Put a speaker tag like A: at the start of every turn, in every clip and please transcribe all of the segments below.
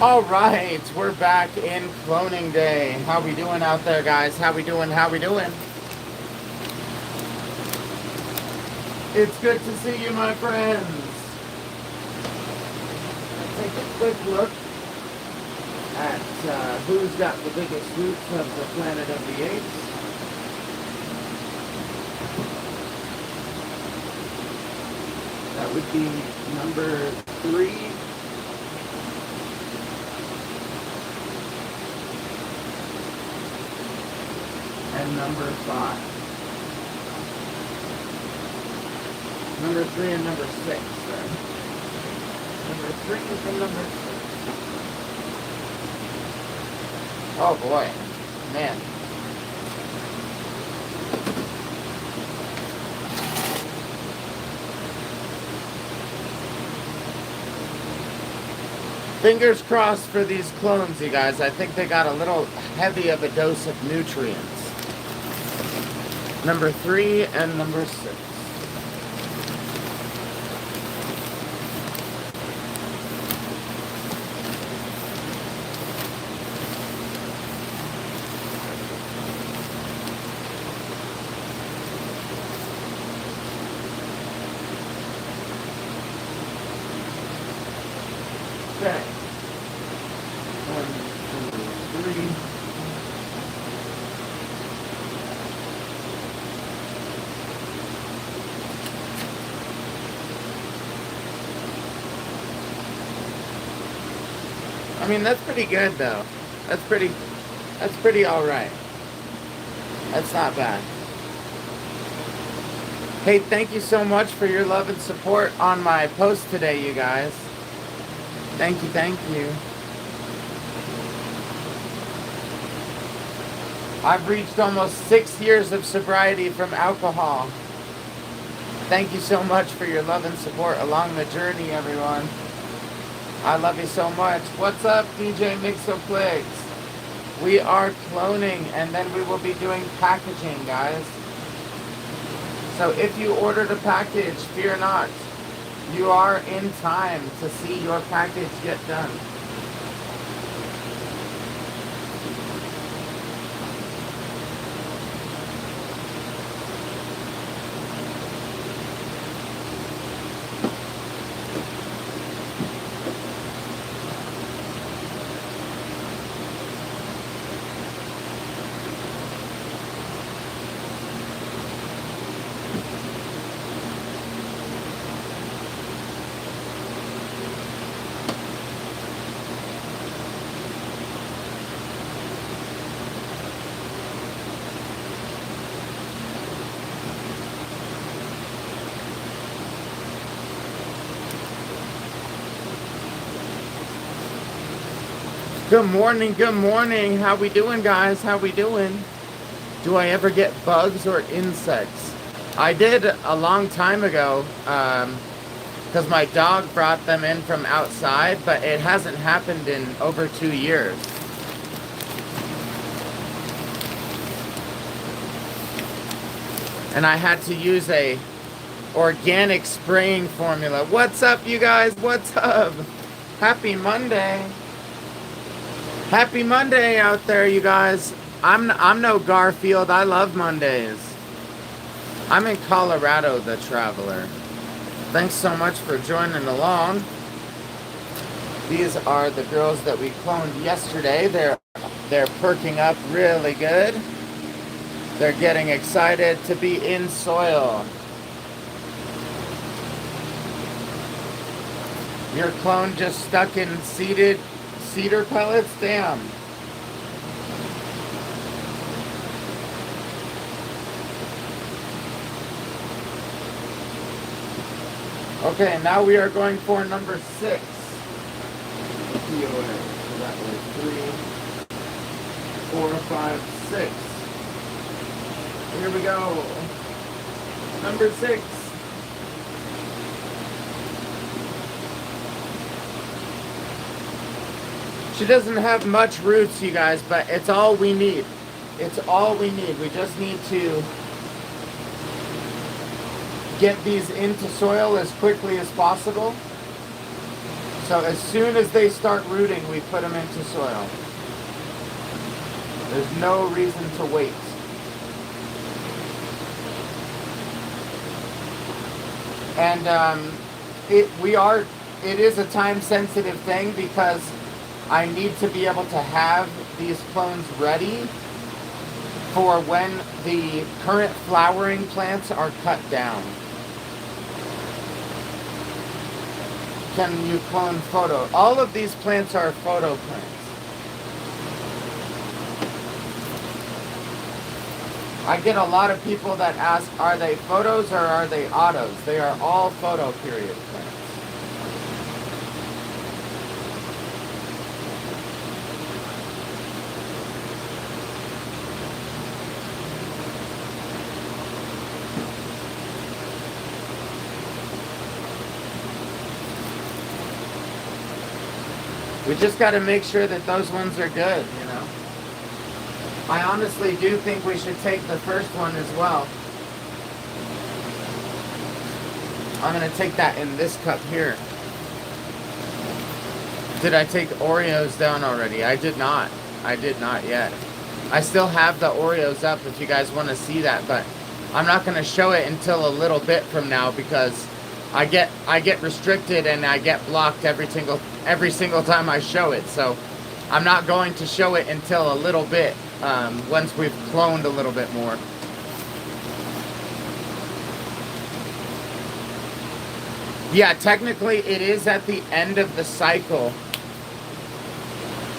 A: All right, we're back in cloning day. How we doing out there, guys? How we doing? How we doing? It's good to see you, my friends. Take a quick look at who's got the biggest roots of the Planet of the Apes. That would be number 3. And number 5. Number 3 and number 6. Sorry. Number 3 and number 6. Oh boy. Man. Fingers crossed for these clones, you guys. I think they got a little heavy of a dose of nutrients. Number 3 and number 6. Okay. 1, 2, 3. I mean, that's pretty good though. That's pretty all right. That's not bad. Hey, thank you so much for your love and support on my post today, you guys. Thank you, thank you. I've reached almost 6 years of sobriety from alcohol. Thank you so much for your love and support along the journey, everyone. I love you so much. What's up, DJ Mixoplex? We are cloning, and then we will be doing packaging, guys. So if you ordered a package, fear not. You are in time to see your package get done. Good morning, good morning. How we doing, guys? How we doing? Do I ever get bugs or insects? I did a long time ago, because my dog brought them in from outside, but it hasn't happened in over 2 years. And I had to use a organic spraying formula. What's up, you guys? What's up? Happy Monday. Happy Monday out there, you guys. I'm no Garfield. I love Mondays. I'm in Colorado, the traveler. Thanks so much for joining along. These are the girls that we cloned yesterday. They're perking up really good. They're getting excited to be in soil. Your clone just stuck in cedar pellets? Damn. Okay, now we are going for number 6. POA. So that was 3, 4, 5, 6. Here we go. Number 6. She doesn't have much roots, you guys, but it's all we need. It's all we need. We just need to get these into soil as quickly as possible So as soon as they start rooting, we put them into soil. There's no reason to wait. And it is a time-sensitive thing because I need to be able to have these clones ready for when the current flowering plants are cut down. Can you clone photo? All of these plants are photo plants. I get a lot of people that ask, are they photos or are they autos? They are all photo period plants. We just got to make sure that those ones are good, you know. I honestly do think we should take the first one as well. I'm going to take that in this cup here. Did I take Oreos down already? I did not. I did not yet. I still have the Oreos up if you guys want to see that, but I'm not going to show it until a little bit from now because I get restricted and I get blocked every single time I show it. So I'm not going to show it until a little bit, once we've cloned a little bit more. Yeah, technically it is at the end of the cycle.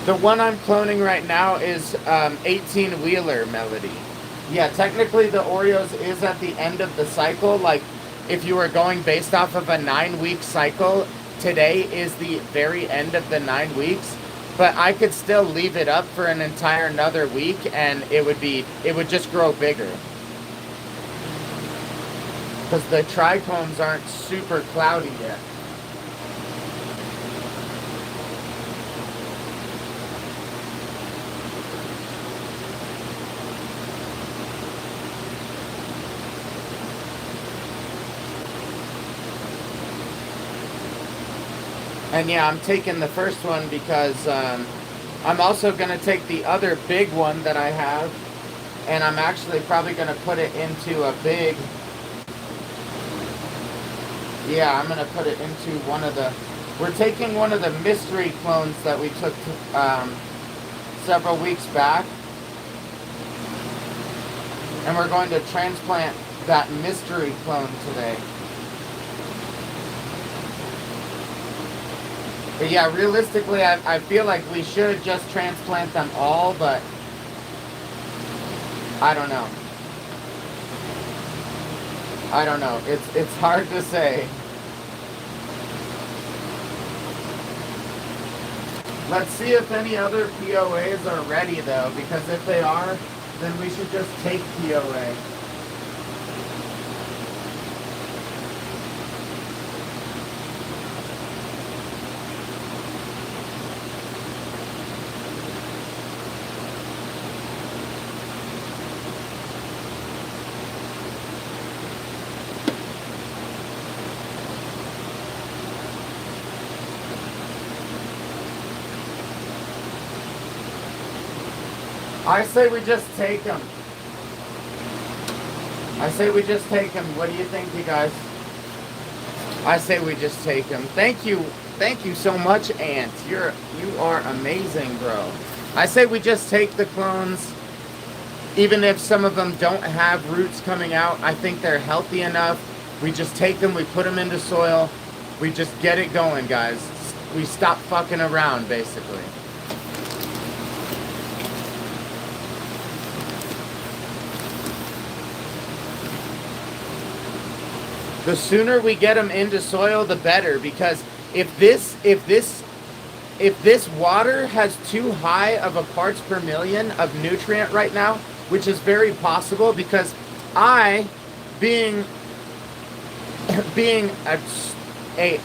A: The one I'm cloning right now is 18-wheeler Melody. Yeah, technically the Oreos is at the end of the cycle. Like, if you were going based off of a 9-week cycle, today is the very end of the 9 weeks. But I could still leave it up for an entire another week and it would just grow bigger. Because the trichomes aren't super cloudy yet. And yeah, I'm taking the first one because I'm also going to take the other big one that I have, and I'm actually probably going to put it into a big, yeah, I'm going to put it into one of the, we're taking one of the mystery clones that we took several weeks back, and we're going to transplant that mystery clone today. But yeah, realistically, I feel like we should just transplant them all, but I don't know. I don't know. It's hard to say. Let's see if any other POAs are ready, though, because if they are, then we should just take POA. I say we just take them. I say we just take them. What do you think, you guys? I say we just take them. Thank you so much, Ant. You are amazing, bro. I say we just take the clones, even if some of them don't have roots coming out. I think they're healthy enough. We just take them, we put them into soil, we just get it going, guys. We stop fucking around, basically. The sooner we get them into soil, the better, because if this water has too high of a parts per million of nutrient right now, which is very possible because I, being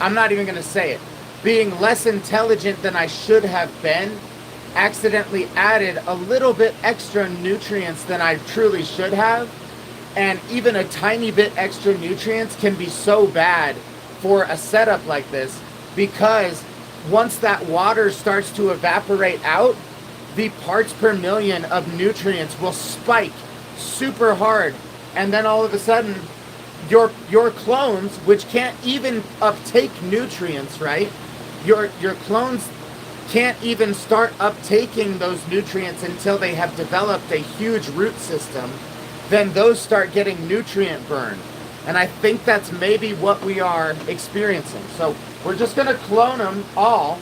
A: I'm not even going to say it, being less intelligent than I should have been, accidentally added a little bit extra nutrients than I truly should have. And even a tiny bit extra nutrients can be so bad for a setup like this because once that water starts to evaporate out, the parts per million of nutrients will spike super hard. And then all of a sudden, your clones, which can't even uptake nutrients, right? Your clones can't even start uptaking those nutrients until they have developed a huge root system. Then those start getting nutrient burn. And I think that's maybe what we are experiencing. So we're just going to clone them all,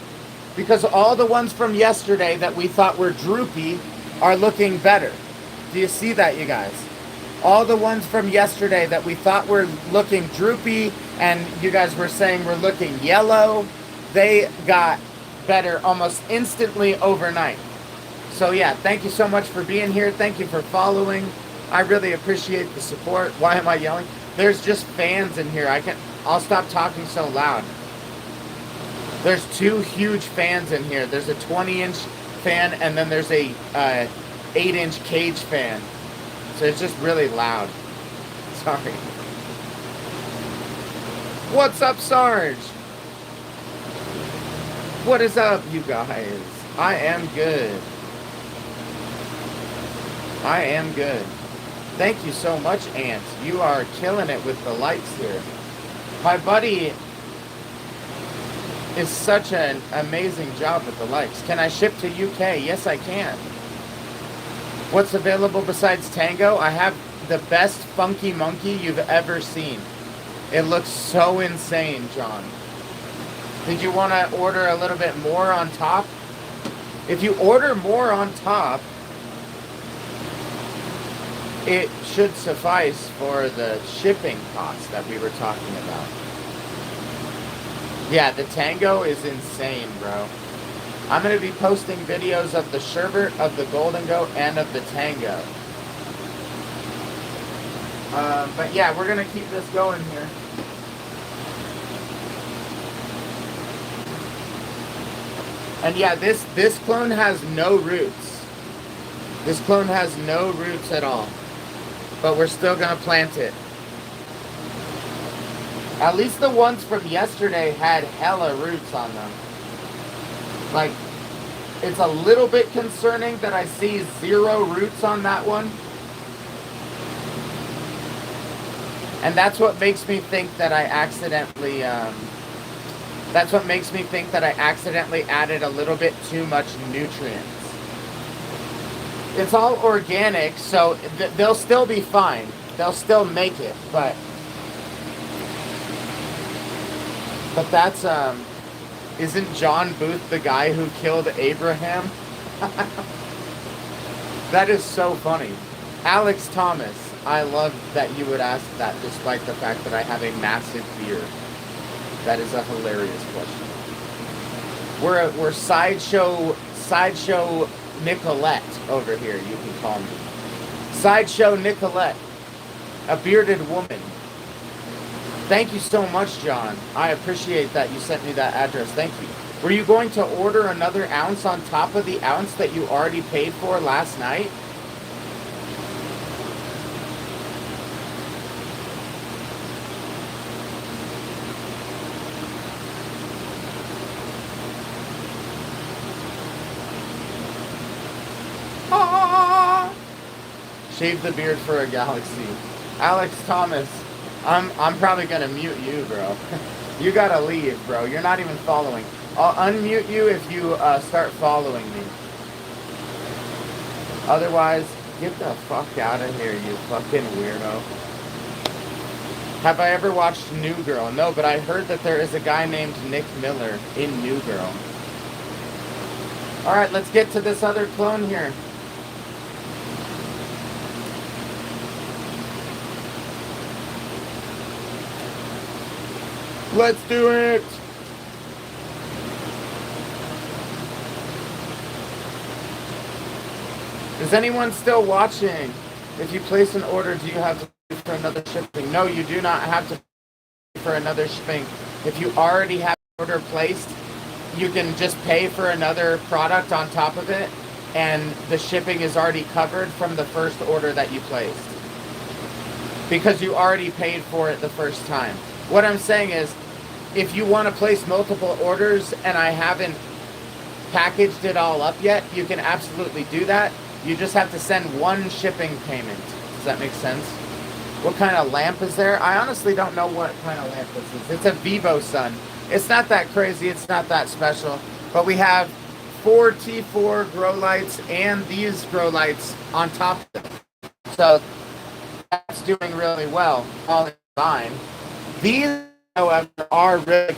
A: because all the ones from yesterday that we thought were droopy are looking better. Do you see that, you guys? All the ones from yesterday that we thought were looking droopy and you guys were saying were looking yellow, they got better almost instantly overnight. So yeah, thank you so much for being here. Thank you for following. I really appreciate the support. Why am I yelling? There's just fans in here. I'll stop talking so loud. There's two huge fans in here. There's a 20-inch fan and then there's a 8-inch cage fan. So it's just really loud. Sorry. What's up, Sarge? What is up, you guys? I am good. I am good. Thank you so much, Ant. You are killing it with the likes here. My buddy is such an amazing job with the likes. Can I ship to UK? Yes, I can. What's available besides Tango? I have the best funky monkey you've ever seen. It looks so insane, John. Did you want to order a little bit more on top? If you order more on top, it should suffice for the shipping costs that we were talking about. Yeah, the Tango is insane, bro. I'm going to be posting videos of the sherbet, of the Golden Goat, and of the Tango. But yeah, we're going to keep this going here. And yeah, this clone has no roots. This clone has no roots at all. But we're still going to plant it. At least the ones from yesterday had hella roots on them. Like, it's a little bit concerning that I see 0 roots on that one. And that's what makes me think that I accidentally, that's what makes me think that I accidentally added a little bit too much nutrients. It's all organic, so they'll still be fine. They'll still make it, but that's, isn't John Booth the guy who killed Abraham? That is so funny. Alex Thomas, I love that you would ask that despite the fact that I have a massive beard. That is a hilarious question. We're sideshow Nicolette over here, you can call me. Sideshow Nicolette, a bearded woman. Thank you so much, John. I appreciate that you sent me that address. Thank you. Were you going to order another ounce on top of the ounce that you already paid for last night? Ah! Shave the beard for a galaxy. Alex Thomas. I'm probably gonna mute you, bro. You gotta leave, bro. You're not even following. I'll unmute you if you start following me. Otherwise, get the fuck out of here, you fucking weirdo. Have I ever watched New Girl? No, but I heard that there is a guy named Nick Miller in New Girl. Alright, let's get to this other clone here. Let's do it! Is anyone still watching? If you place an order, do you have to pay for another shipping? No, you do not have to pay for another shipping. If you already have an order placed, you can just pay for another product on top of it, and the shipping is already covered from the first order that you placed. Because you already paid for it the first time. What I'm saying is, if you want to place multiple orders and I haven't packaged it all up yet, you can absolutely do that. You just have to send one shipping payment. Does that make sense? What kind of lamp is there? I honestly don't know what kind of lamp this is. It's a Vivo Sun. It's not that crazy. It's not that special. But we have 4 T4 grow lights and these grow lights on top of it. So that's doing really well. All in fine. These, however, are really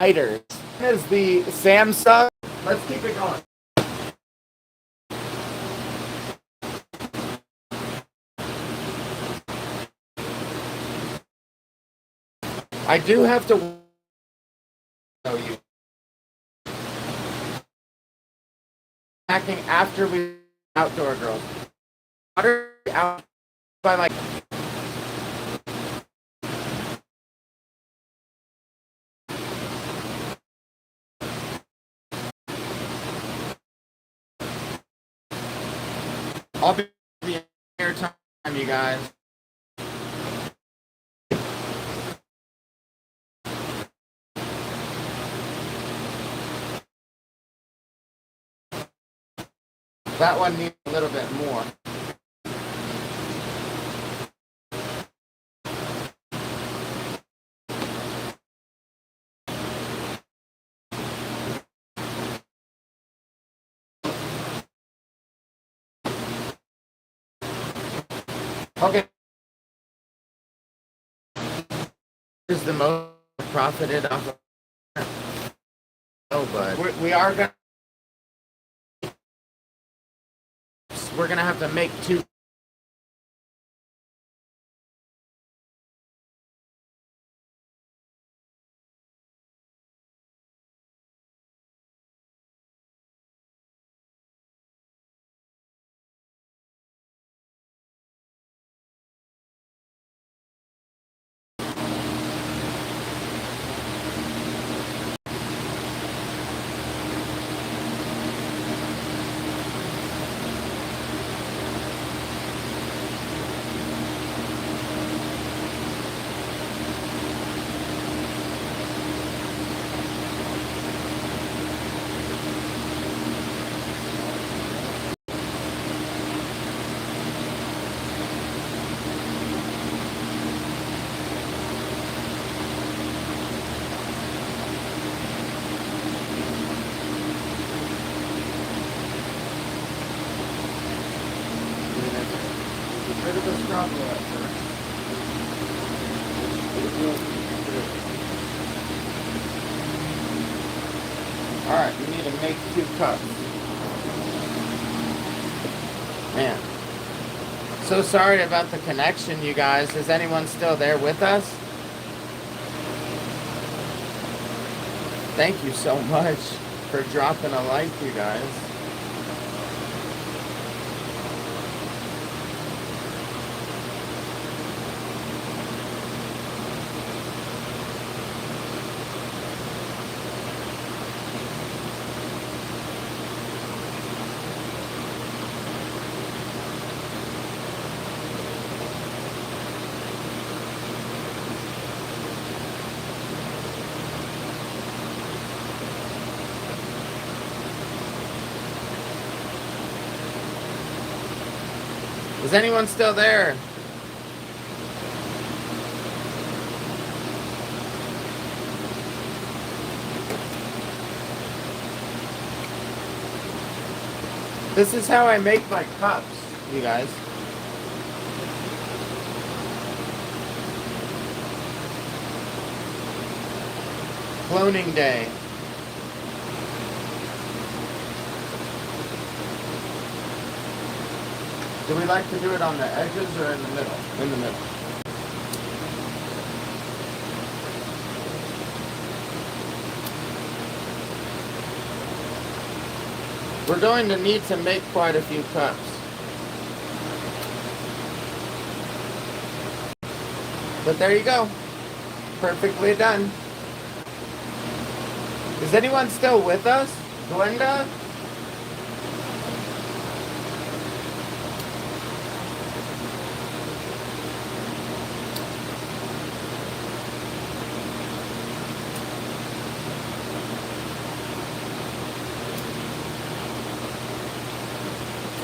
A: lighters. This is the Samsung. Let's keep it going. I do have to show you. Packing after we outdoor girls. Water out by like. I'll be the entire time, you guys. That one needs a little bit more. Okay. Is the most profited off of. Oh, but we are going to. We're going to have to make 2. Rid of the scrub first. Alright, we need to make 2 cups. Man. So sorry about the connection, you guys. Is anyone still there with us? Thank you so much for dropping a like, you guys. Is anyone still there? This is how I make my cups, you guys. Cloning day. Do we like to do it on the edges or in the middle? In the middle. We're going to need to make quite a few cups. But there you go. Perfectly done. Is anyone still with us? Glenda?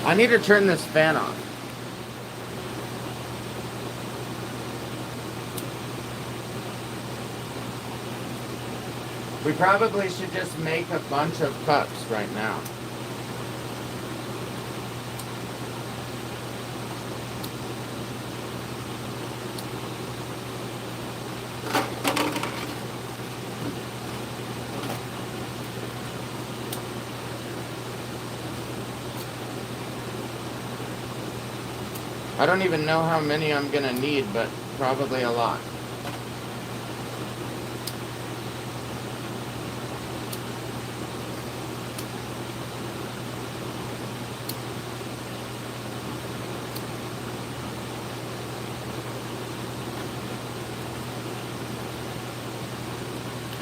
A: I need to turn this fan off. We probably should just make a bunch of cups right now. I don't even know how many I'm gonna need, but probably a lot.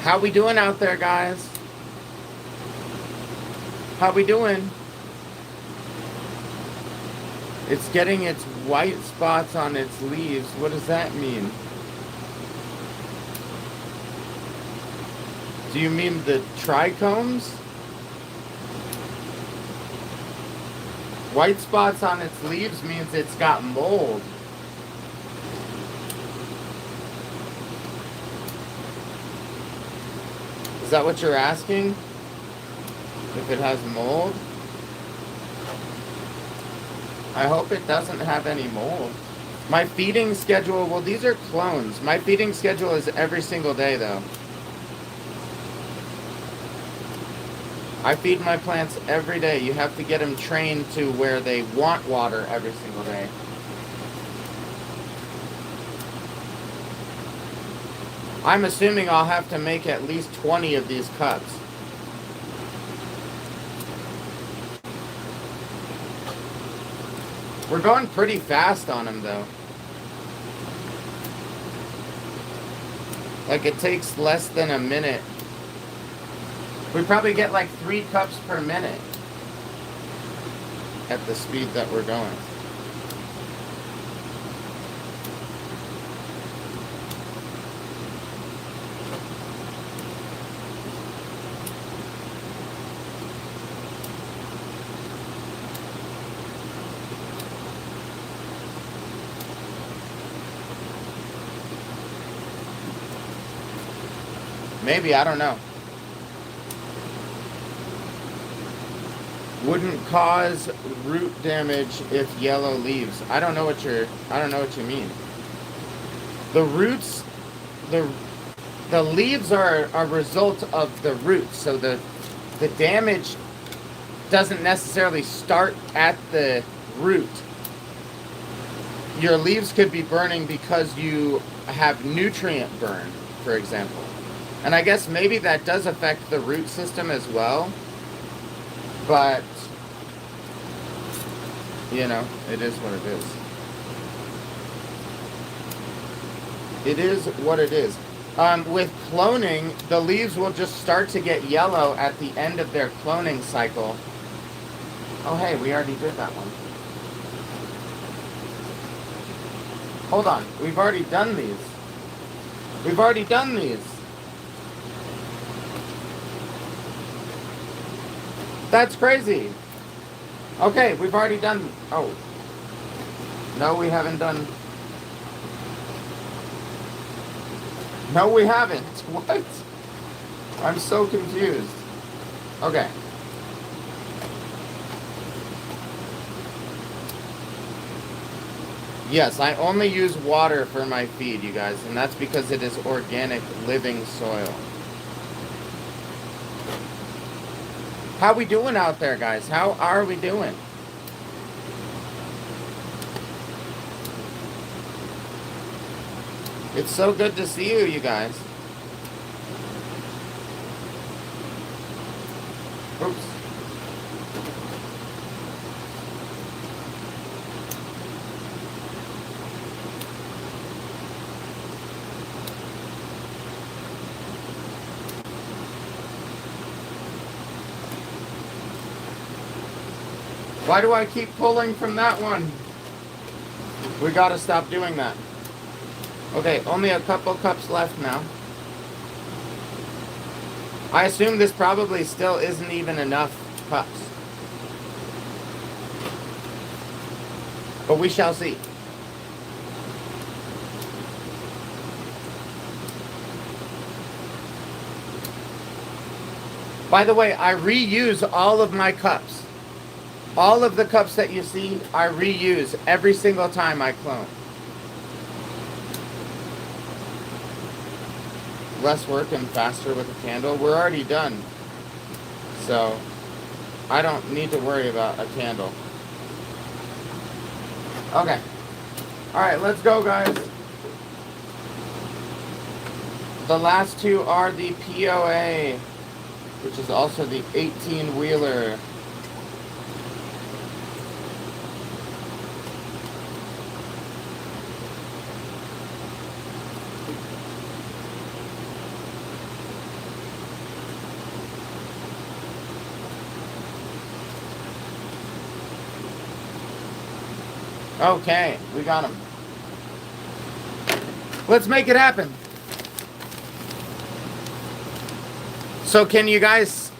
A: How we doing out there, guys? How we doing? It's getting its white spots on its leaves. What does that mean? Do you mean the trichomes? White spots on its leaves means it's got mold. Is that what you're asking? If it has mold? I hope it doesn't have any mold. My feeding schedule, well, these are clones. My feeding schedule is every single day, though. I feed my plants every day. You have to get them trained to where they want water every single day. I'm assuming I'll have to make at least 20 of these cups. We're going pretty fast on them, though. Like, it takes less than a minute. We probably get like 3 cups per minute at the speed that we're going. Maybe, I don't know. Wouldn't cause root damage if yellow leaves. I don't know what you mean. The roots, the leaves are a result of the roots, so the damage doesn't necessarily start at the root. Your leaves could be burning because you have nutrient burn, for example. And I guess maybe that does affect the root system as well. But, you know, it is what it is. It is what it is. With cloning, the leaves will just start to get yellow at the end of their cloning cycle. Oh, hey, we already did that one. Hold on, we've already done these. We've already done these. That's crazy. Okay, we've already done... Oh. No, we haven't done... No, we haven't. What? I'm so confused. Okay. Yes, I only use water for my feed, you guys, and that's because it is organic living soil. How we doing out there, guys? How are we doing? It's so good to see you, you guys. Oops. Why do I keep pulling from that one? We gotta stop doing that. Okay, only a couple cups left now. I assume this probably still isn't even enough cups. But we shall see. By the way, I reuse all of my cups. All of the cups that you see, I reuse every single time I clone. Less work and faster with a candle. We're already done. So, I don't need to worry about a candle. Okay. Alright, let's go, guys. The last two are the POA, which is also the 18-wheeler. Okay, we got him. Let's make it happen. So can you guys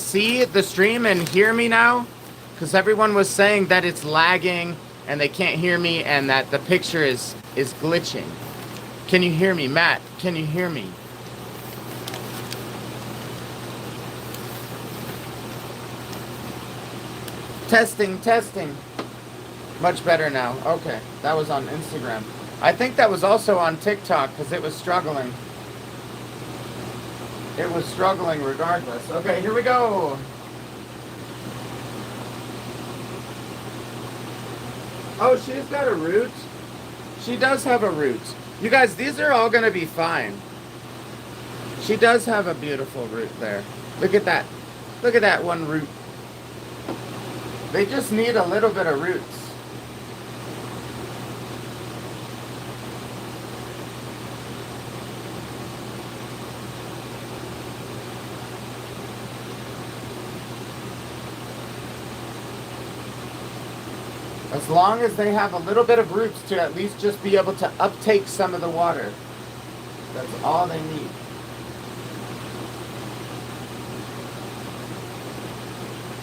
A: see the stream and hear me now? Because everyone was saying that it's lagging and they can't hear me and that the picture is glitching. Can you hear me, Matt? Can you hear me? Testing, testing. Much better now. Okay, that was on Instagram. I think that was also on TikTok because it was struggling. It was struggling regardless. Okay, here we go. Oh, she's got a root. She does have a root. You guys, these are all going to be fine. She does have a beautiful root there. Look at that. Look at that one root. They just need a little bit of roots. As long as they have a little bit of roots to at least just be able to uptake some of the water. That's all they need.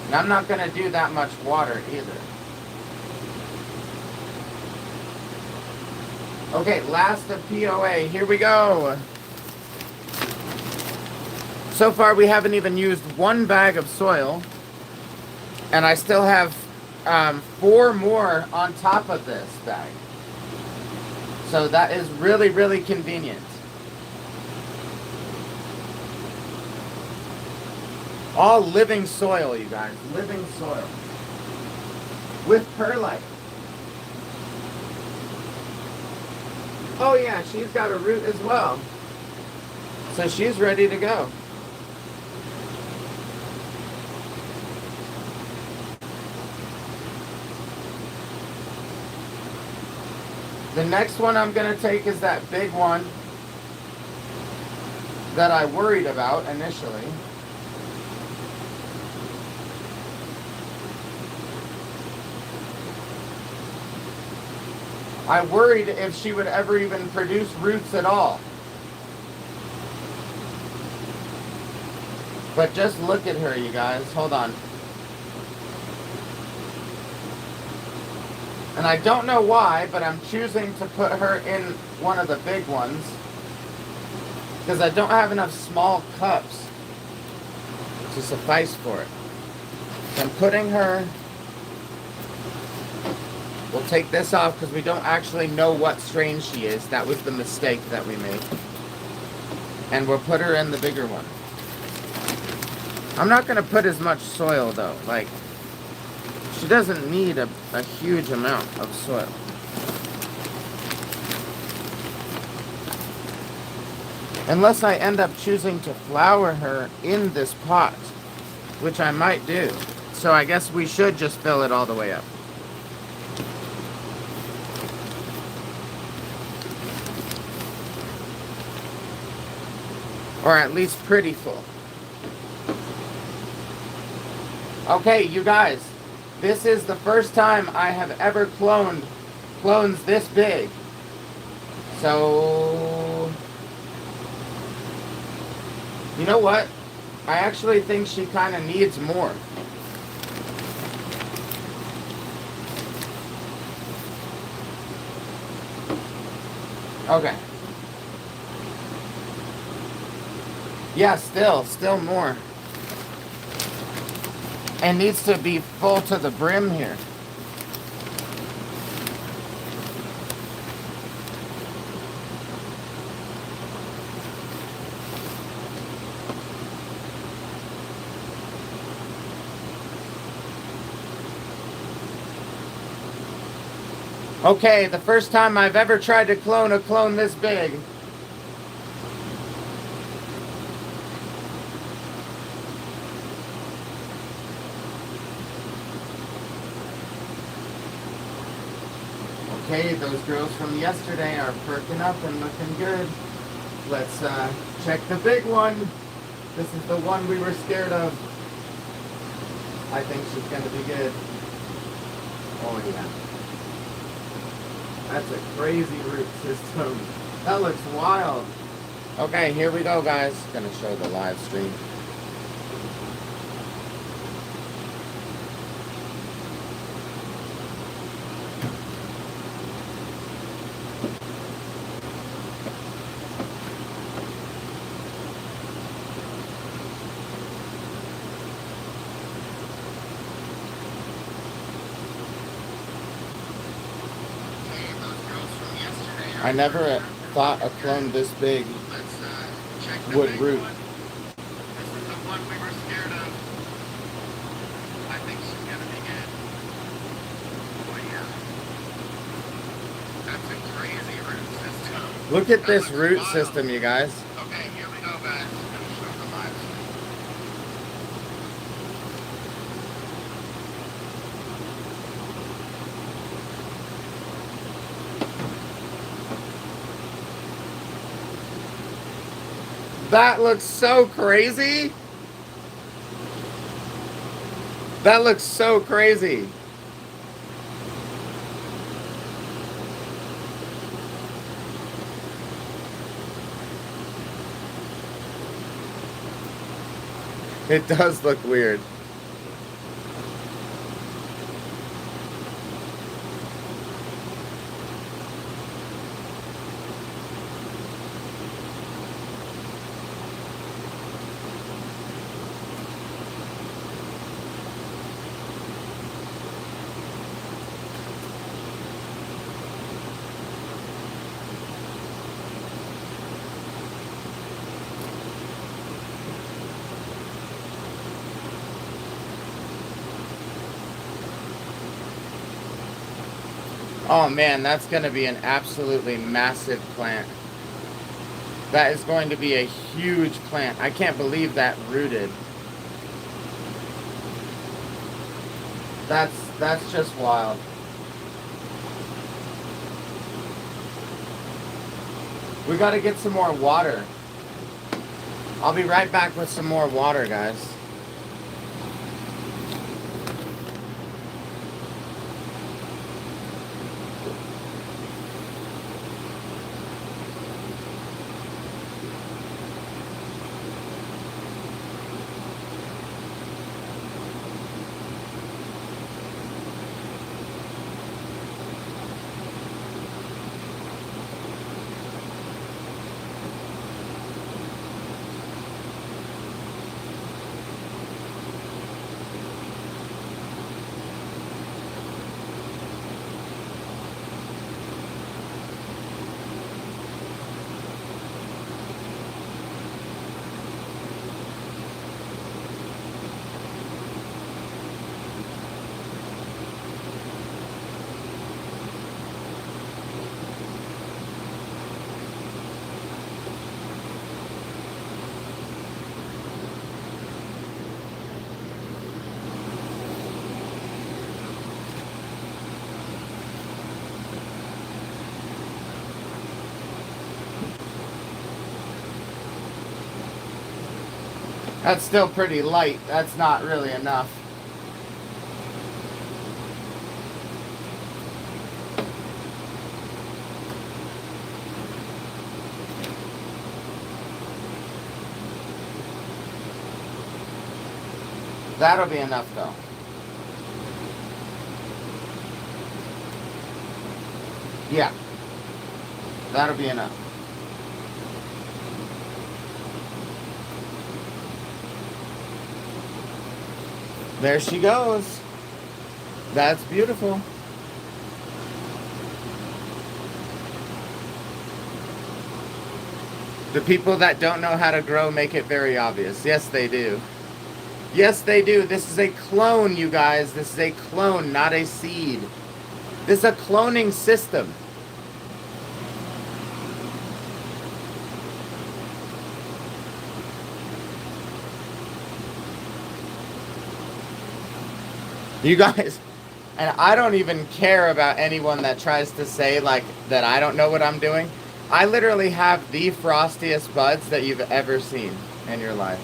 A: And I'm not going to do that much water either. Okay, last of POA. Here we go. So far we haven't even used one bag of soil. And I still have 4 more on top of this bag. So that is really, really convenient. All living soil, you guys. Living soil. With perlite. Oh yeah, she's got a root as well. So she's ready to go. The next one I'm going to take is that big one that I worried about initially. I worried if she would ever even produce roots at all. But just look at her, you guys. Hold on. And I don't know why, but I'm choosing to put her in one of the big ones. Because I don't have enough small cups to suffice for it. So I'm putting her... We'll take this off because we don't actually know what strain she is. That was the mistake that we made. And we'll put her in the bigger one. I'm not going to put as much soil though. Like, she doesn't need a huge amount of soil. Unless I end up choosing to flower her in this pot, which I might do. So I guess we should just fill it all the way up. Or at least pretty full. Okay, you guys. This is the first time I have ever cloned clones this big. So, you know what? I actually think she kind of needs more. Okay. Yeah, still more. And needs to be full to the brim here. Okay, the first time I've ever tried to clone a clone this big. Okay, those girls from yesterday are perking up and looking good. Let's check the big one. This is the one we were scared of. I think she's going to be good. Oh yeah. That's a crazy root system. That looks wild. Okay, here we go, guys. Gonna show the live stream. I never thought a clone this big would root. This is the one we were scared of. I think she's gonna be good. Oh yeah. That's a crazy root system. Look at this root system, you guys. Okay, here we go, guys. I'm gonna show the live stream. That looks so crazy. That looks so crazy. It does look weird. Oh man, that's going to be an absolutely massive plant. That is going to be a huge plant. I can't believe that rooted. That's just wild. We got to get some more water. I'll be right back with some more water, guys. That's still pretty light. That's not really enough. That'll be enough though. Yeah. That'll be enough. There she goes. That's beautiful. The people that don't know how to grow make it very obvious. Yes, they do. Yes, they do. This is a clone, you guys. This is a clone, not a seed. This is a cloning system. You guys, and I don't even care about anyone that tries to say like that I don't know what I'm doing. I literally have the frostiest buds that you've ever seen in your life.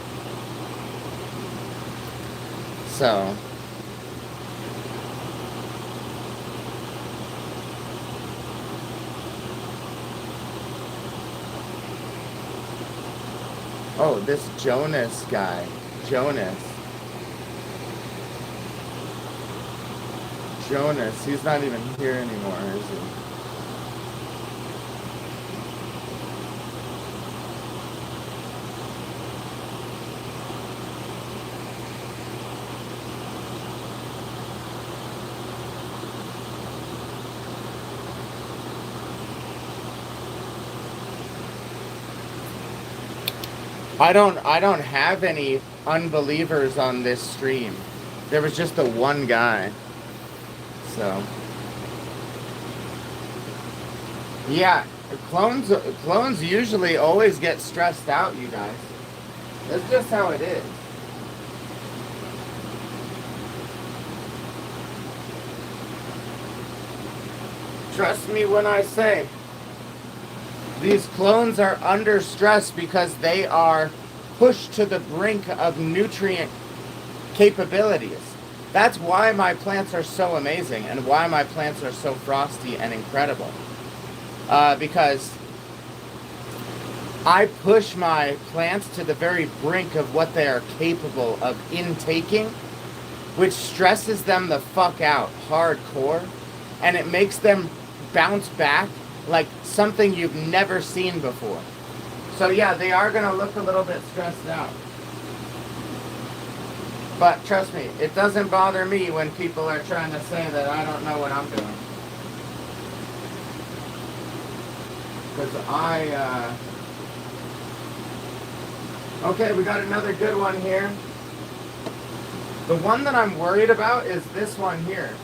A: So, oh, this Jonas guy. Jonas, he's not even here anymore, is he? I don't have any unbelievers on this stream. There was just the one guy. So yeah, clones usually always get stressed out, you guys. That's just how it is. Trust me when I say these clones are under stress because they are pushed to the brink of nutrient capabilities. That's why my plants are so amazing and why my plants are so frosty and incredible. Because I push my plants to the very brink of what they are capable of intaking, which stresses them the fuck out hardcore, and it makes them bounce back like something you've never seen before. So yeah, they are gonna look a little bit stressed out. But trust me, it doesn't bother me when people are trying to say that I don't know what I'm doing. Because okay, we got another good one here. The one that I'm worried about is this one here.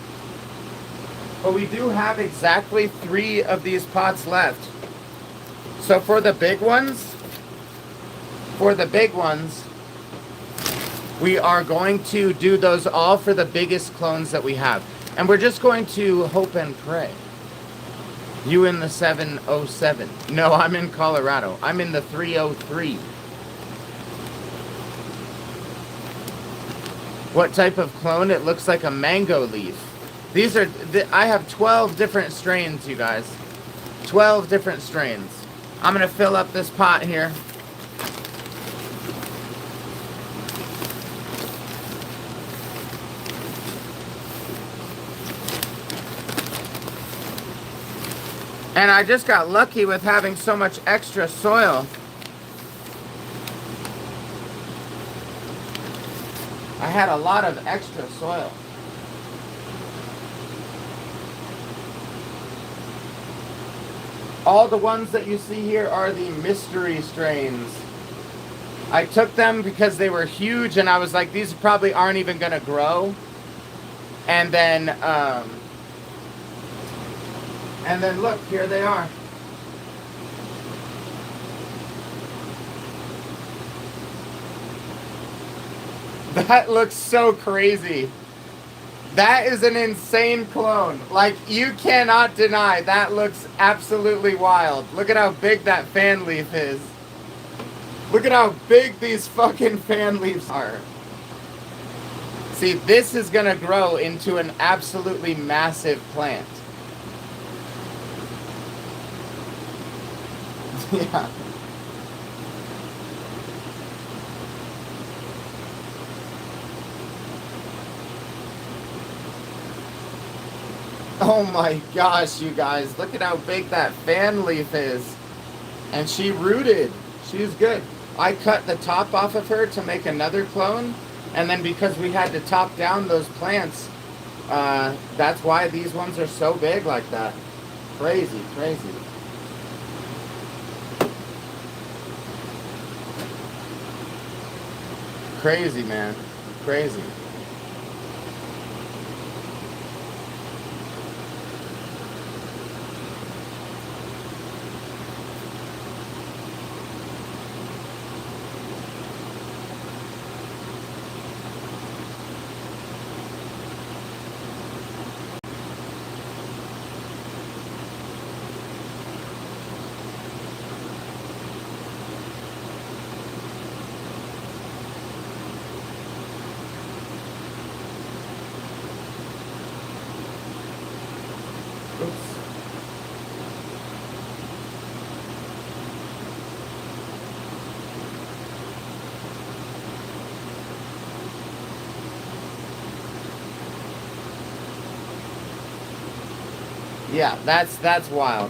A: But we do have exactly 3 of these pots left. So for the big ones, we are going to do those all for the biggest clones that we have. And we're just going to hope and pray. You in the 707. No, I'm in Colorado. I'm in the 303. What type of clone? It looks like a mango leaf. These are, I have 12 different strains, you guys. 12 different strains. I'm going to fill up this pot here. And I just got lucky with having so much extra soil. I had a lot of extra soil. All the ones that you see here are the mystery strains. I took them because they were huge and I was like, these probably aren't even gonna grow. And then look, here they are. That looks so crazy. That is an insane clone. Like, you cannot deny that looks absolutely wild. Look at how big that fan leaf is. Look at how big these fucking fan leaves are. See, this is gonna grow into an absolutely massive plant. Yeah. Oh my gosh, you guys, look at how big that fan leaf is. And she rooted. She's good. I cut the top off of her to make another clone, and then because we had to top down those plants, that's why these ones are so big like that. Crazy, crazy. Crazy, man. Crazy. Oops. Yeah, that's wild.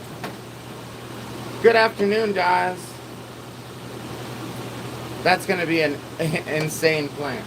A: Good afternoon, guys. That's gonna be an insane plant.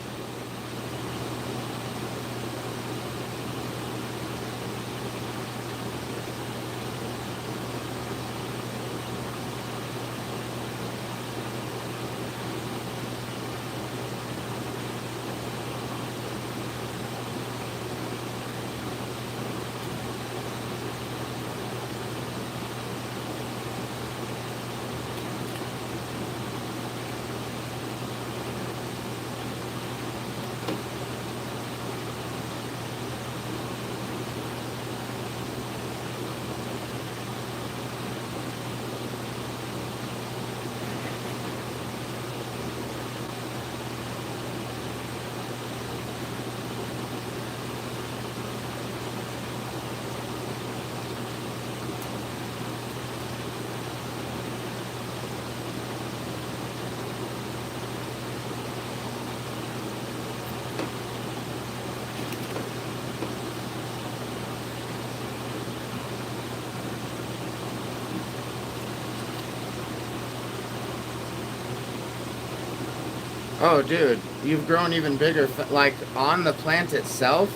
A: Oh, dude, you've grown even bigger. Like on the plant itself,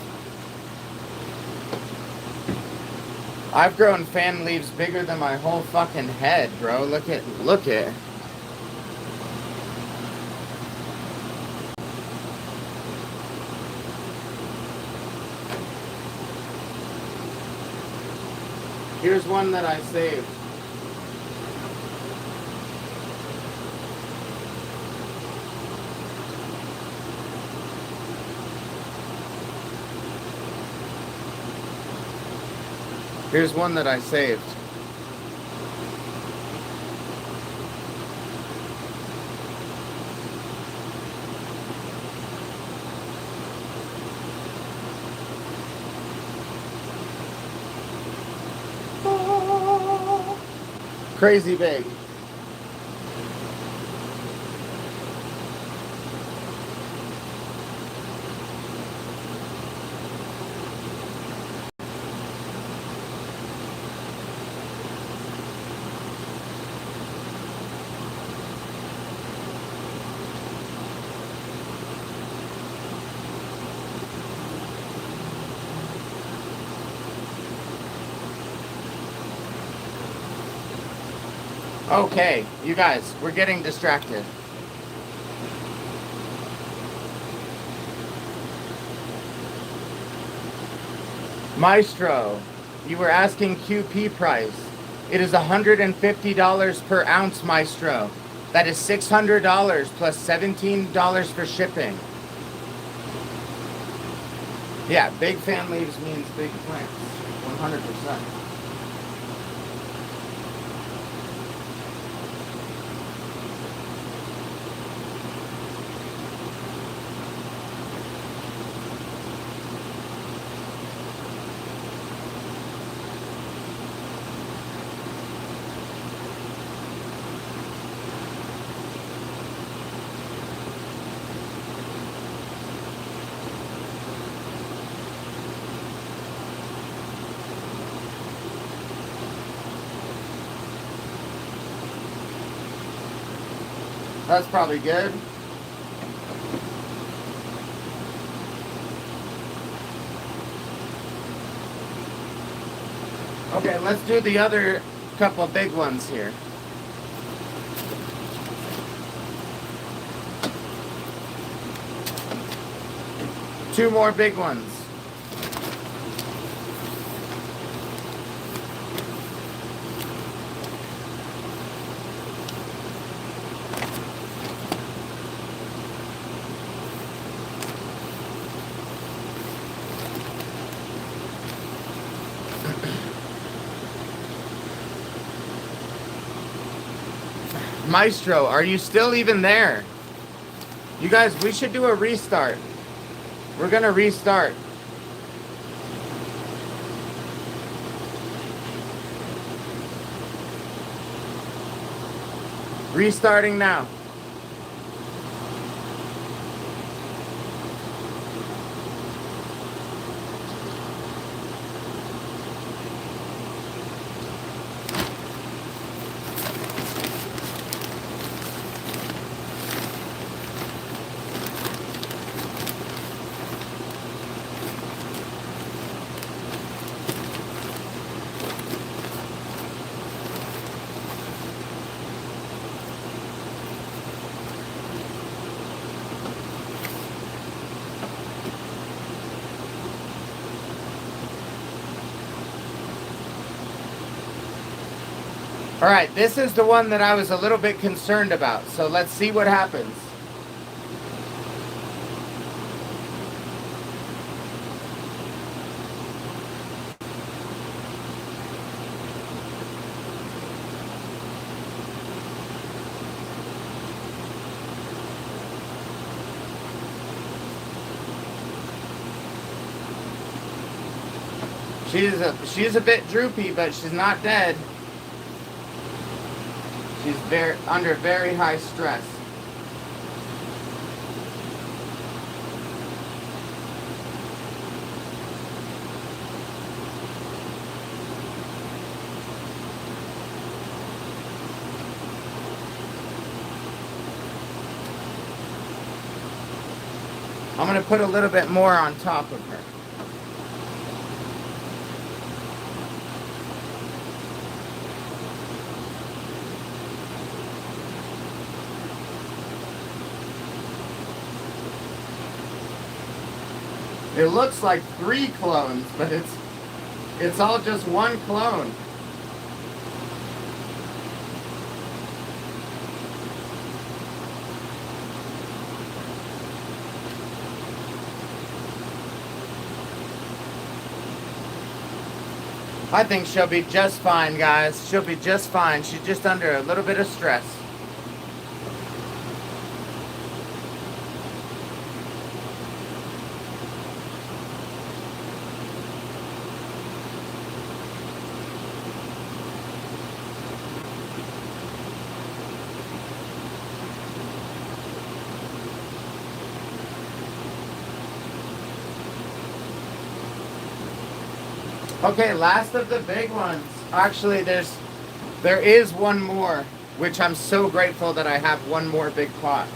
A: I've grown fan leaves bigger than my whole fucking head, bro. Look at. Here's one that I saved. Here's one that I saved. Crazy big. Okay, you guys, we're getting distracted. Maestro, you were asking QP price. It is $150 per ounce, Maestro. That is $600 plus $17 for shipping. Yeah, big fan leaves means big plants. 100%. That's probably good. Okay, let's do the other couple big ones here. Two more big ones. Maestro, are you still even there? You guys, we should do a restart. We're gonna restart. Restarting now. All right, this is the one that I was a little bit concerned about. So let's see what happens. She's a bit droopy, but she's not dead. She's under very high stress. I'm going to put a little bit more on top of her. It looks like 3 clones, but it's all just one clone. I think she'll be just fine, guys. She'll be just fine. She's just under a little bit of stress. Okay, last of the big ones. Actually, there is one more, which I'm so grateful that I have one more big pot.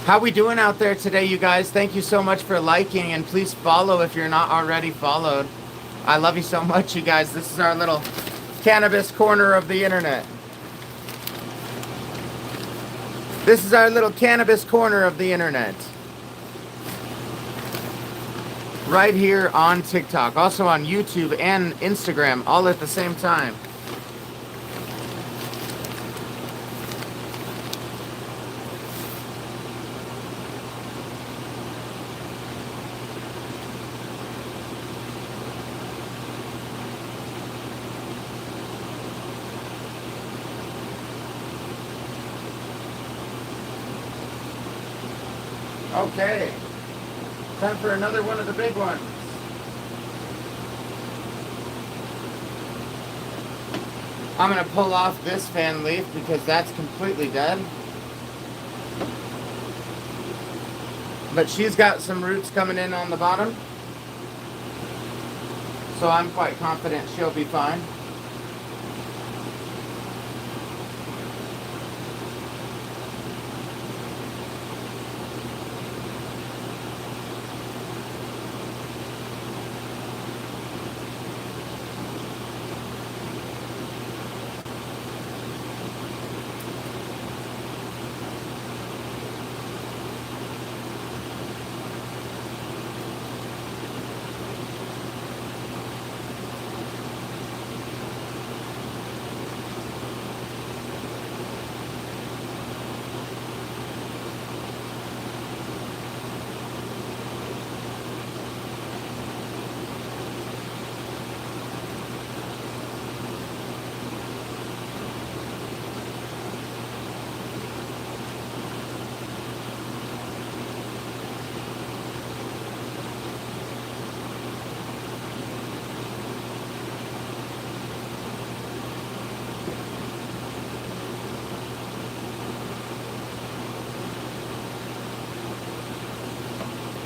A: How we doing out there today, you guys? Thank you so much for liking, and please follow if you're not already followed. I love you so much, you guys. This is our little cannabis corner of the internet. This is our little cannabis corner of the internet. Right here on TikTok. Also on YouTube and Instagram, all at the same time. Okay, time for another one of the big ones. I'm going to pull off this fan leaf because that's completely dead. But she's got some roots coming in on the bottom. So I'm quite confident she'll be fine.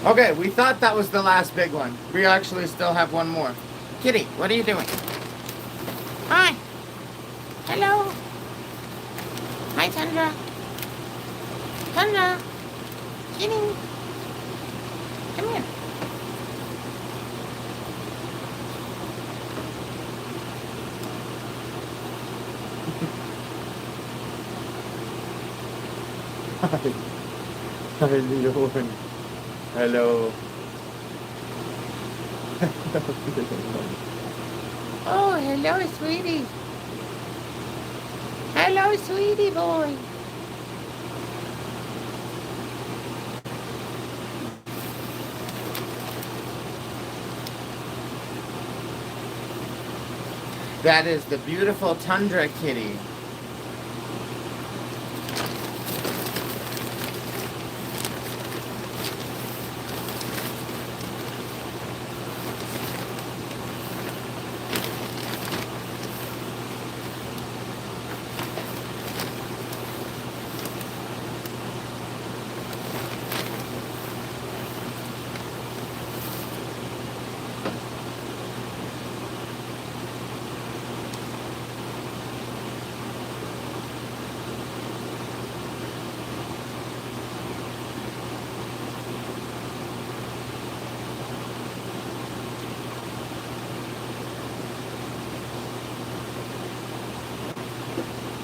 A: Okay, we thought that was the last big one. We actually still have one more. Kitty, what are you doing? Hi. Hello. Hi, Tundra. Tundra. Kitty. Come here. Hi. Hi, Leon. Hello. Oh, hello, sweetie. Hello, sweetie boy. That is the beautiful Tundra kitty.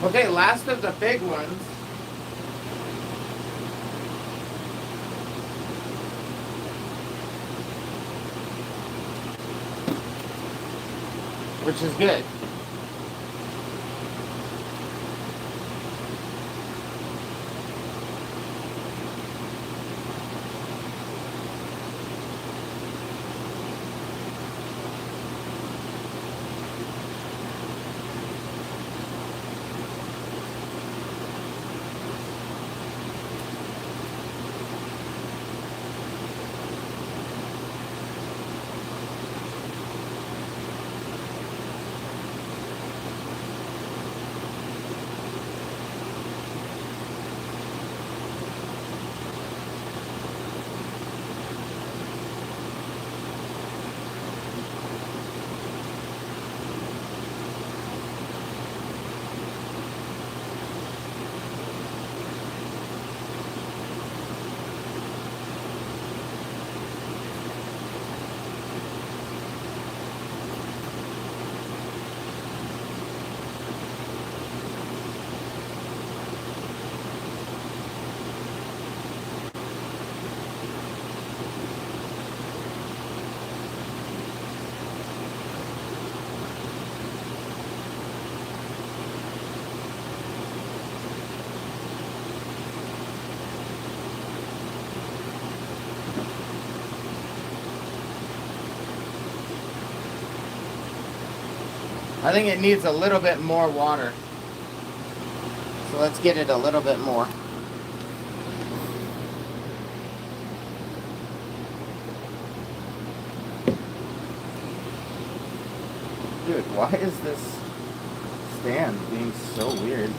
A: Okay, last of the big ones. Which is good. I think it needs a little bit more water. So let's get it a little bit more. Dude, why is this stand being so weird?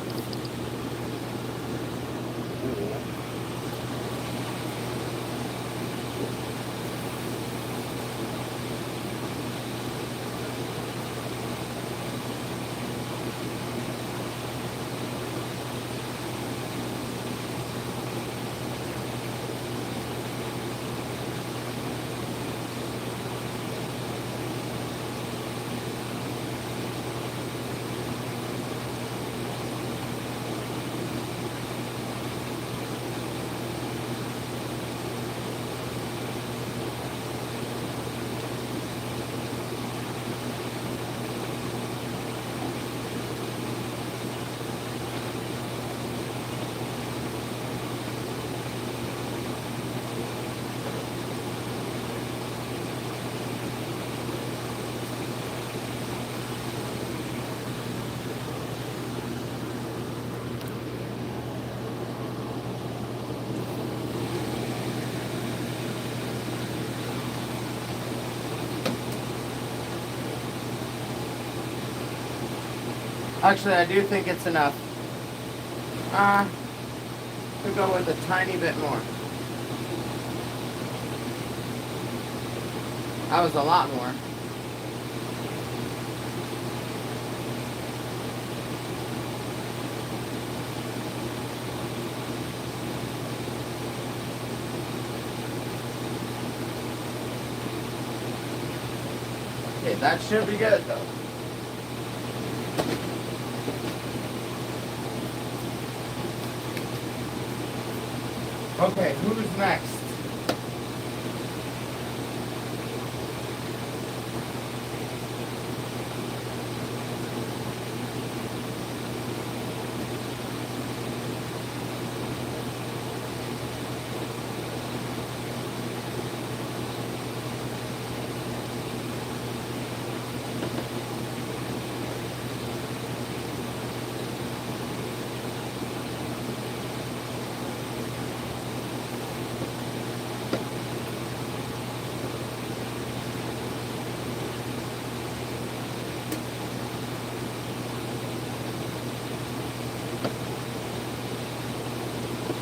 A: Actually, I do think it's enough. We'll go with a tiny bit more. That was a lot more. Okay, that should be good though. Okay, who's next?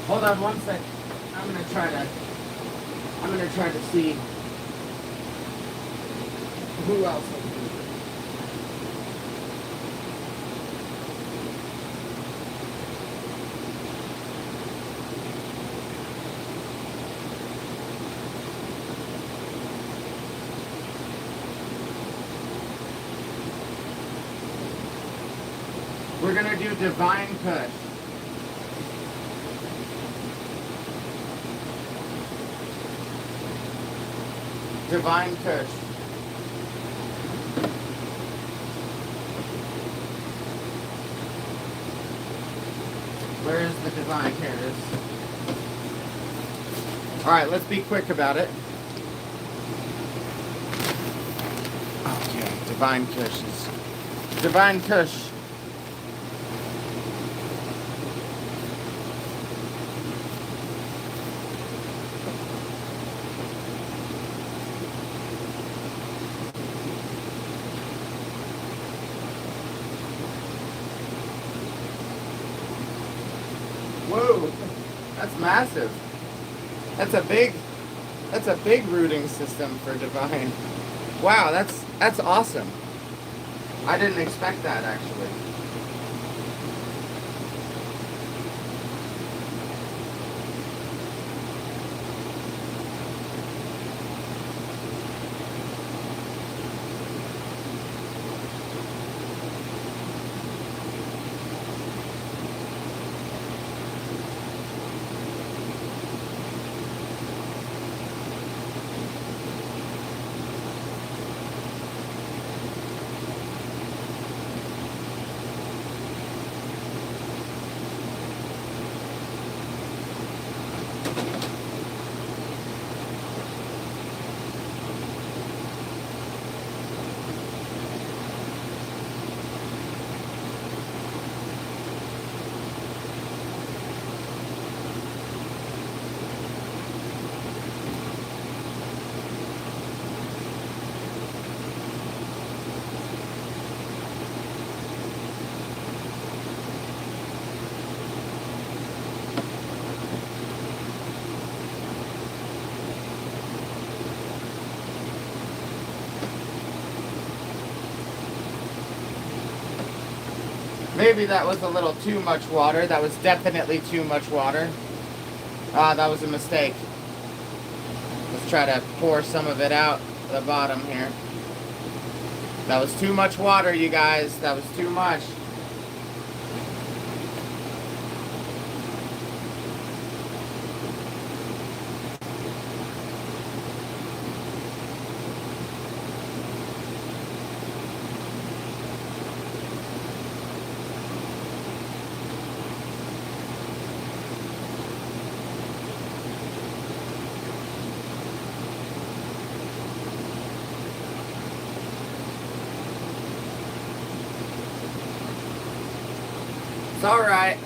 A: Hold on one sec. I'm gonna try to see who else will do it. We're gonna do Divine Kush. Divine Kush. Where is the Divine? Here it is. Alright, let's be quick about it. Okay, Divine Kush is... Divine Kush. Whoa, that's massive. That's a big rooting system for Divine. Wow, that's awesome. I didn't expect that actually. Maybe that was a little too much water. That was definitely too much water. That was a mistake. Let's try to pour some of it out the bottom here. That was too much water, you guys. That was too much. It's alright.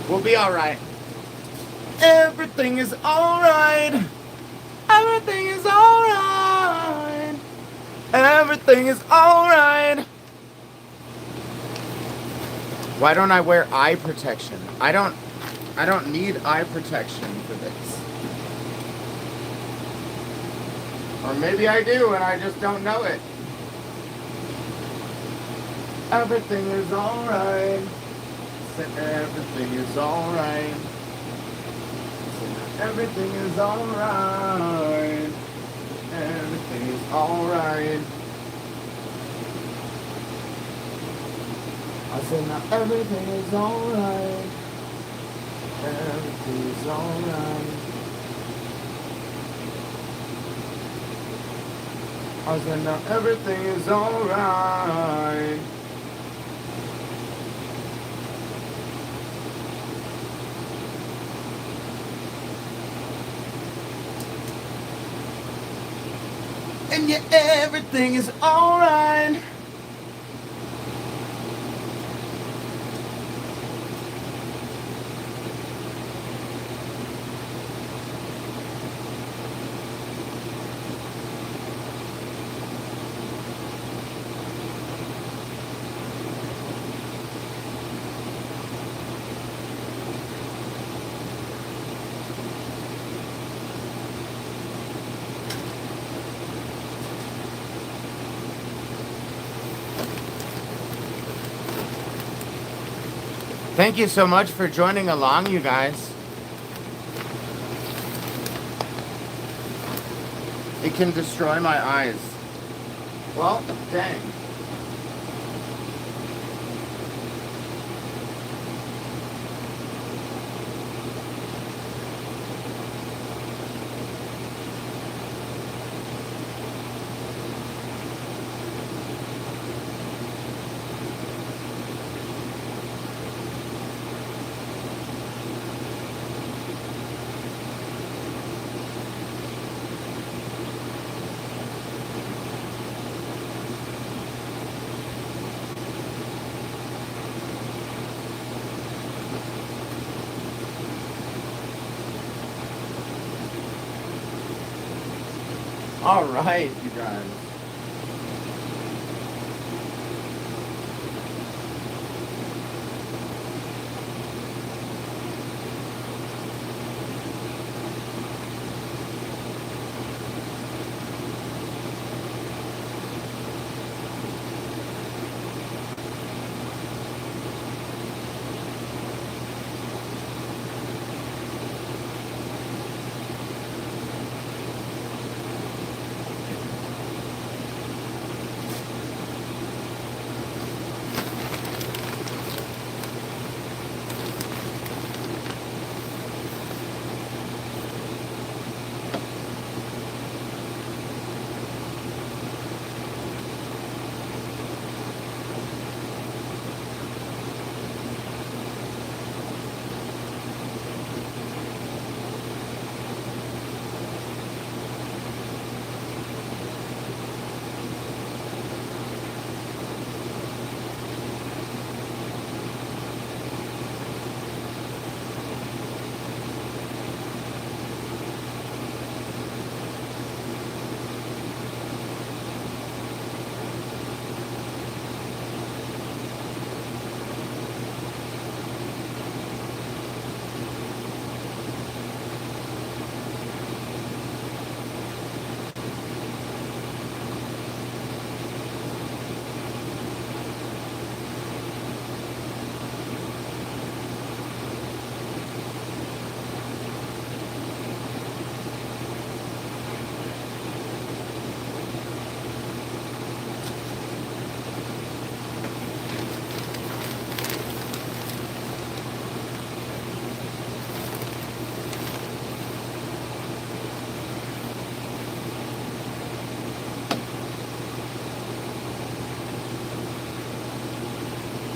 A: We'll be alright. Everything is alright. Everything is alright. Everything is alright. Why don't I wear eye protection? I don't need eye protection for this. Or maybe I do and I just don't know it. Everything is alright. Everything is alright. Everything is alright. Everything is alright. I said now everything is alright. Everything is alright. I said now everything is alright. And yeah, everything is alright. Thank you so much for joining along, you guys. It can destroy my eyes. Well, dang. All right, you guys.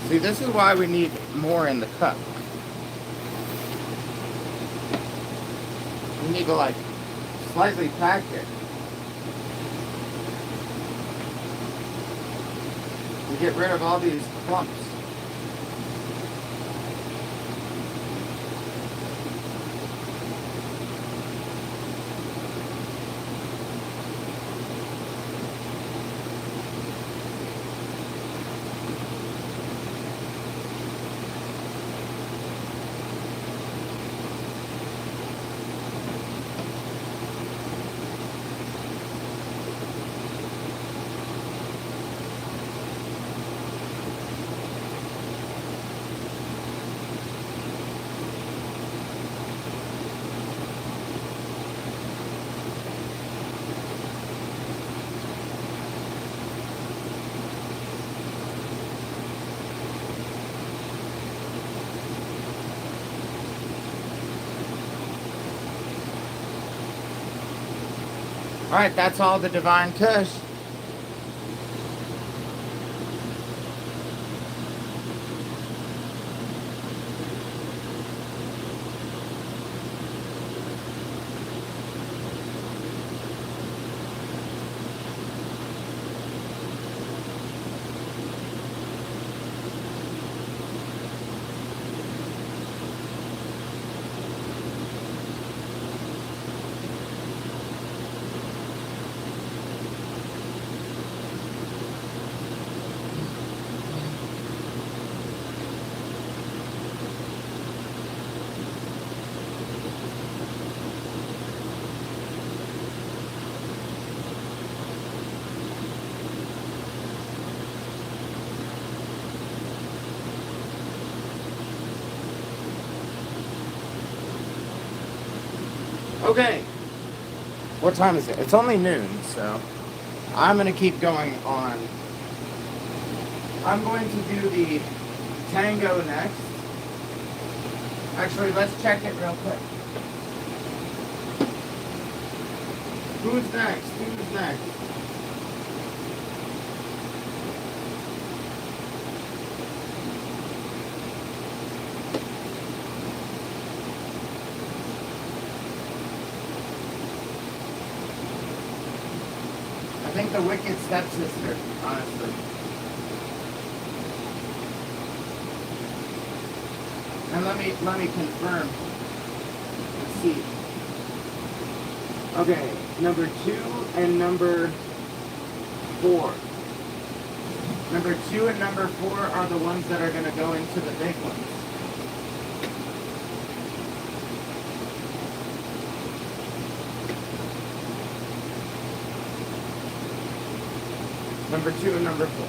A: See, this is why we need more in the cup. We need to like slightly pack it. To get rid of all these clumps. Alright, that's all the Divine Kush. Okay. What time is it? It's only noon, so I'm going to keep going on. I'm going to do the Tango next. Actually, let's check it real quick. Who's next? Who's next? I think the Wicked Stepsister, honestly. And let me confirm. Let's see. Okay, number 2 and number 4. Number 2 and number 4 are the ones that are going to go into the big ones. Number 2 and number 4.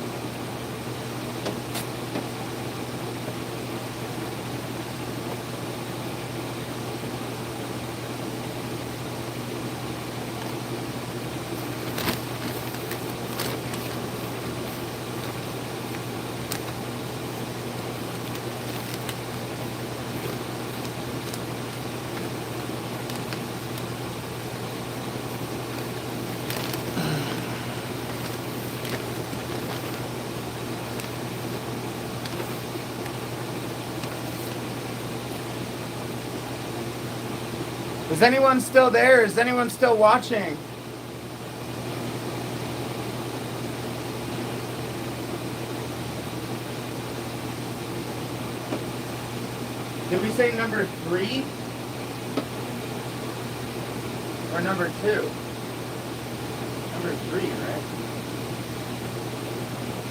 A: Is anyone still there? Is anyone still watching? Did we say number 3? Or number 2? Number 3, right?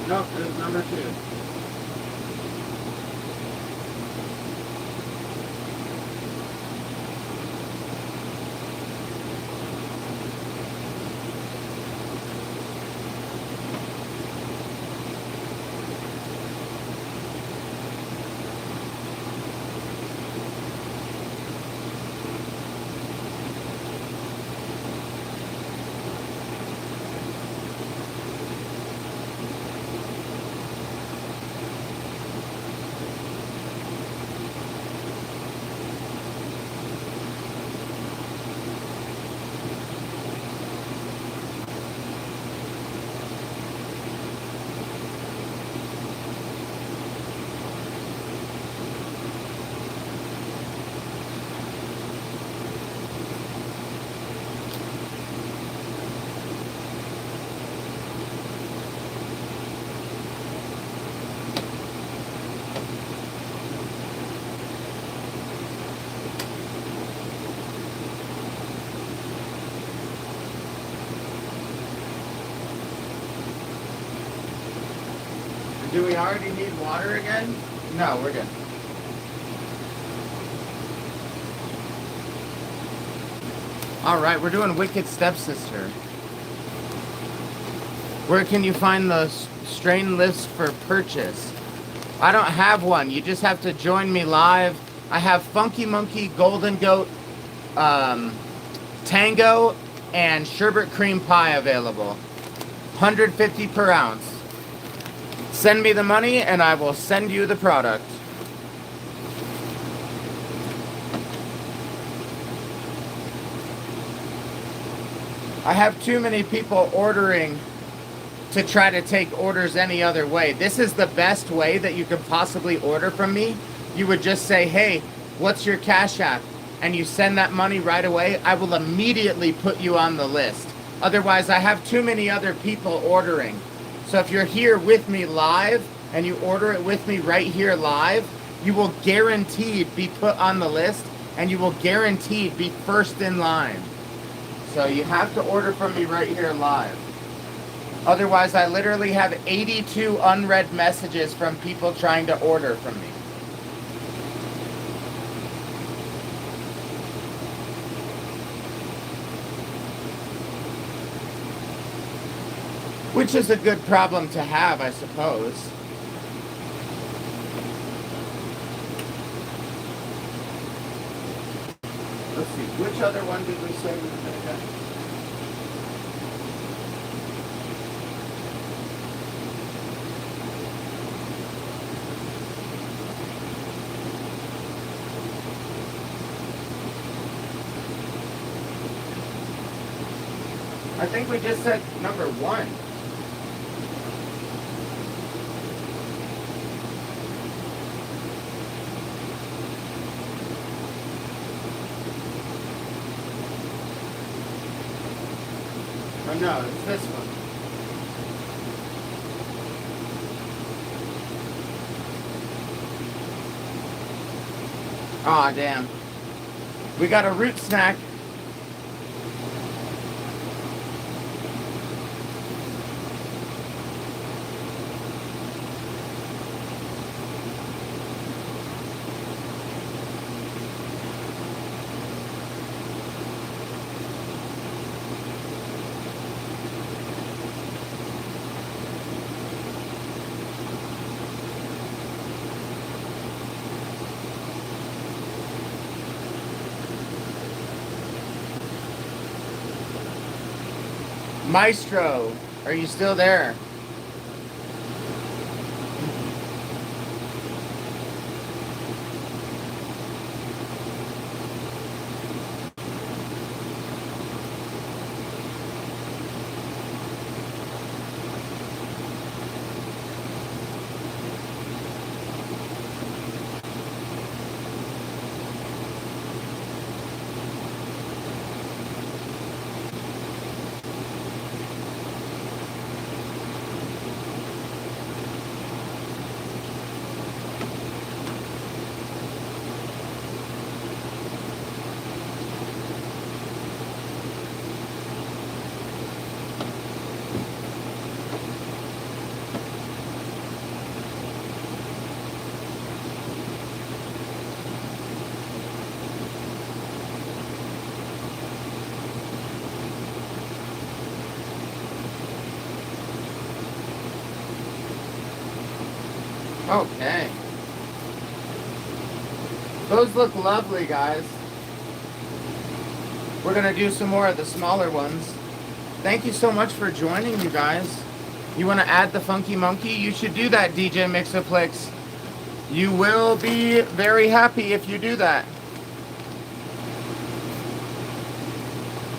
A: Nope, it was number 2. Do we already need water again? No, we're good. Alright, we're doing Wicked Stepsister. Where can you find the strain list for purchase? I don't have one. You just have to join me live. I have Funky Monkey, Golden Goat, Tango, and Sherbet Cream Pie available. 150 per ounce. Send me the money and I will send you the product. I have too many people ordering to try to take orders any other way. This is the best way that you could possibly order from me. You would just say, hey, what's your Cash App? And you send that money right away. I will immediately put you on the list. Otherwise, I have too many other people ordering. So if you're here with me live and you order it with me right here live, you will guaranteed be put on the list and you will guaranteed be first in line. So you have to order from me right here live. Otherwise, I literally have 82 unread messages from people trying to order from me. Which is a good problem to have, I suppose. Let's see, which other one did we say we were going to get? I think we just said number 1. Oh no, it's this one. Aw, damn. We got a root snack. Maestro, are you still there? Okay. Those look lovely, guys. We're going to do some more of the smaller ones. Thank you so much for joining, you guys. You want to add the Funky Monkey? You should do that, DJ Mixoplex. You will be very happy if you do that.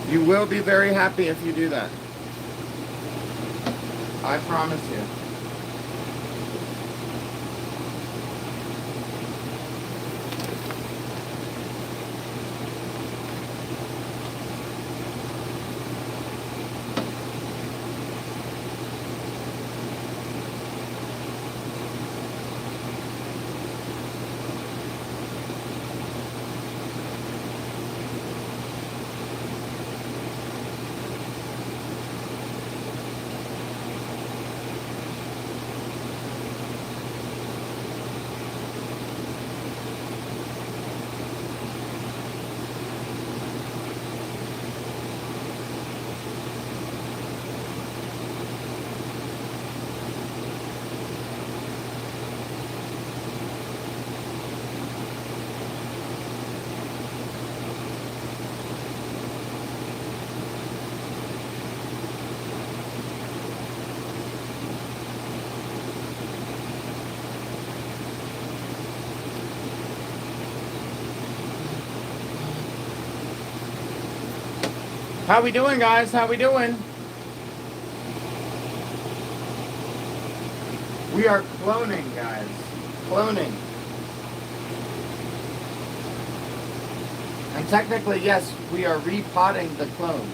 A: You will be very happy if you do that. I promise you. How we doing, guys? How we doing? We are cloning, guys. Cloning. And technically, yes, we are repotting the clones.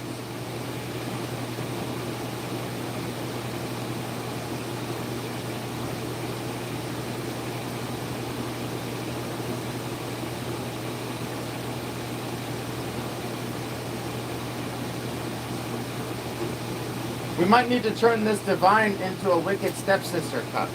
A: We might need to turn this divine into a wicked stepsister cup.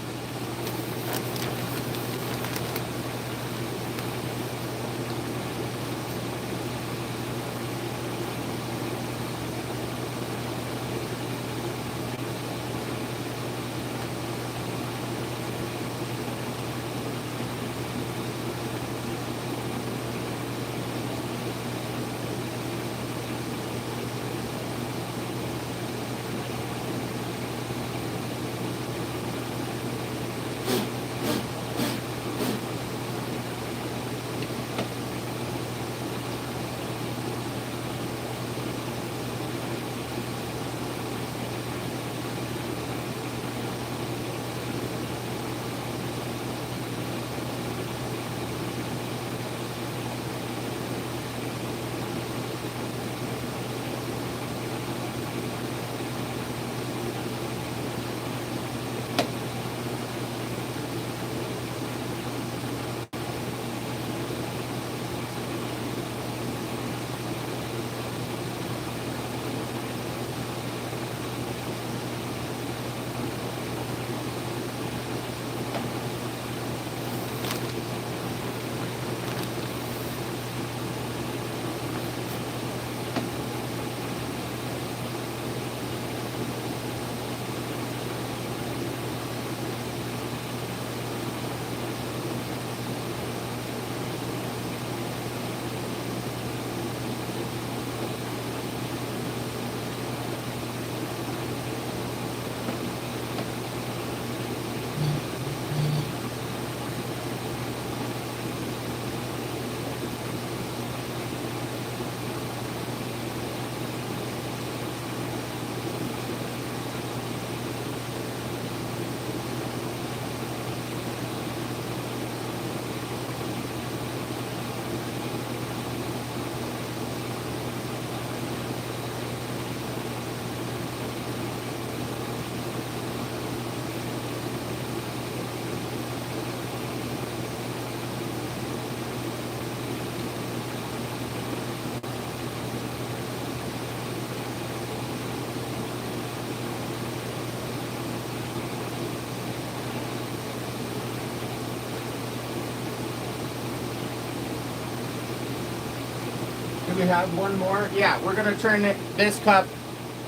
A: Do we have one more? Yeah, we're gonna turn this cup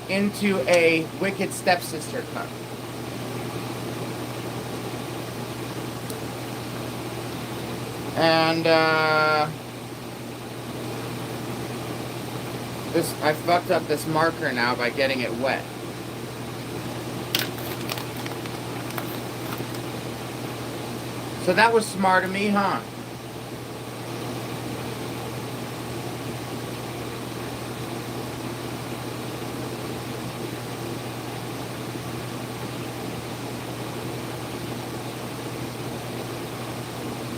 A: into a wicked stepsister cup. And I fucked up this marker now by getting it wet. So that was smart of me, huh?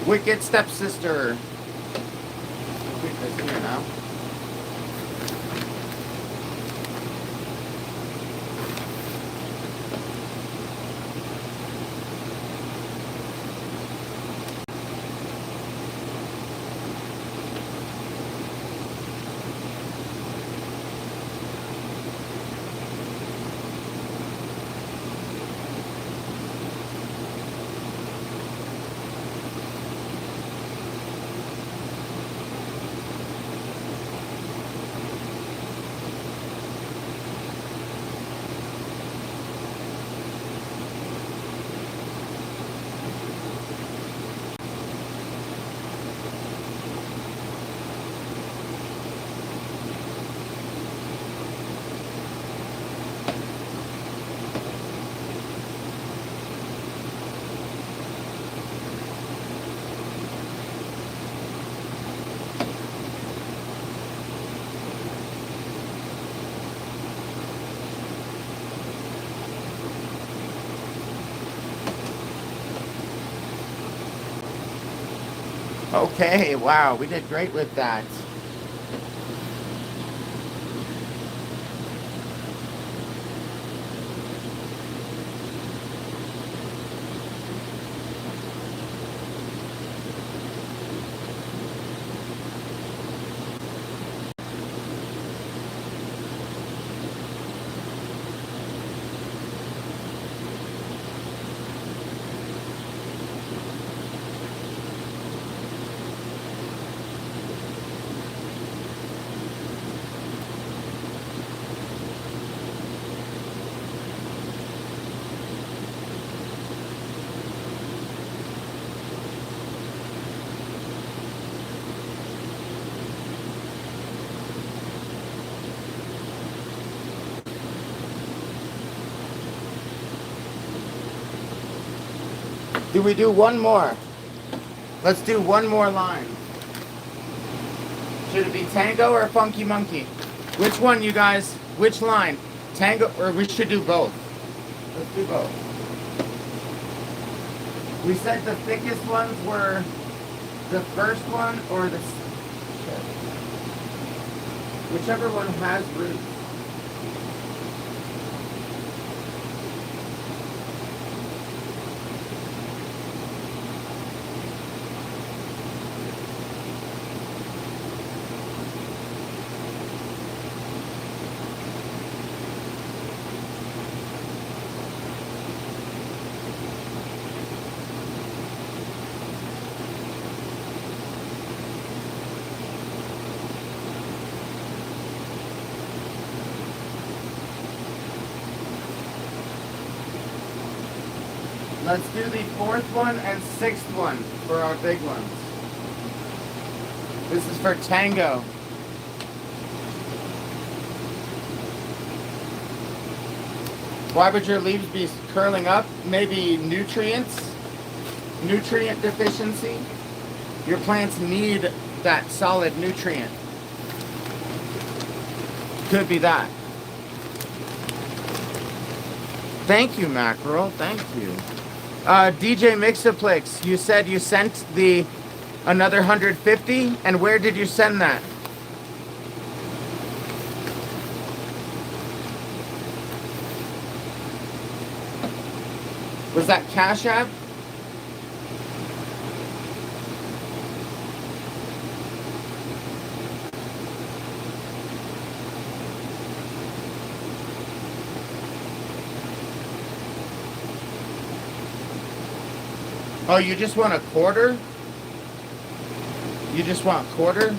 A: Wicked stepsister. It's here now. Okay, wow, we did great with that. Do we do one more? Let's do one more line. Should it be Tango or Funky Monkey? Which one, you guys? Which line? Tango, or we should do both? Let's do both. We said the thickest ones were the first one or the... Whichever one has roots. Let's do the fourth one and sixth one for our big ones. This is for Tango. Why would your leaves be curling up? Maybe nutrients? Nutrient deficiency? Your plants need that solid nutrient. Could be that. Thank you, Mackerel. Thank you. DJ Mixoplex, you said you sent the another 150, and where did you send that? Was that Cash App? Oh, you just want a quarter? You just want a quarter?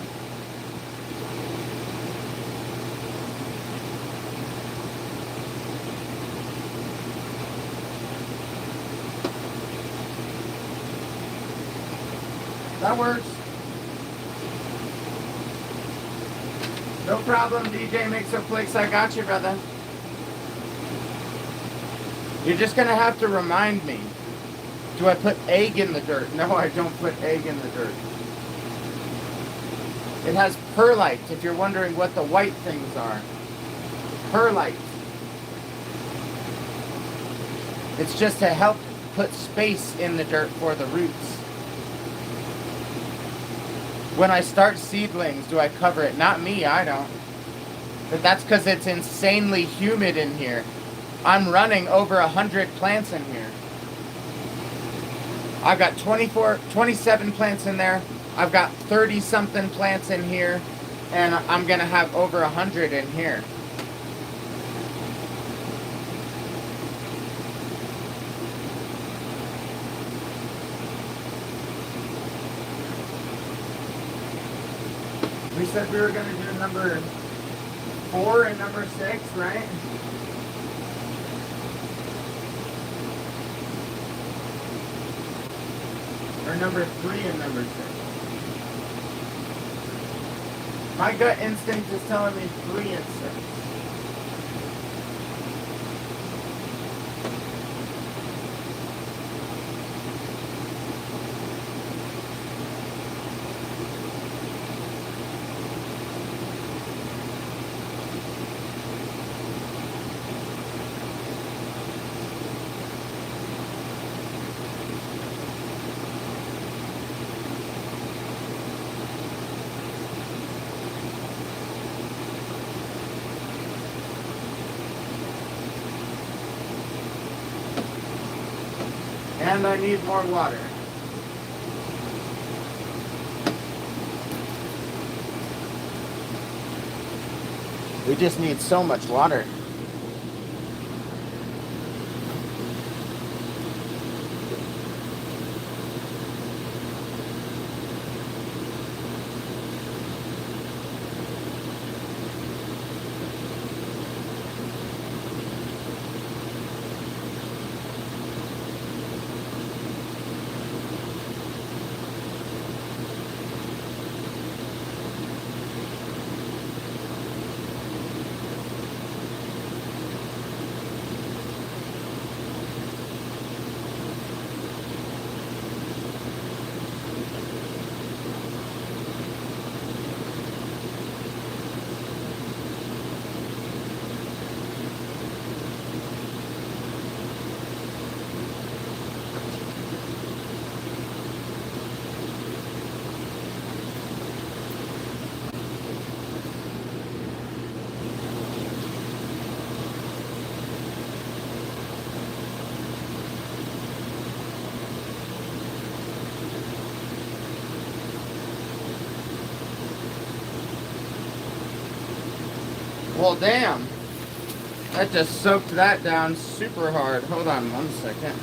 A: That works. No problem, DJ Mixoplex. I got you, brother. You're just gonna have to remind me. Do I put egg in the dirt? No, I don't put egg in the dirt. It has perlite, if you're wondering what the white things are. Perlite. It's just to help put space in the dirt for the roots. When I start seedlings, do I cover it? Not me, I don't. But that's because it's insanely humid in here. I'm running over 100 plants in here. I've got 27 plants in there. I've got 30 something plants in here. And I'm gonna have over 100 in here. We said we were gonna do number 4 and number 6, right? Or number 3 and number 6. My gut instinct is telling me 3 and 6. And I need more water. We just need so much water. Well, damn. That just soaked that down super hard. Hold on 1 second.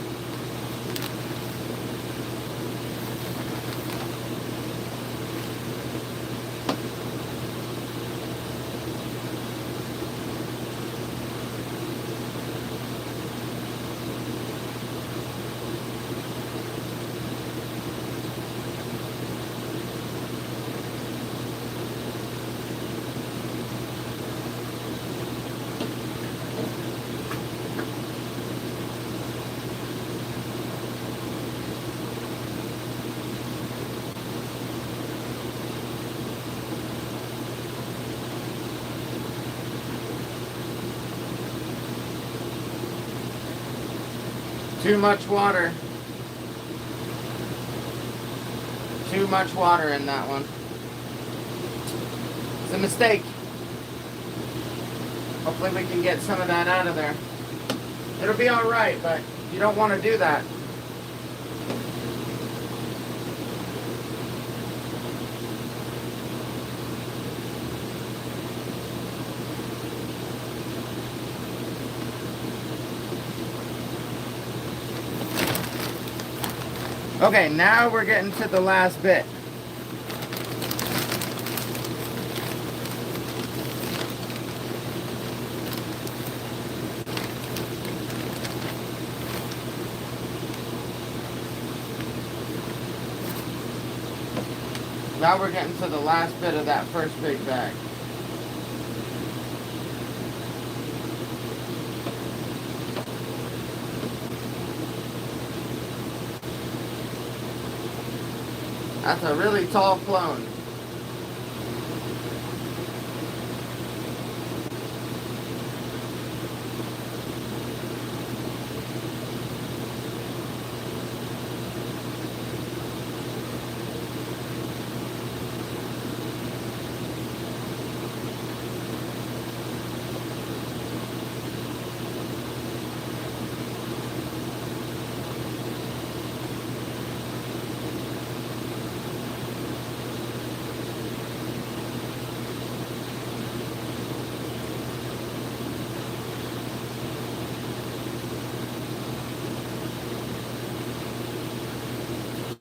A: Too much water. Too much water in that one. It's a mistake. Hopefully we can get some of that out of there. It'll be alright, but you don't want to do that. Okay, now we're getting to the last bit. Now we're getting to the last bit of that first big bag. That's a really tall clone.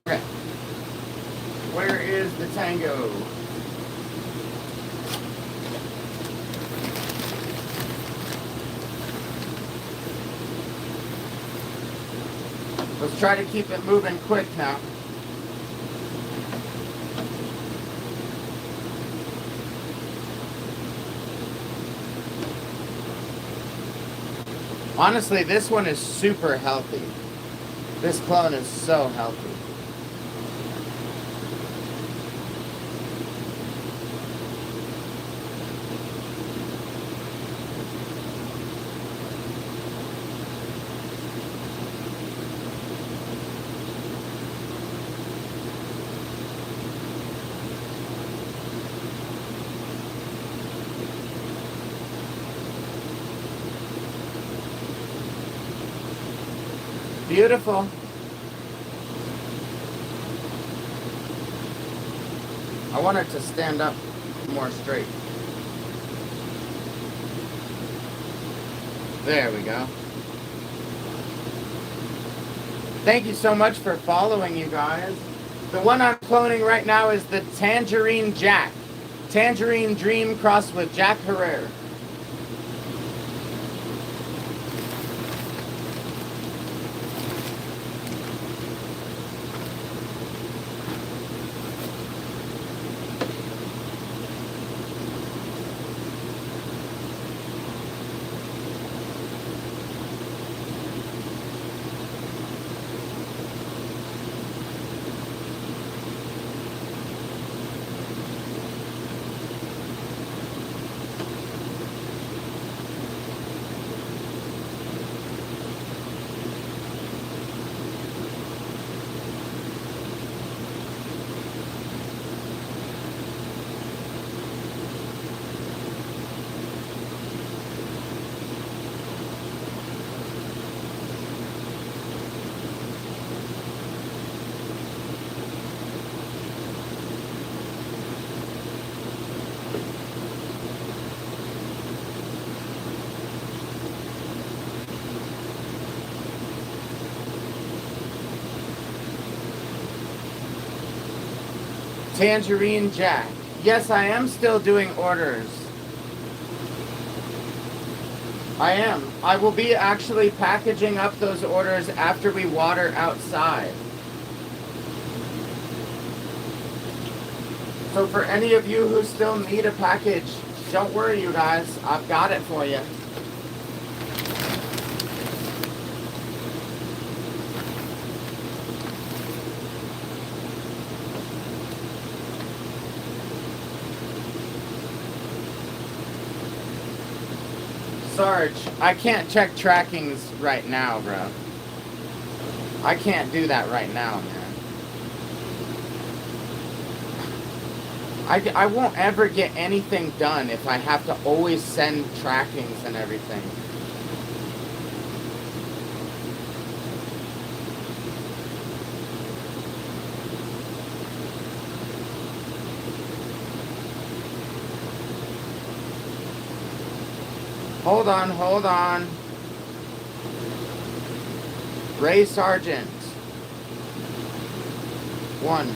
A: Okay. Where is the tango? Let's try to keep it moving quick now. Honestly, this one is super healthy. This clone is so healthy. Beautiful. I want it to stand up more straight. There we go. Thank you so much for following, you guys. The one I'm cloning right now is the Tangerine Jack. Tangerine Dream crossed with Jack Herrera. Tangerine Jack. Yes, I am still doing orders. I am. I will be actually packaging up those orders after we water outside. So for any of you who still need a package, don't worry, you guys. I've got it for you. Sarge, I can't check trackings right now, bro. I can't do that right now, man. I won't ever get anything done if I have to always send trackings and everything. Hold on, hold on. Ray Sargent. 1,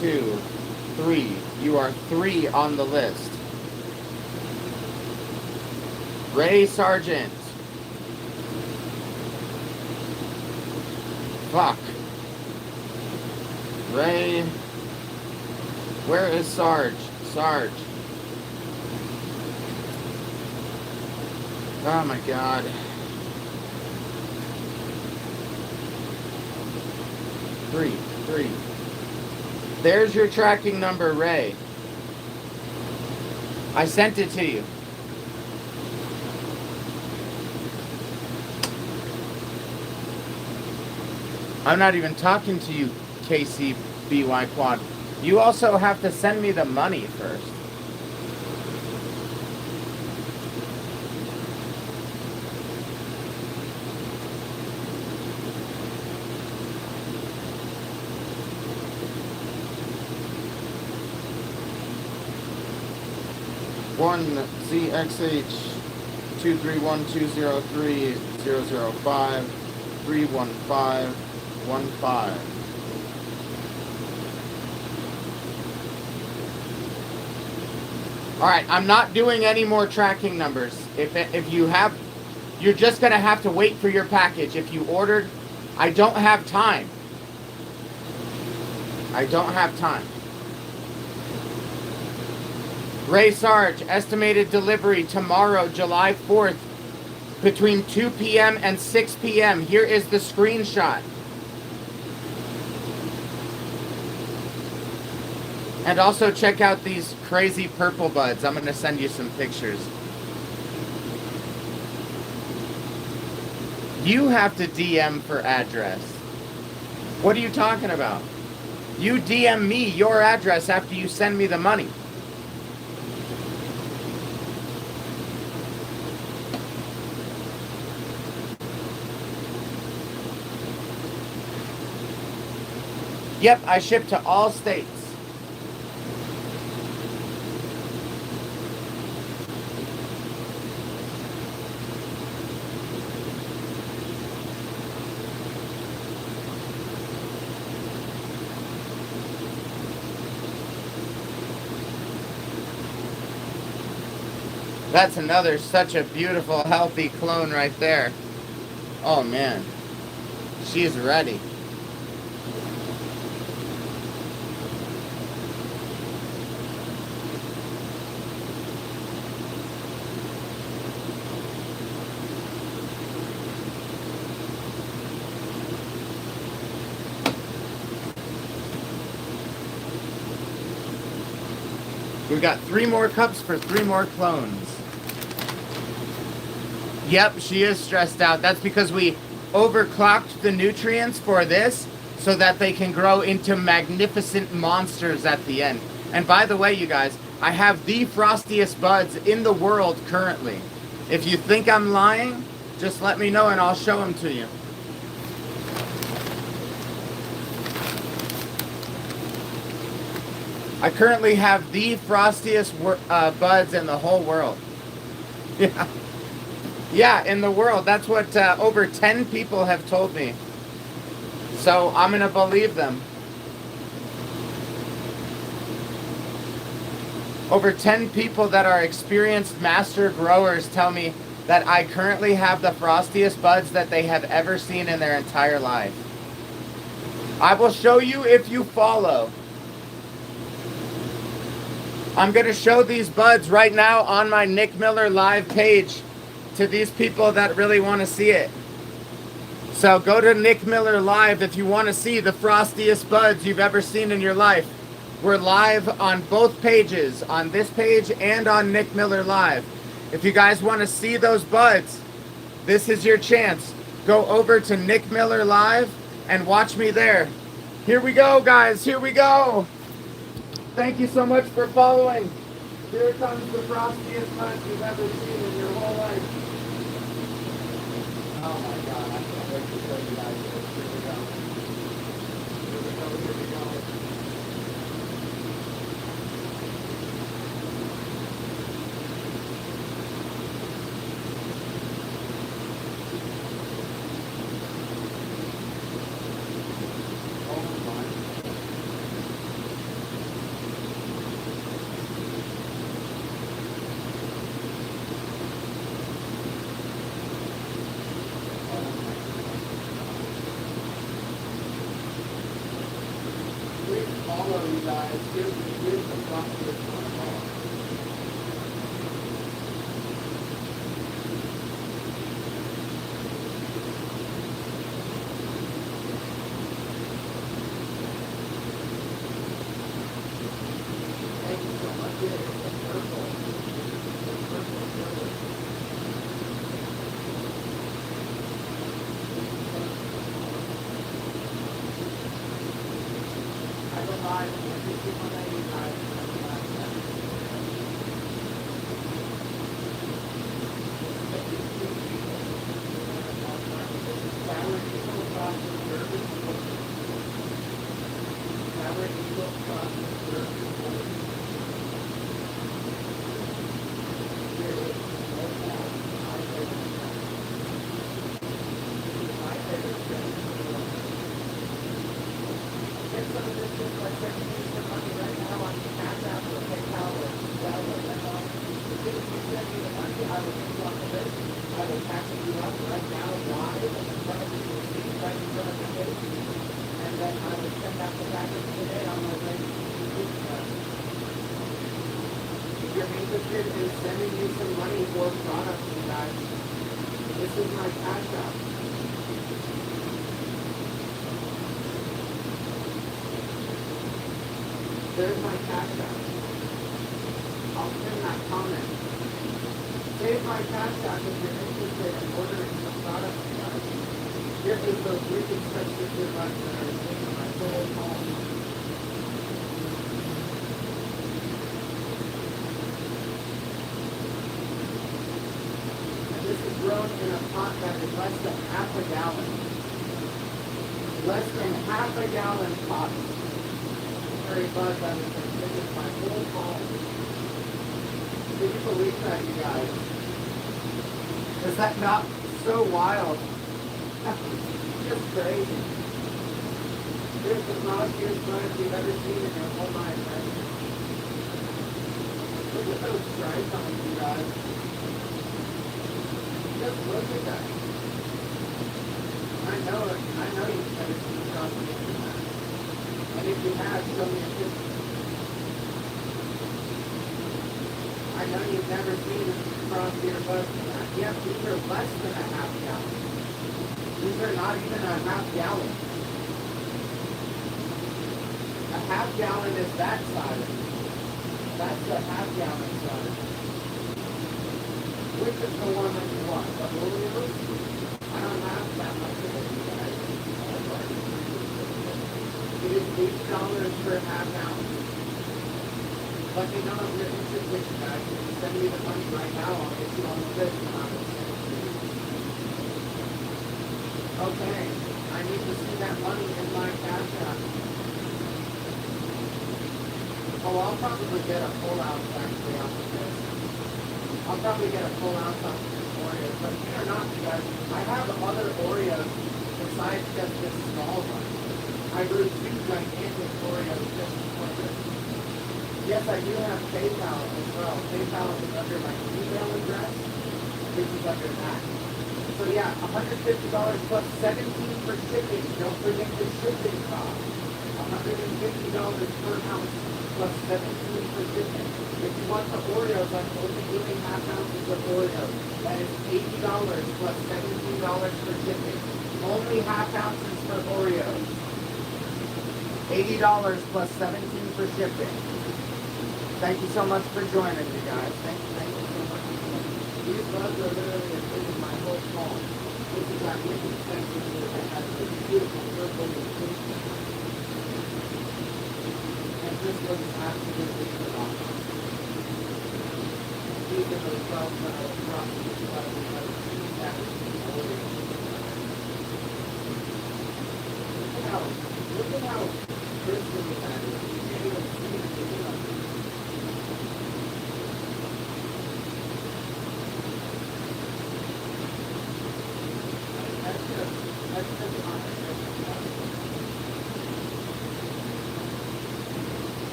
A: 2, 3. You are 3 on the list. Ray Sargent. Fuck. Ray. Where is Sarge? Sarge. Oh my god. Three. There's your tracking number, Ray. I sent it to you. I'm not even talking to you, KCBY Quad. You also have to send me the money first. One ZXH 231203005 31515. All right, I'm not doing any more tracking numbers. If you have, you're just gonna have to wait for your package. If you ordered, I don't have time. I don't have time. Ray Sarge, estimated delivery tomorrow, July 4th, between 2 p.m. and 6 p.m. Here is the screenshot. And also check out these crazy purple buds. I'm going to send you some pictures. You have to DM for address. What are you talking about? You DM me your address after you send me the money. Yep, I ship to all states. That's another such a beautiful, healthy clone right there. Oh man, she's ready. We got 3 more cups for 3 more clones. Yep, she is stressed out. That's because we overclocked the nutrients for this so that they can grow into magnificent monsters at the end. And by the way, you guys, I have the frostiest buds in the world currently. If you think I'm lying, just let me know and I'll show them to you. I currently have the frostiest buds in the whole world. Yeah. Yeah, in the world. That's what over 10 people have told me. So I'm going to believe them. Over 10 people that are experienced master growers tell me that I currently have the frostiest buds that they have ever seen in their entire life. I will show you if you follow. I'm going to show these buds right now on my Nick Miller live page to these people that really want to see it. So go to Nick Miller live if you want to see the frostiest buds you've ever seen in your life. We're live on both pages, on this page and on Nick Miller live. If you guys want to see those buds, this is your chance. Go over to Nick Miller live and watch me there. Here we go, guys. Here we go. Thank you so much for following. Here comes the frostiest buds you've ever seen in your whole life. Oh my God, I can't wait to show you guys this. Here we go. Here we go, here we go. Follow you guys. Here's the frostiest one of all. Thank you so much. It's the purple. The purple color. I go live every single day, you guys. If you're interested in sending me some money for products, you guys, this is my cash app. There's my cash app. I'll pin that comment. Save my cash app if you're interested in ordering some products, you guys. Here is those reconstructed devices that are in my whole home. This is grown in a pot that is less than half a gallon. Less than half a gallon pot. Very bud that has been taken my whole home. Can you believe that, you guys? Is that not so wild? Just crazy. Here's the frostiest buds you've ever seen in your whole life, right? Look at those stripes on you guys. Just look at that. I know you've never seen across the internet. And if you have, show me a picture. I know you've never seen across your bus that. Yep, these are less than a half gallon. These are not even a half gallon. A half gallon is that size. That's the half gallon size. Which is the one that you want? The Oreos? I don't have that much of it, you guys. It is $8 per half ounce. Let me know if you're interested, guys. If you send me the money right now, I'll get you on the list and I will send it to you. Okay, I need to see that money in my cash app. Oh, I'll probably get a full ounce actually off of this. I'll probably get a full ounce off of this Oreos. But fear not, you guys, I have other Oreos besides just this small one. I grew 2 gigantic Oreos just for this. Yes, I do have PayPal as well. PayPal is under my email address. This is under that. So yeah, $150 plus $17 for shipping. Don't forget the shipping cost. $150 per ounce plus $17 for shipping. If you want the Oreos, I'm only doing half ounces of Oreos. That is $80 plus $17 for shipping. Only half ounces for Oreos. $80 plus $17 for shipping. Thank you so much for joining me, guys. Thank you so much. These bugs are literally as big as my whole phone. This is our wicked sensor here that has this beautiful purple and this looks absolutely phenomenal. These are those bugs that I was crossing the flood and I was seeing that with the Oreos. Look at how crystally that is. You can't even see it.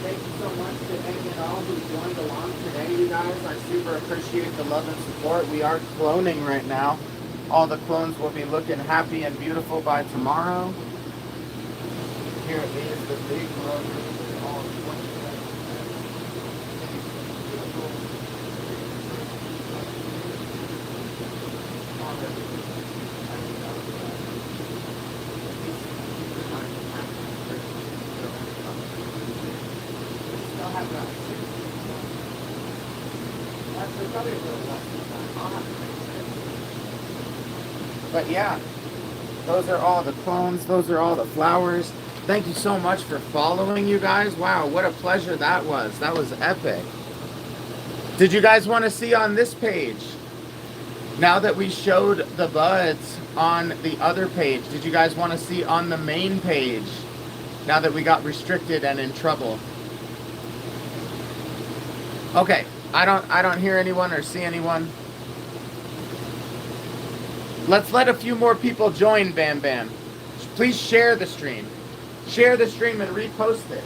A: Thank you so much to any and all who joined along today, you guys. I super appreciate the love and support. We are cloning right now. All the clones will be looking happy and beautiful by tomorrow. Here it is, the big rotors. All 20. But yeah, those are all the clones. Those are all the flowers. Thank you so much for following, you guys. Wow, what a pleasure that was. That was epic. Did you guys want to see on this page? Now that we showed the buds on the other page, did you guys want to see on the main page? Now that we got restricted and in trouble. Okay, I don't hear anyone or see anyone. Let's let a few more people join, Bam Bam. Please share the stream. Share the stream and repost it.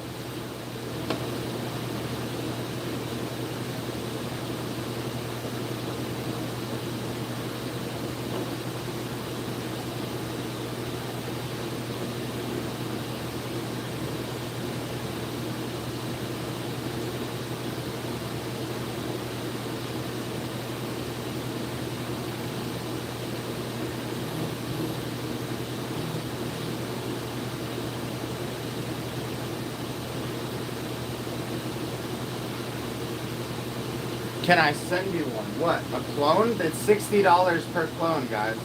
A: Can I send you one? What? A clone? It's $60 per clone, guys.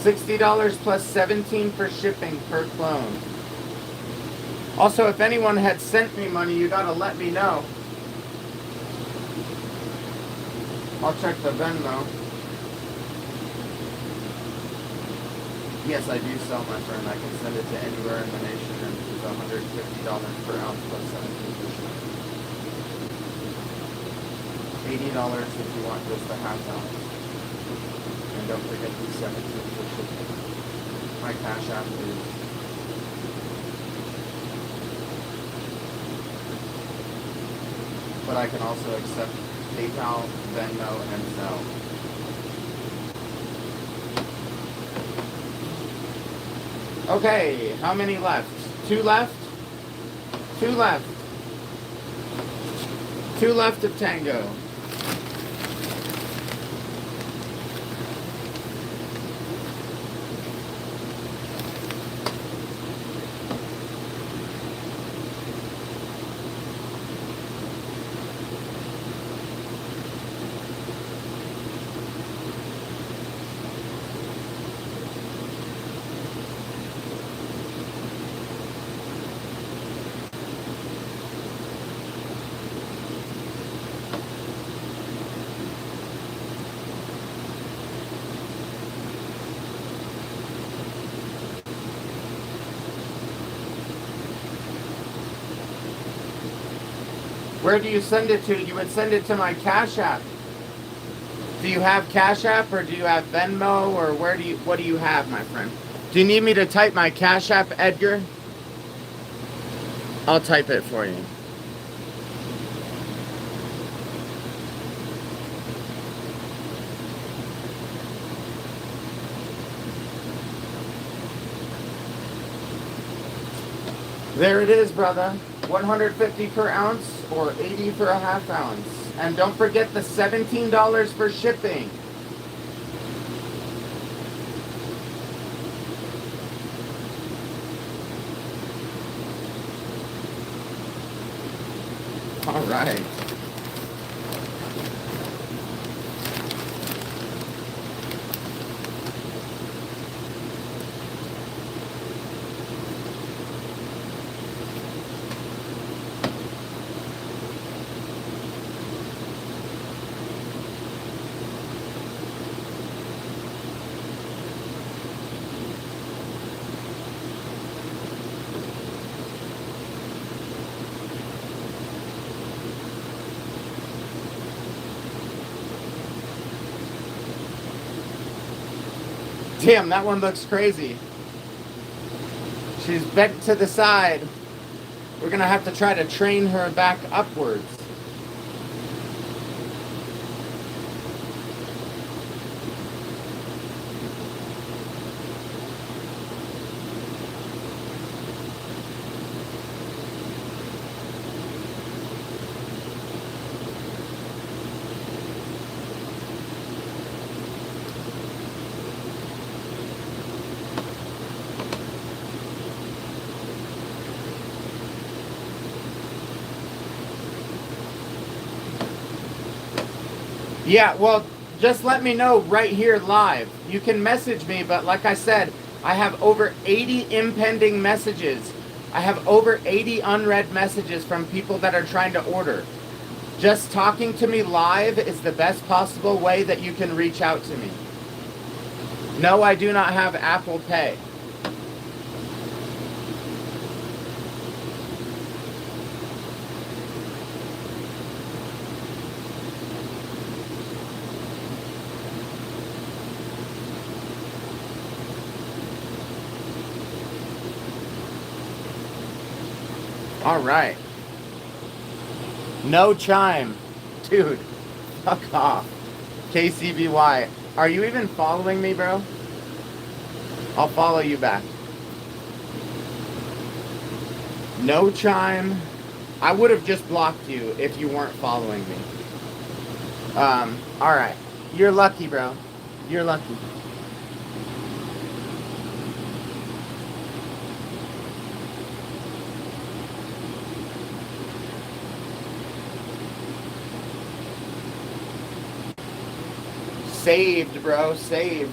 A: $60 plus $17 for shipping per clone. Also, if anyone had sent me money, you gotta let me know. I'll check the Venmo. Yes, I do sell, my friend. I can send it to anywhere in the nation, and it's $150 per ounce plus 17%. $80 if you want just a half ounce. And don't forget the 17 for shipping. My Cash App is but I can also accept PayPal, Venmo, and Zelle. Okay, how many left? 2 left? 2 left. 2 left of Tango. Where do you send it to? You would send it to my Cash App. Do you have Cash App or do you have Venmo or what do you have, my friend? Do you need me to type my Cash App, Edgar? I'll type it for you. There it is, brother. 150 per ounce or 80 for a half ounce. And don't forget the $17 for shipping. All right. Damn, that one looks crazy. She's bent to the side. We're gonna have to try to train her back upwards. Yeah, well, just let me know right here live. You can message me, but like I said, I have over 80 impending messages. I have over 80 unread messages from people that are trying to order. Just talking to me live is the best possible way that you can reach out to me. No, I do not have Apple Pay. All right. No chime. Dude, fuck off. KCBY. Are you even following me, bro? I'll follow you back. No chime. I would have just blocked you if you weren't following me. All right. You're lucky, bro. You're lucky. Saved, bro. Saved.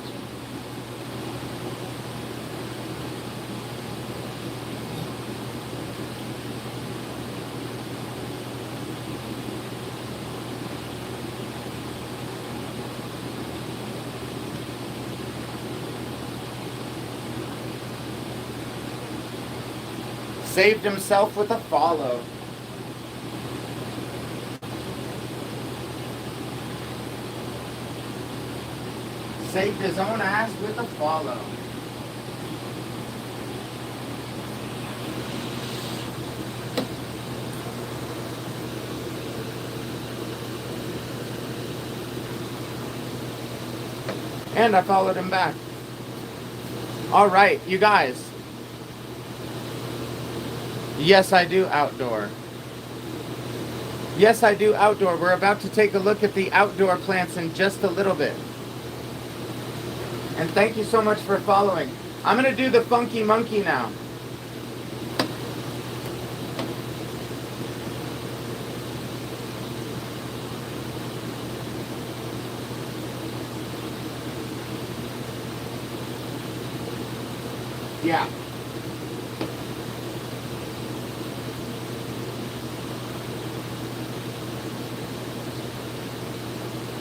A: Saved himself with a follow. Saved his own ass with a follow. And I followed him back. All right, you guys. Yes, I do outdoor. Yes, I do outdoor. We're about to take a look at the outdoor plants in just a little bit. And thank you so much for following. I'm going to do the funky monkey now. Yeah.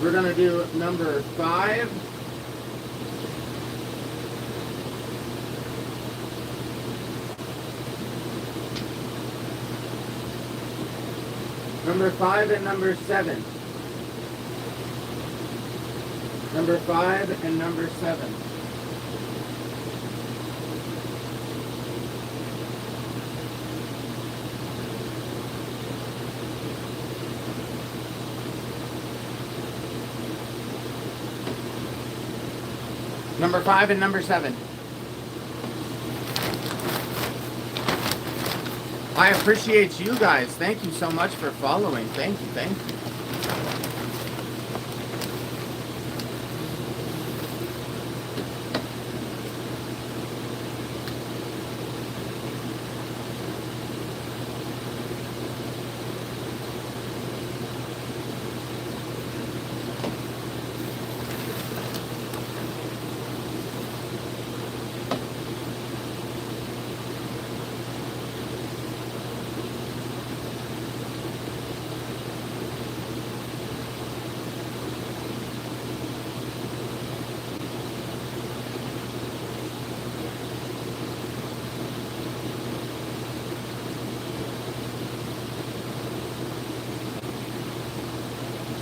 A: We're going to do number 5. Number 5 and number 7. Number 5 and number 7. Number 5 and number 7. I appreciate you guys. Thank you so much for following. Thank you, thank you.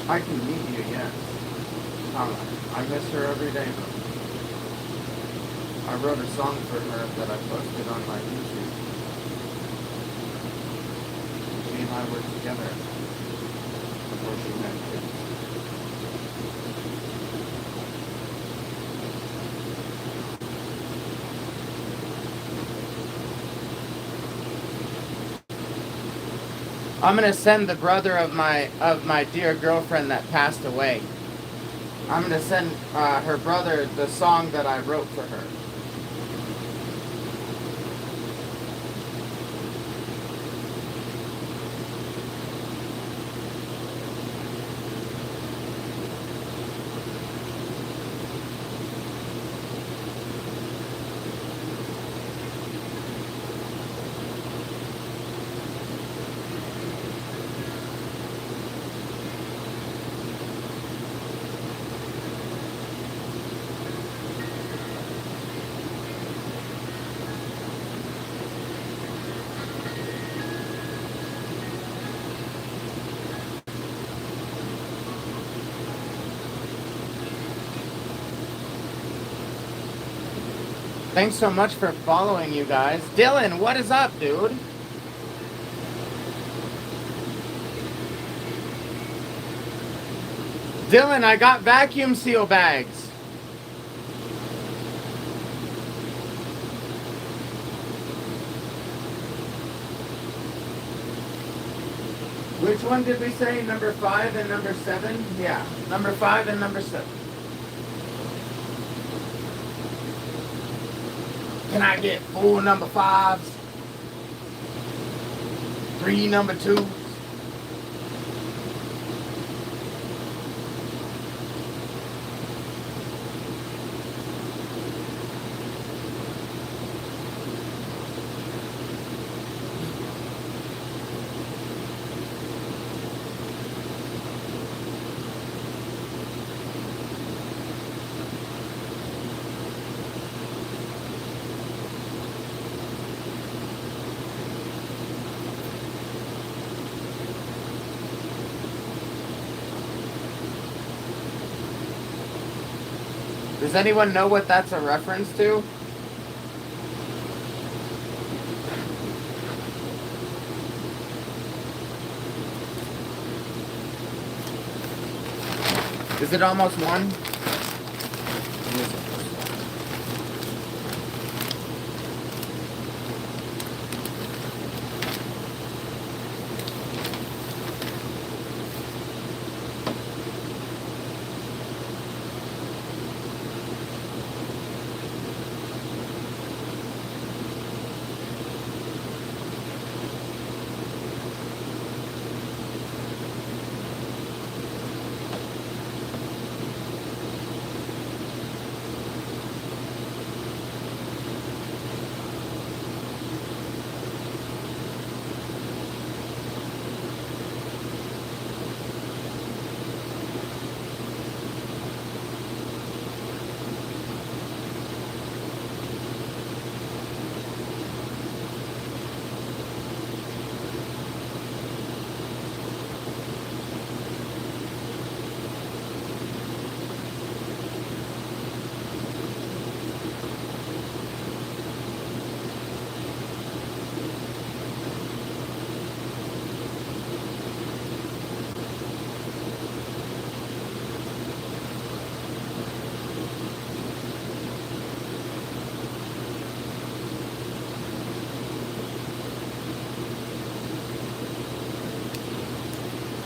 A: I can meet you, yes. I miss her every day, though. I wrote a song for her that I posted on my YouTube. She and I were together before she met kids. I'm gonna send the brother of my dear girlfriend that passed away. I'm gonna send her brother the song that I wrote for her. Thanks so much for following, you guys. Dylan, what is up, dude? Dylan, I got vacuum seal bags. Which one did we say? Number 5 and number 7? Yeah, number 5 and number 7. Can I get 4 number 5s? 3 number 2s? Does anyone know what that's a reference to? Is it almost one?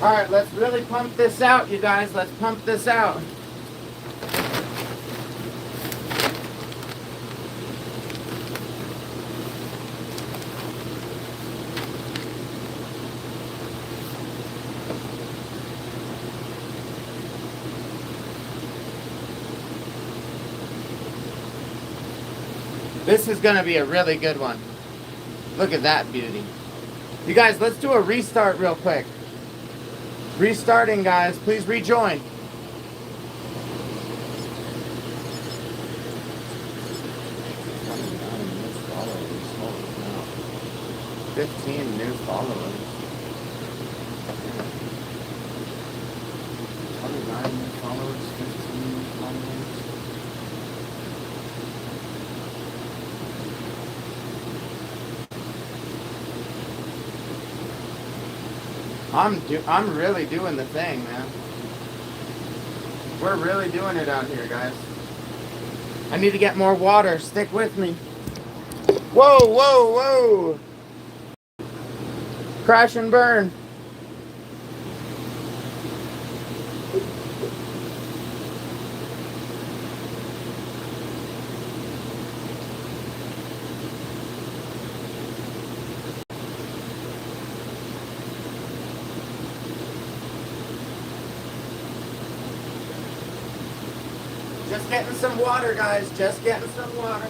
A: All right, let's really pump this out, you guys. Let's pump this out. This is going to be a really good one. Look at that beauty. You guys, let's do a restart real quick. Restarting, guys. Please rejoin. New followers. Holy cow. 15 new followers. 29 new followers. 15 new followers. I'm really doing the thing, man. We're really doing it out here, guys. I need to get more water. Stick with me. Whoa, whoa, whoa. Crash and burn. Just getting some water, guys. Just getting some water.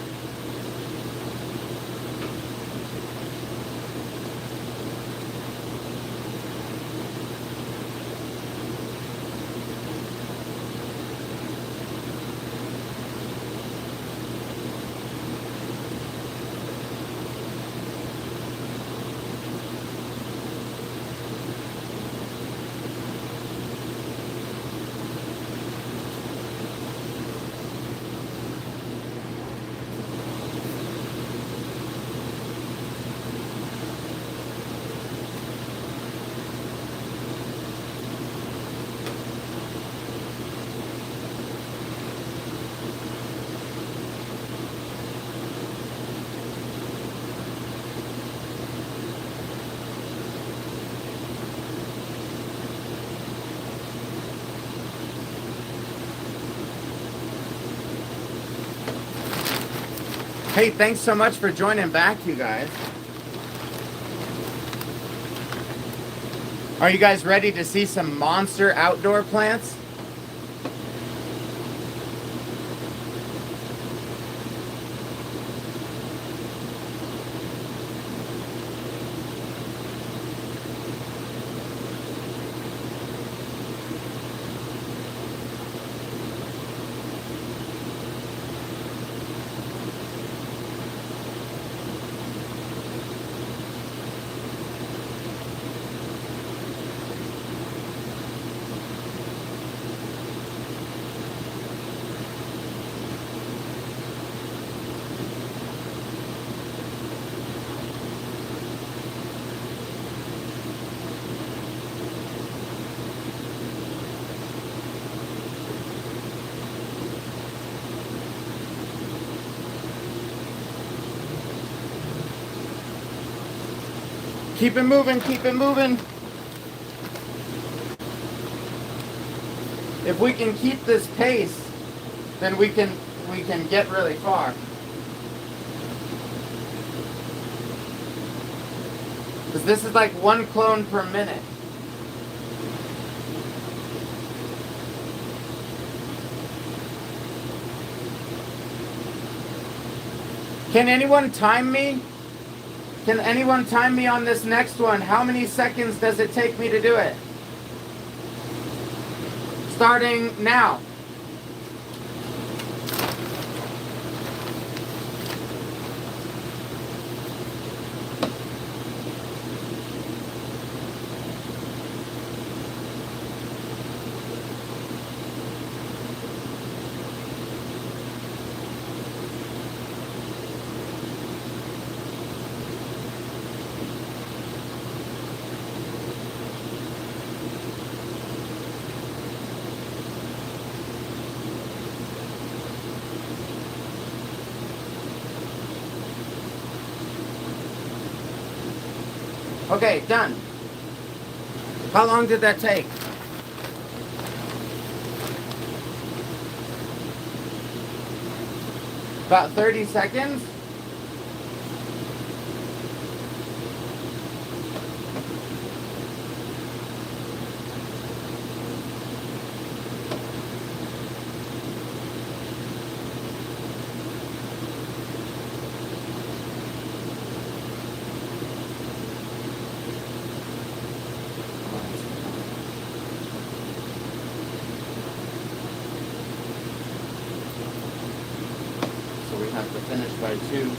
A: Hey, thanks so much for joining back, you guys. Are you guys ready to see some monster outdoor plants? Keep it moving, keep it moving. If we can keep this pace, then we can get really far. Because this is like 1 clone per minute. Can anyone time me? Can anyone time me on this next one? How many seconds does it take me to do it? Starting now. Okay, done. How long did that take? About 30 seconds? Have to finish by 2.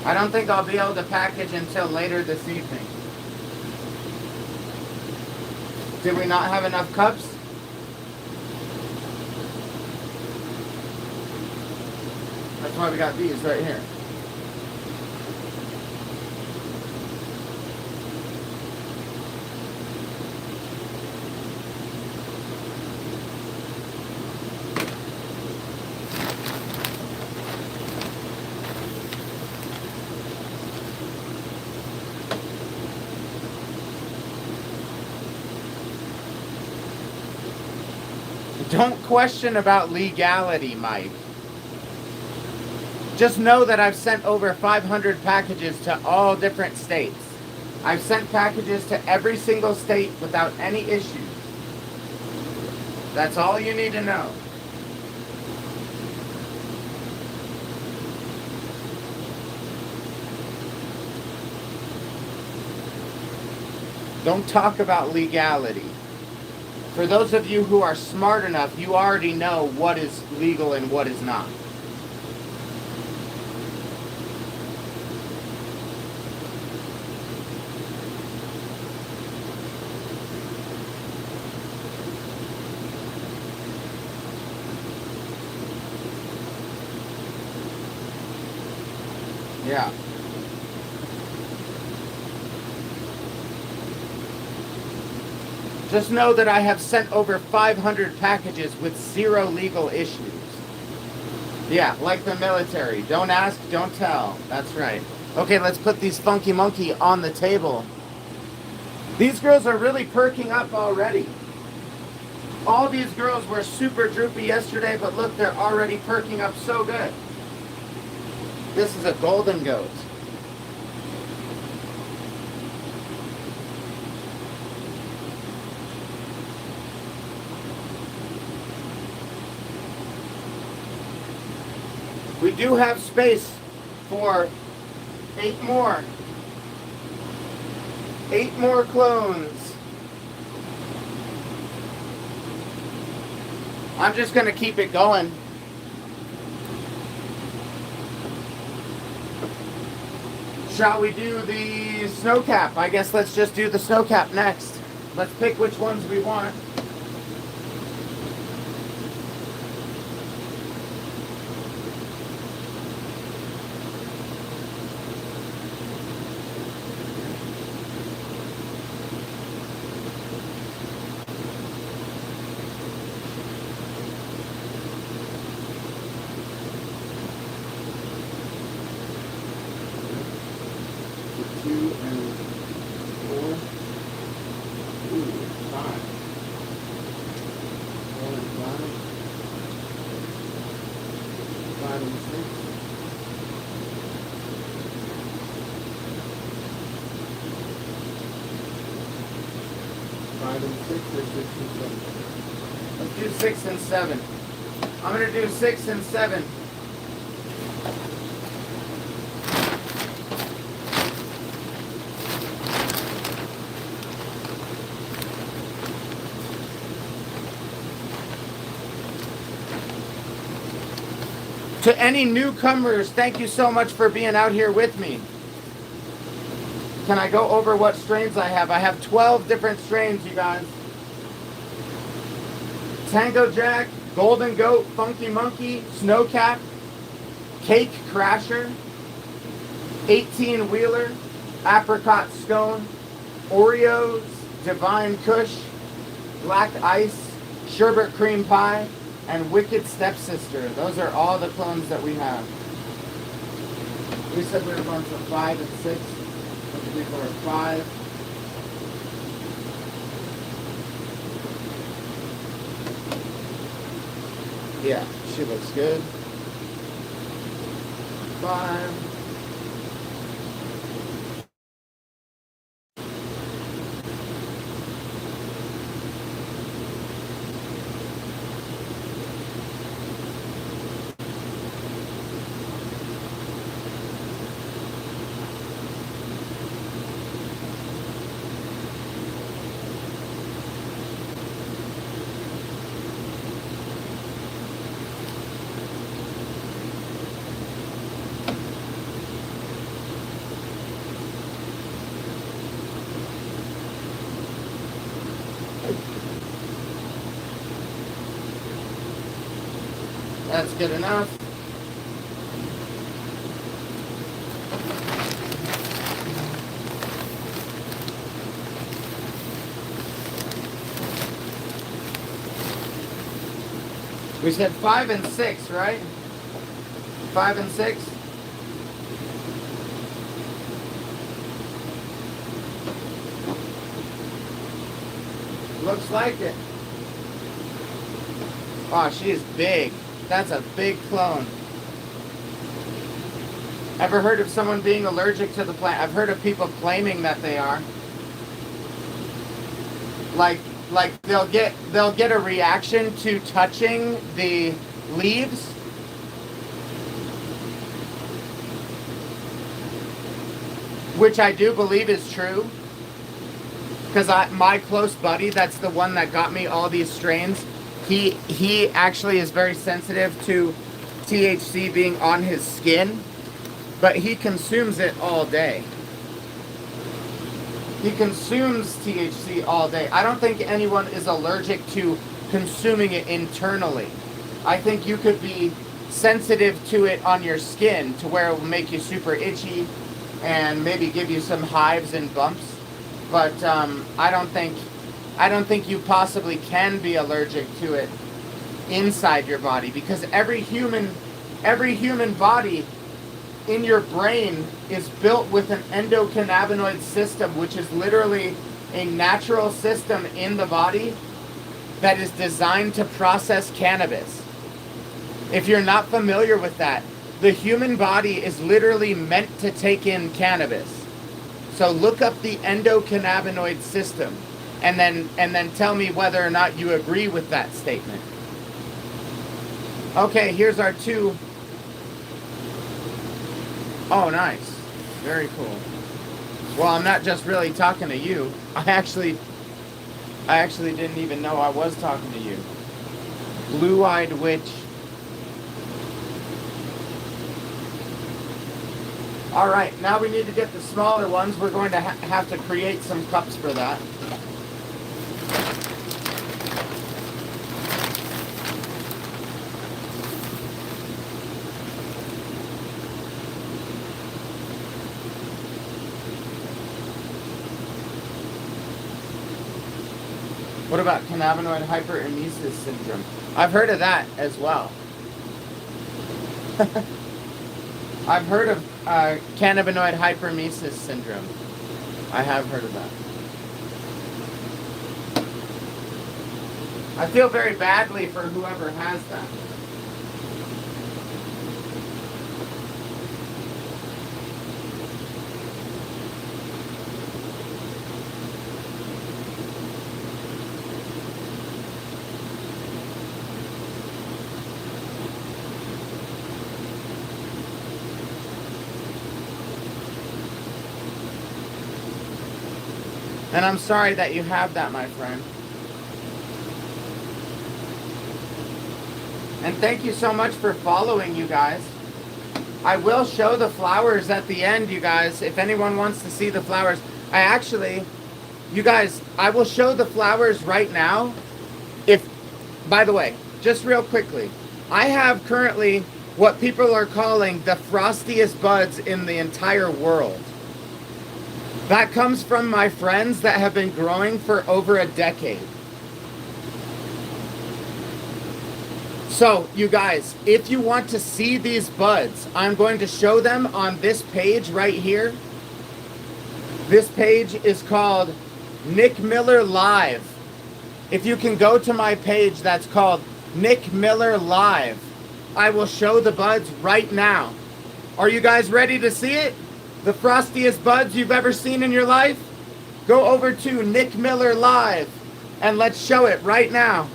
A: I don't think I'll be able to package until later this evening. Did we not have enough cups? That's why we got these right here. Don't question about legality, Mike. Just know that I've sent over 500 packages to all different states. I've sent packages to every single state without any issues. That's all you need to know. Don't talk about legality. For those of you who are smart enough, you already know what is legal and what is not. Yeah. Just know that I have sent over 500 packages with 0 legal issues. Yeah, like the military. Don't ask, don't tell. That's right. Okay, let's put these Funky Monkey on the table. These girls are really perking up already. All these girls were super droopy yesterday, but look, they're already perking up so good. This is a golden goat. We do have space for 8 more. 8 more clones. I'm just going to keep it going. Shall we do the snow cap? I guess let's just do the snow cap next. Let's pick which ones we want. 5 and 6. Five and 6 or 6 and 7? Let's do 6 and 7. I'm going to do 6 and 7. To any newcomers, thank you so much for being out here with me. Can I go over what strains I have? I have 12 different strains, you guys. Tango Jack, Golden Goat, Funky Monkey, Snowcap, Cake Crasher, 18 Wheeler, Apricot Stone, Oreos, Divine Kush, Black Ice, Sherbet Cream Pie, and Wicked Stepsister. Those are all the clones that we have. We said we were going for 5 and 6. Let's do for 5. Yeah, she looks good. 5. That's good enough. We said 5 and 6, right? 5 and 6. Looks like it. Oh, she is big. That's a big clone. Ever heard of someone being allergic to the plant? I've heard of people claiming that they are. Like they'll get a reaction to touching the leaves. Which I do believe is true. Because my close buddy, that's the one that got me all these strains, he actually is very sensitive to THC being on his skin, but he consumes it all day. He consumes THC all day. I don't think anyone is allergic to consuming it internally. I think you could be sensitive to it on your skin to where it will make you super itchy and maybe give you some hives and bumps. But I don't think you possibly can be allergic to it inside your body, because every human body in your brain is built with an endocannabinoid system, which is literally a natural system in the body that is designed to process cannabis. If you're not familiar with that, the human body is literally meant to take in cannabis. So look up the endocannabinoid system and then tell me whether or not you agree with that statement. Okay, here's our 2. Oh, nice. Very cool. Well, I'm not just really talking to you. I actually didn't even know I was talking to you. Blue-eyed witch. All right, now we need to get the smaller ones. We're going to have to create some cups for that. What about cannabinoid hyperemesis syndrome? I've heard of that as well. I've heard of cannabinoid hyperemesis syndrome. I have heard of that. I feel very badly for whoever has that. And I'm sorry that you have that, my friend. And thank you so much for following, you guys. I will show the flowers at the end, you guys. If anyone wants to see the flowers, you guys, I will show the flowers right now. By the way, just real quickly, I have currently what people are calling the frostiest buds in the entire world. That comes from my friends that have been growing for over a decade. So, you guys, if you want to see these buds, I'm going to show them on this page right here. This page is called Nick Miller Live. If you can go to my page that's called Nick Miller Live, I will show the buds right now. Are you guys ready to see it? The frostiest buds you've ever seen in your life? Go over to Nick Miller Live and let's show it right now.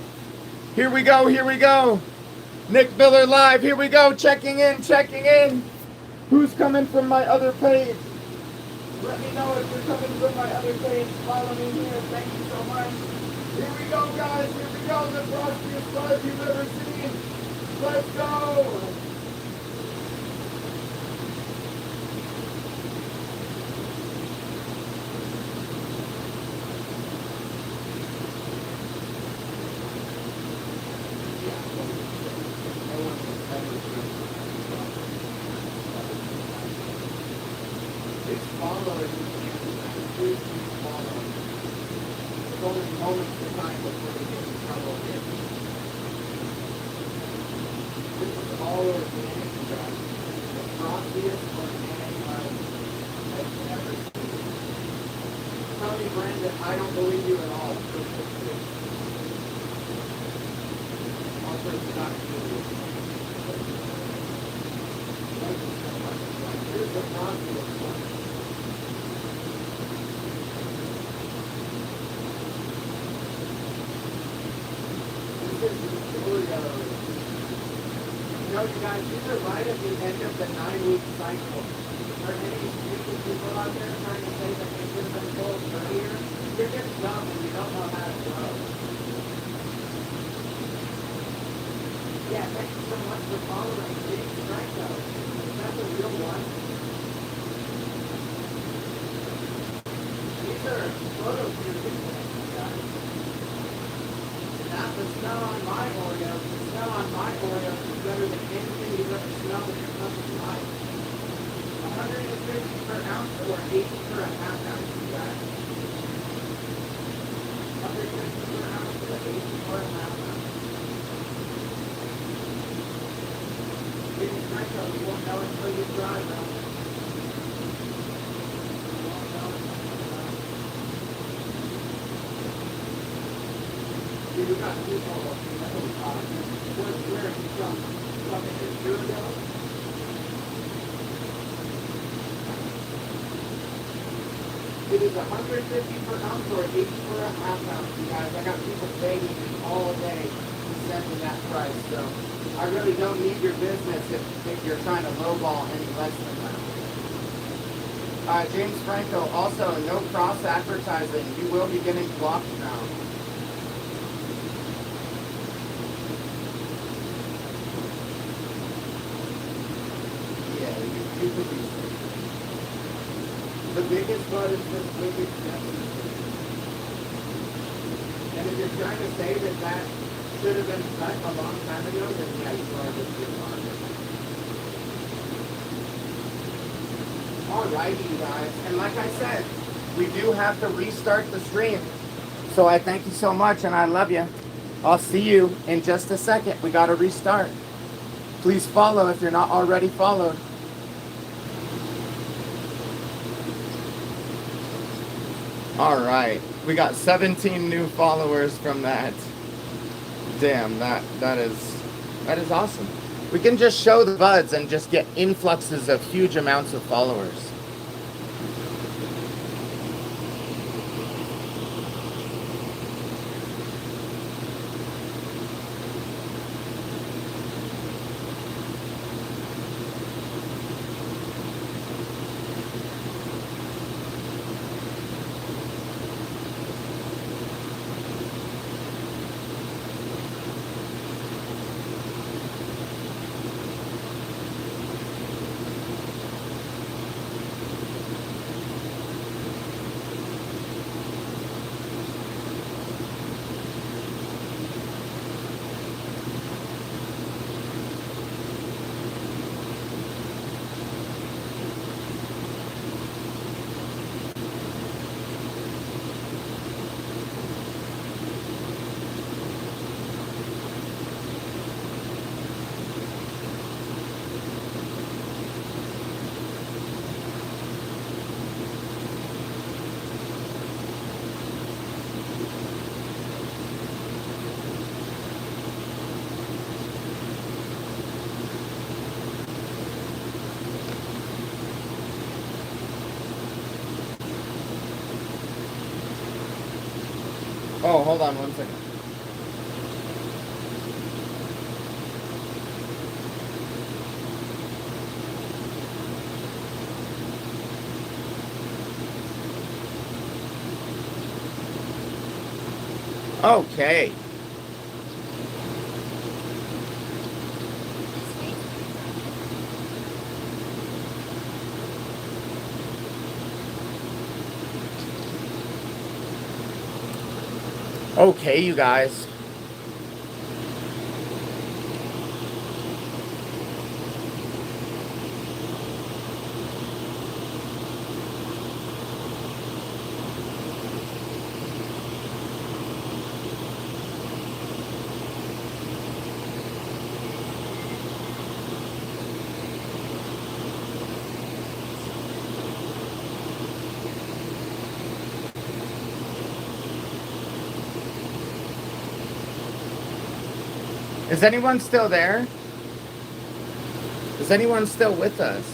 A: Here we go, here we go. Nick Miller Live, here we go, checking in, checking in. Who's coming from my other page? Let me know if you're coming from my other page. Follow me here, thank you so much. Here we go, guys, here we go, the frostiest buds you've ever seen. Let's go. I don't believe you at all. Here's the frostiest one. This is Victoria. You know, you guys, these are right at the end of the 9-week cycle. Are any stupid people out there trying to say that they should have been told earlier? You're just dumb and you don't know how to grow. Yeah, thank you so much for following James Franco. That's a real one. These are photos you're taking, guys. Not the snow on my Oreos. The snow on my Oreos is better than anything you've ever smelled in your fucking life. 150 per ounce or 80 per a half ounce, you guys. 150 per ounce or 80 per a half ounce. It's nice though, you won't know until you try, though. You won't know until you try. Dude, we got people where are you from? From a year ago? It is 150 per ounce or 80 per a half ounce, you guys. I got people begging me all day to send me that price, so I really don't need your business if you're trying to lowball any less than that. James Franco, also no cross advertising. You will be getting blocked now. Yeah, you could be. The biggest bud is this biggest destiny. And if you're trying to say that that should have been cut a long time ago, then yeah, you are just being honest. Alrighty, you guys. And like I said, we do have to restart the stream. So I thank you so much and I love you. I'll see you in just a second. We got to restart. Please follow if you're not already followed. All right, we got 17 new followers from that. Damn, that is awesome. We can just show the buds and just get influxes of huge amounts of followers. Hold on 1 second. Okay. Okay, you guys. Is anyone still there? Is anyone still with us?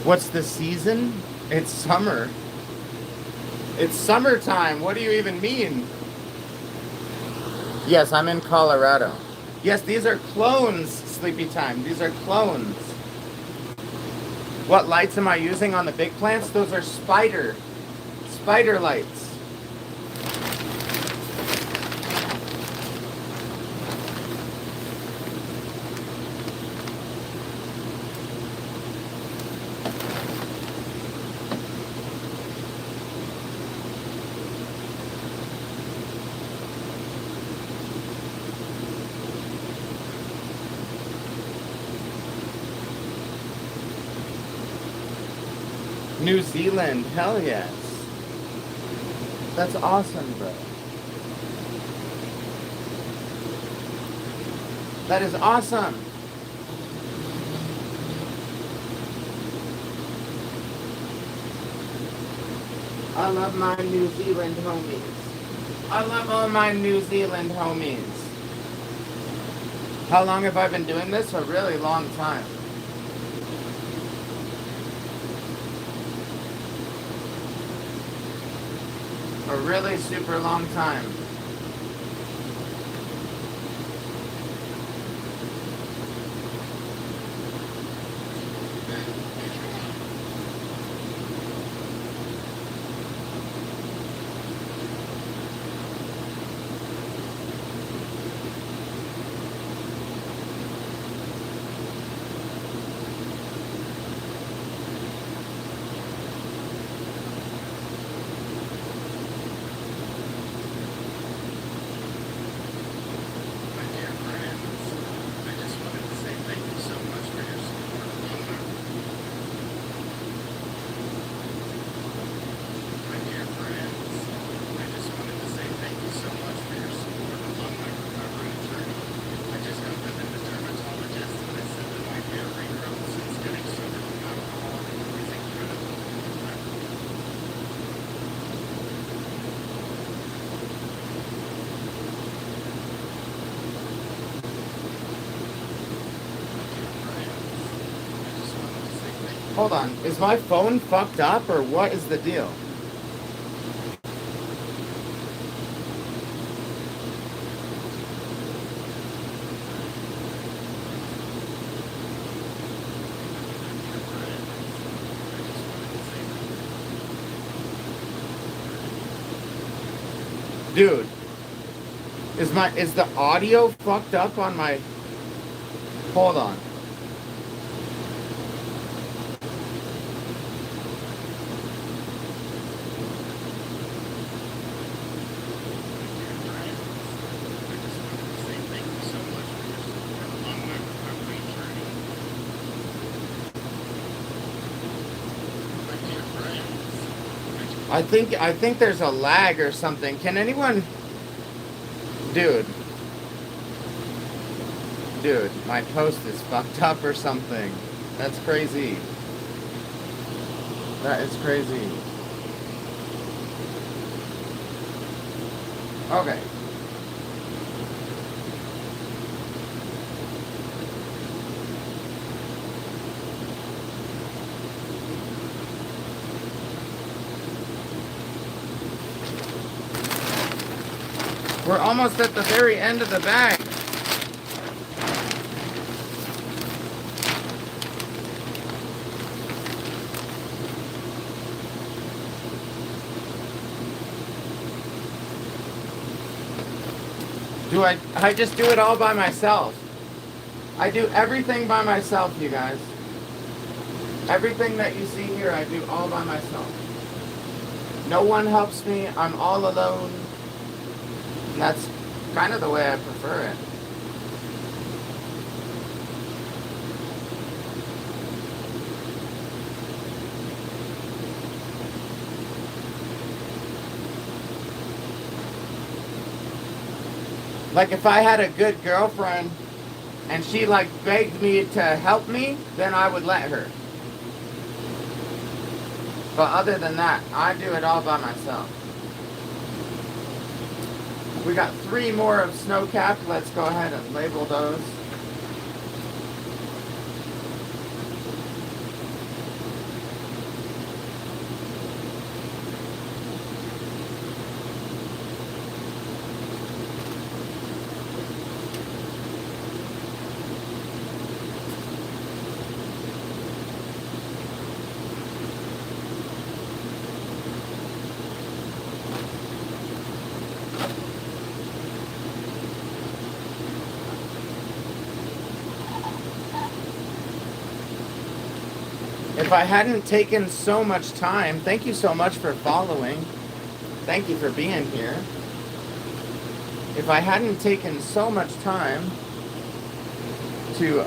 A: What's the season? It's summer. It's summertime. What do you even mean? Yes, I'm in Colorado. Yes, these are clones, Sleepy Time. These are clones. What lights am I using on the big plants? Those are spider lights. New Zealand, hell yes. That's awesome, bro. That is awesome. I love my New Zealand homies. I love all my New Zealand homies. How long have I been doing this? A really long time. A really super long time. Hold on, is my phone fucked up or what is the deal? Dude, is the audio fucked up on my... Hold on. I think there's a lag or something. Can anyone... Dude, my post is fucked up or something. That's crazy. That is crazy. Okay. We're almost at the very end of the bag. I just do it all by myself. I do everything by myself, you guys. Everything that you see here, I do all by myself. No one helps me. I'm all alone. And that's kind of the way I prefer it. Like if I had a good girlfriend and she like begged me to help me, then I would let her. But other than that, I do it all by myself. We got 3 more of snow cap. Let's go ahead and label those. If I hadn't taken so much time, thank you so much for following. Thank you for being here. If I hadn't taken so much time to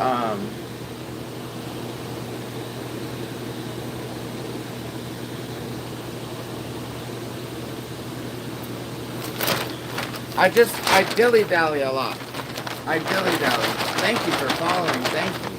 A: I dilly-dally a lot. I dilly-dally. Thank you for following. Thank you.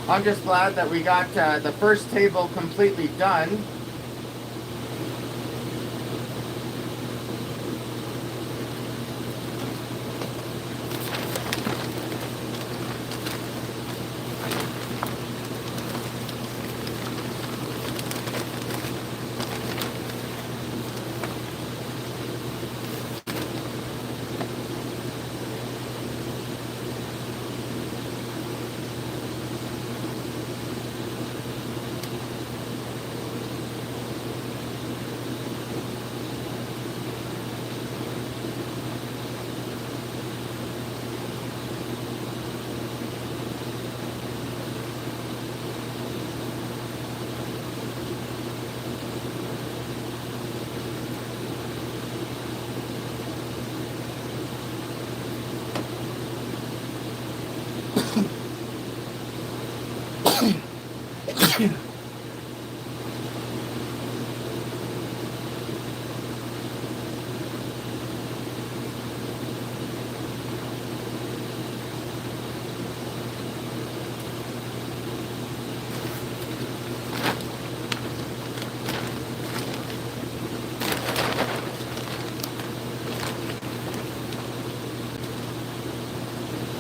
A: I'm just glad that we got the first table completely done.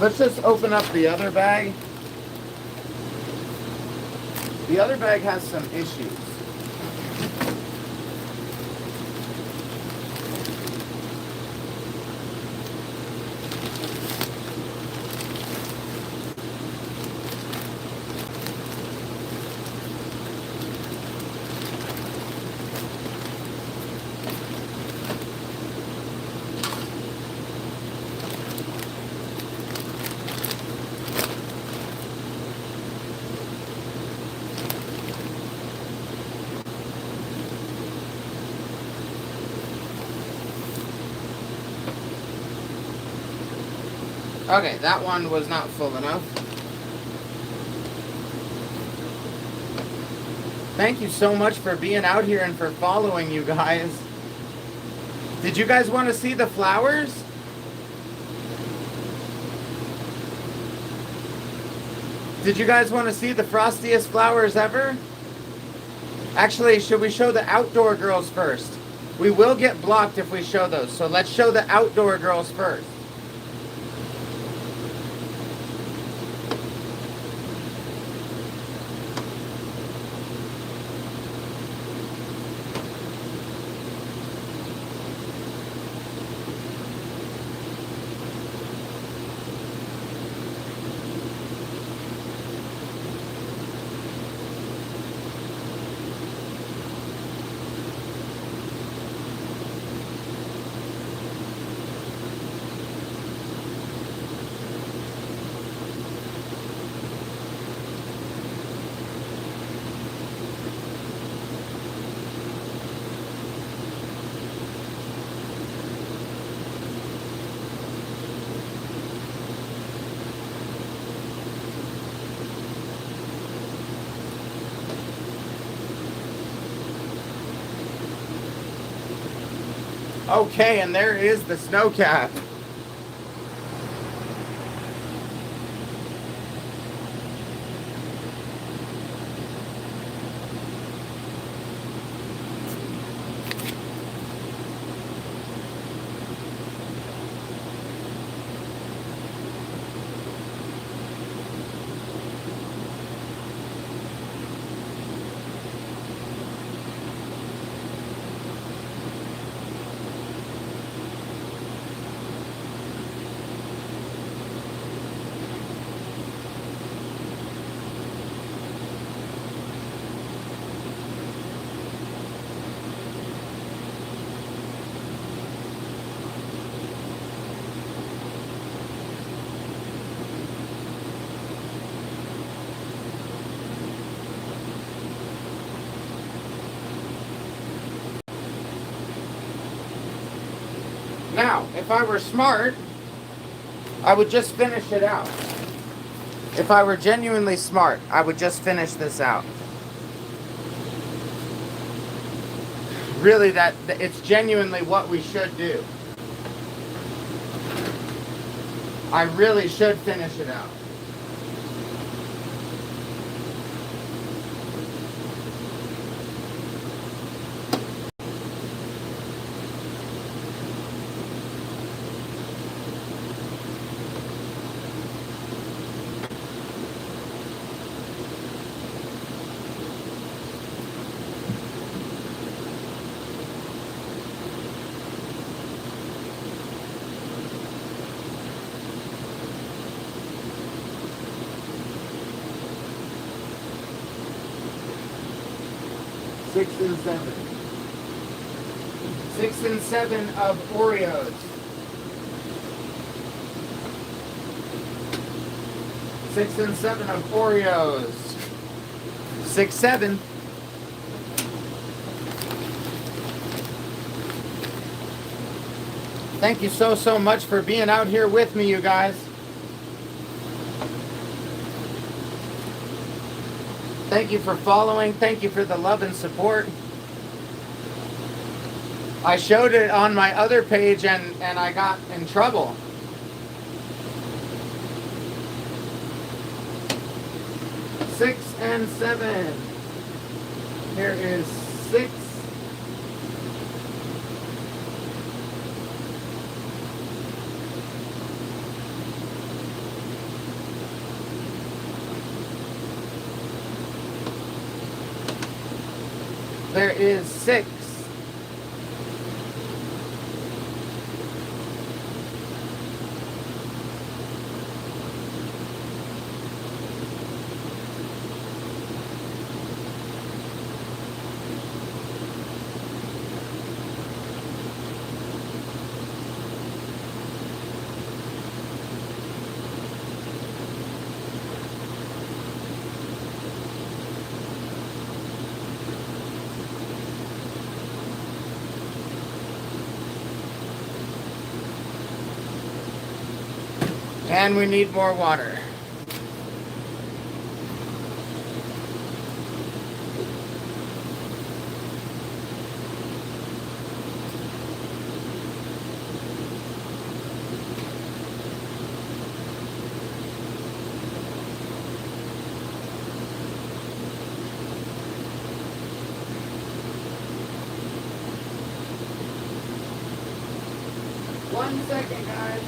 A: Let's just open up the other bag. The other bag has some issues. Okay, that one was not full enough. Thank you so much for being out here and for following, you guys. Did you guys want to see the flowers? Did you guys want to see the frostiest flowers ever? Actually, should we show the outdoor girls first? We will get blocked if we show those, so let's show the outdoor girls first. Okay, and there is the snow cap. Now, if I were smart, I would just finish it out. If I were genuinely smart, I would just finish this out. Really, it's genuinely what we should do. I really should finish it out. Six and seven. 6 and 7 of Oreos. 6 and 7 of Oreos. 6, 7. Thank you so much for being out here with me, you guys. Thank you for following. Thank you for the love and support. I showed it on my other page and I got in trouble. Six and 7. Here is 6. There is 6. And we need more water. One second, guys.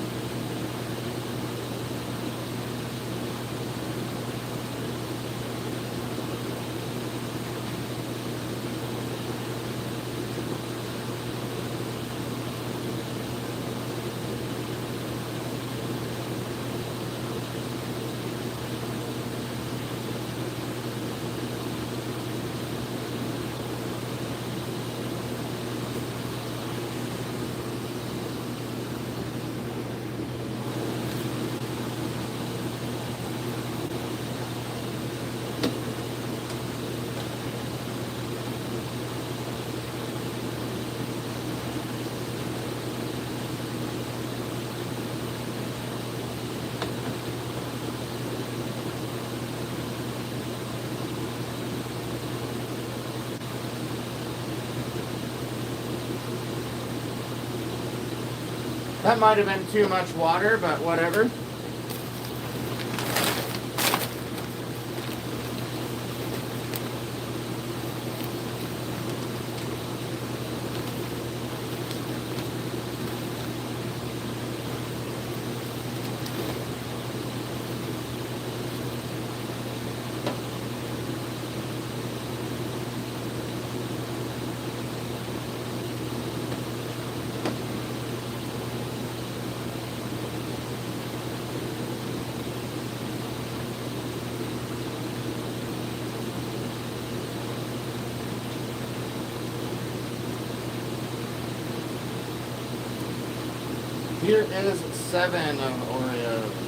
A: That might have been too much water, but whatever. Here is 7 of Oreos.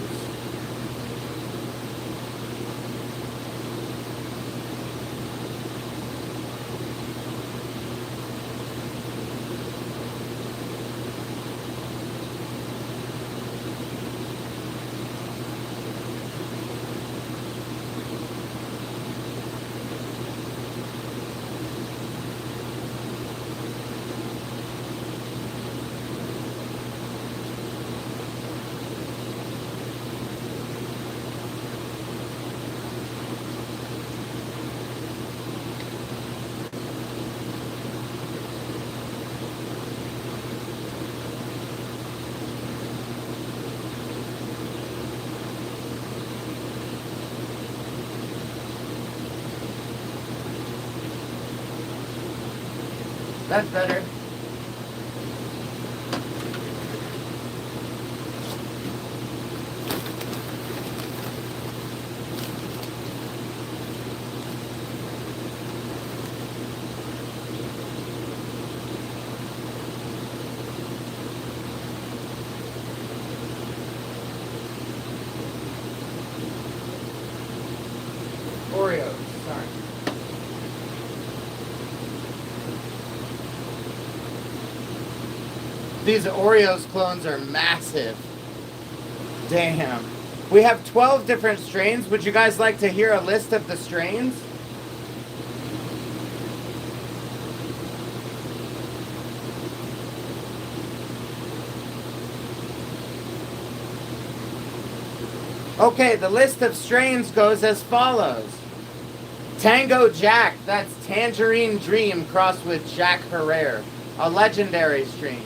A: That's better. Oreos, sorry. These Oreos clones are massive. Damn. We have 12 different strains. Would you guys like to hear a list of the strains? Okay, the list of strains goes as follows. Tango Jack, that's Tangerine Dream crossed with Jack Herrera, a legendary strain.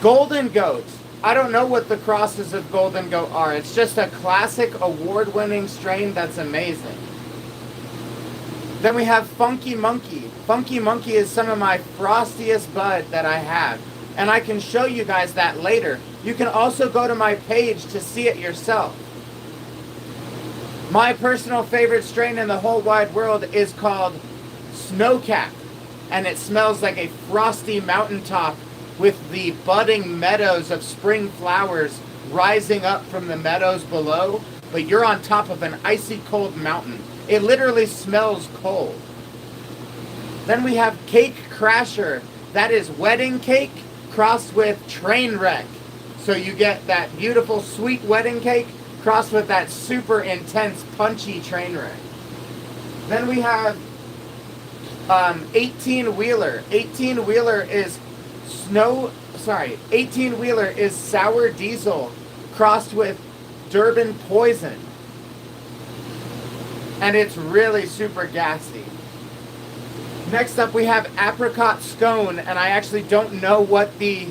A: Golden Goat. I don't know what the crosses of Golden Goat are. It's just a classic award-winning strain that's amazing. Then we have Funky Monkey. Funky Monkey is some of my frostiest bud that I have. And I can show you guys that later. You can also go to my page to see it yourself. My personal favorite strain in the whole wide world is called Snowcap. And it smells like a frosty mountaintop with the budding meadows of spring flowers rising up from the meadows below. But you're on top of an icy cold mountain. It literally smells cold. Then we have Cake Crasher. That is wedding cake crossed with train wreck. So you get that beautiful sweet wedding cake crossed with that super intense punchy train wreck. Then we have 18 wheeler. 18 wheeler is 18 wheeler is sour diesel crossed with Durban poison. And it's really super gassy. Next up we have apricot scone, and I actually don't know what the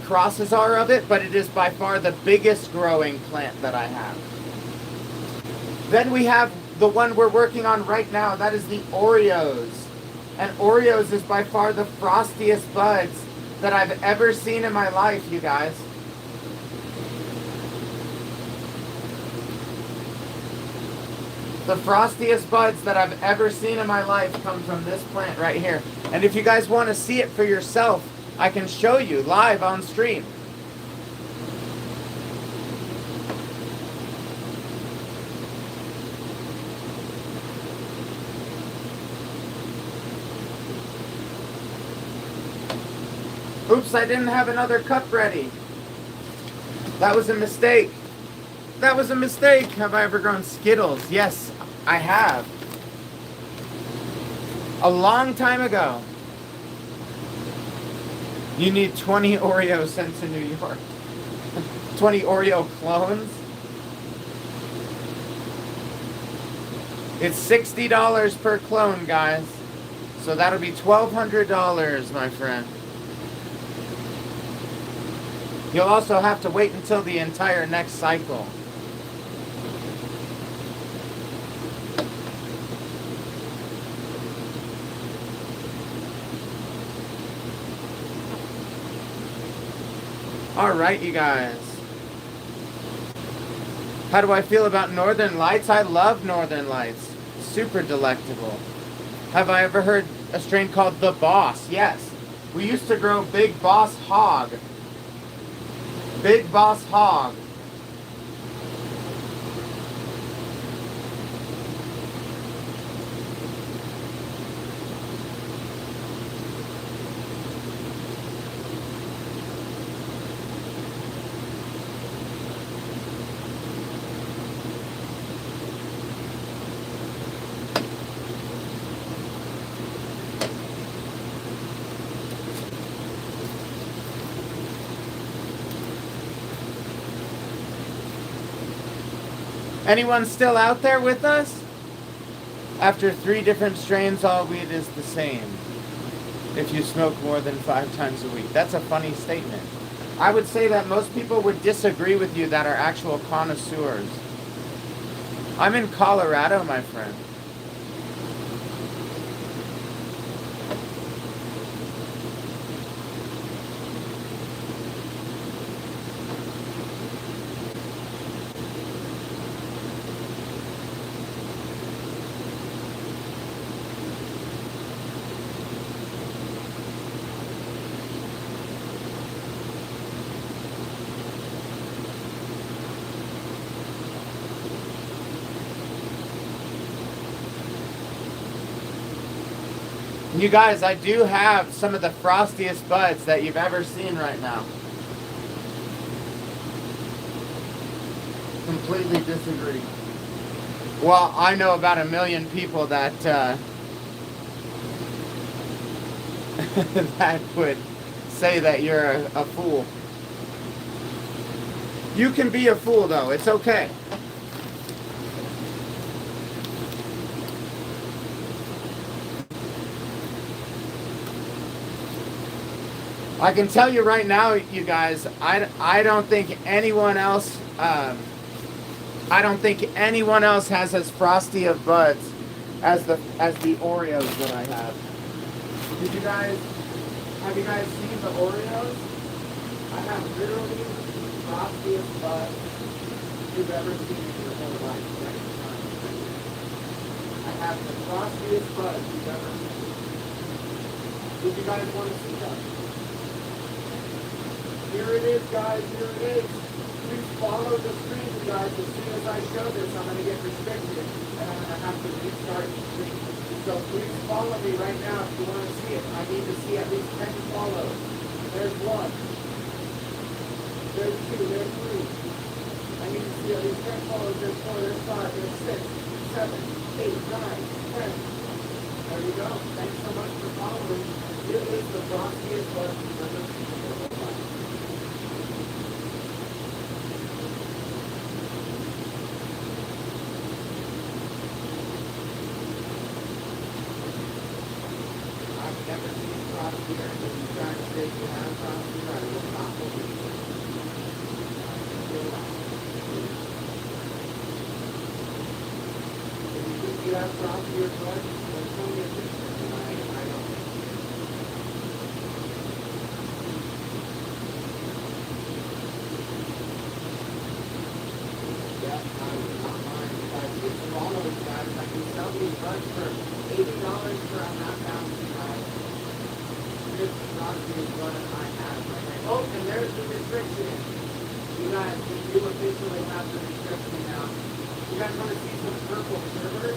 A: crosses are of it, but it is by far the biggest growing plant that I have. Then we have the one we're working on right now, that is the Oreos. And Oreos is by far the frostiest buds that I've ever seen in my life, you guys. The frostiest buds that I've ever seen in my life come from this plant right here. And if you guys want to see it for yourself, I can show you live on stream. Oops, I didn't have another cup ready. That was a mistake. That was a mistake. Have I ever grown Skittles? Yes, I have. A long time ago. You need 20 Oreos sent to New York. 20 Oreo clones. It's $60 per clone, guys. So that'll be $1,200, my friend. You'll also have to wait until the entire next cycle. All right, you guys. How do I feel about Northern Lights? I love Northern Lights. Super delectable. Have I ever heard a strain called The Boss? Yes. We used to grow Big Boss Hog. Big Boss Hog. Anyone still out there with us? After 3 different strains, all weed is the same. If you smoke more than 5 times a week. That's a funny statement. I would say that most people would disagree with you that are actual connoisseurs. I'm in Colorado, my friend. You guys, I do have some of the frostiest buds that you've ever seen right now. Completely disagree. Well, I know about 1 million people that that would say that you're a fool. You can be a fool, though. It's okay. I can tell you right now, you guys, I don't think anyone else has as frosty of buds as the Oreos that I have. Have you guys seen the Oreos? I have literally the frostiest buds you've ever seen in your whole life. I have the frostiest buds you've ever seen. Did you guys want to see them? Here it is, guys. Here it is. Please follow the screen, you guys. As soon as I show this, I'm going to get restricted, and I'm going to have to restart the stream. So please follow me right now if you want to see it. I need to see at least 10 follows. There's one. There's 2, there's 3. I need to see all these turn follows. There's 4, there's 5, there's 6, 7, 8, 9, 10. There you go. Thanks so much for following. It is the frostiest bus you've ever seen in your whole life. I've never seen frost here. If you try to say you have frost here, I will not believe it. If you think you have frost here, bud, then show me a picture. I don't think you do. Yeah, I would not mind if I did follow you guys. I can sell these buds for $80 for a half ounce, you guys. Here's the frostiest bud I have right now. Oh, and there's the restriction. You guys, we do officially have the restriction now. You guys want to see some purple sherbet?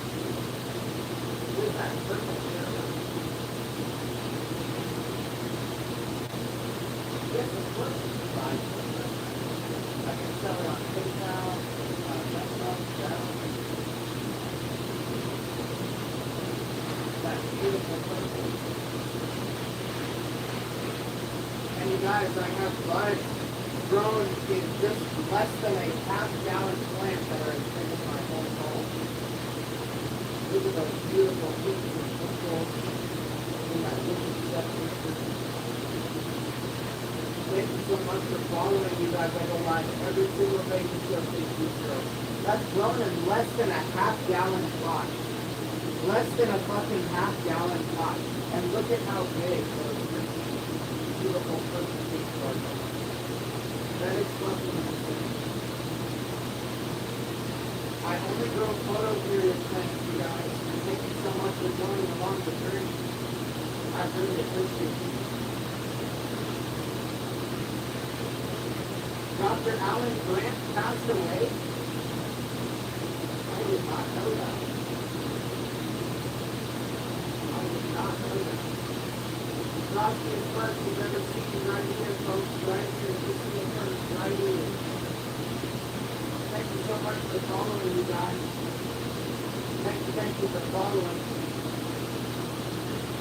A: What is that purple sherbet? Yes, of course you can buy sherbet. I can sell it on PayPal, Venmo, Zelle. That beautiful purple. And you guys, I have buds grown in just less than a half-gallon plant that are as big as my whole home. Look at those beautiful pinks and purples in that little section. Thank you so much for following, you guys. I go live every single day to show Facebook girls. That's grown in less than a half-gallon pot. Less than a fucking half-gallon pot. And look at how big those beautiful purple pinks are. That is fucking insane. I only grow photo period plants, you guys. And thank you so much for joining along the journey. I really appreciate you. Dr. Alan Grant passed away? I did not know that. I did not know that. Frostiest buds you've ever seen right here, folks. Right here. You see it first, right here. Thank you so much for following, you guys. Thank you for following.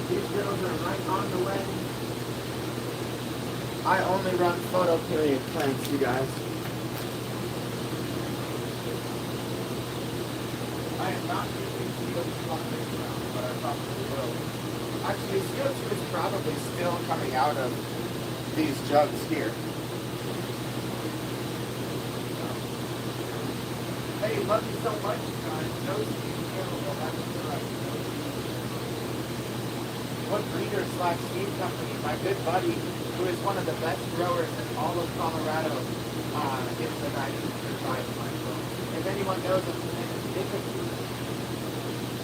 A: These girls are right on the way. I only run photo period plants, you guys. I am not using CO2 on this ground, but I probably will. Actually, CO2 is probably still coming out of these jugs here. Hey, love you so much, guys. No seed available. That's right. What breeder slash seed company? My good buddy, who is one of the best growers in all of Colorado, is the guy who provides my growth. If anyone knows him, his name is Jacob.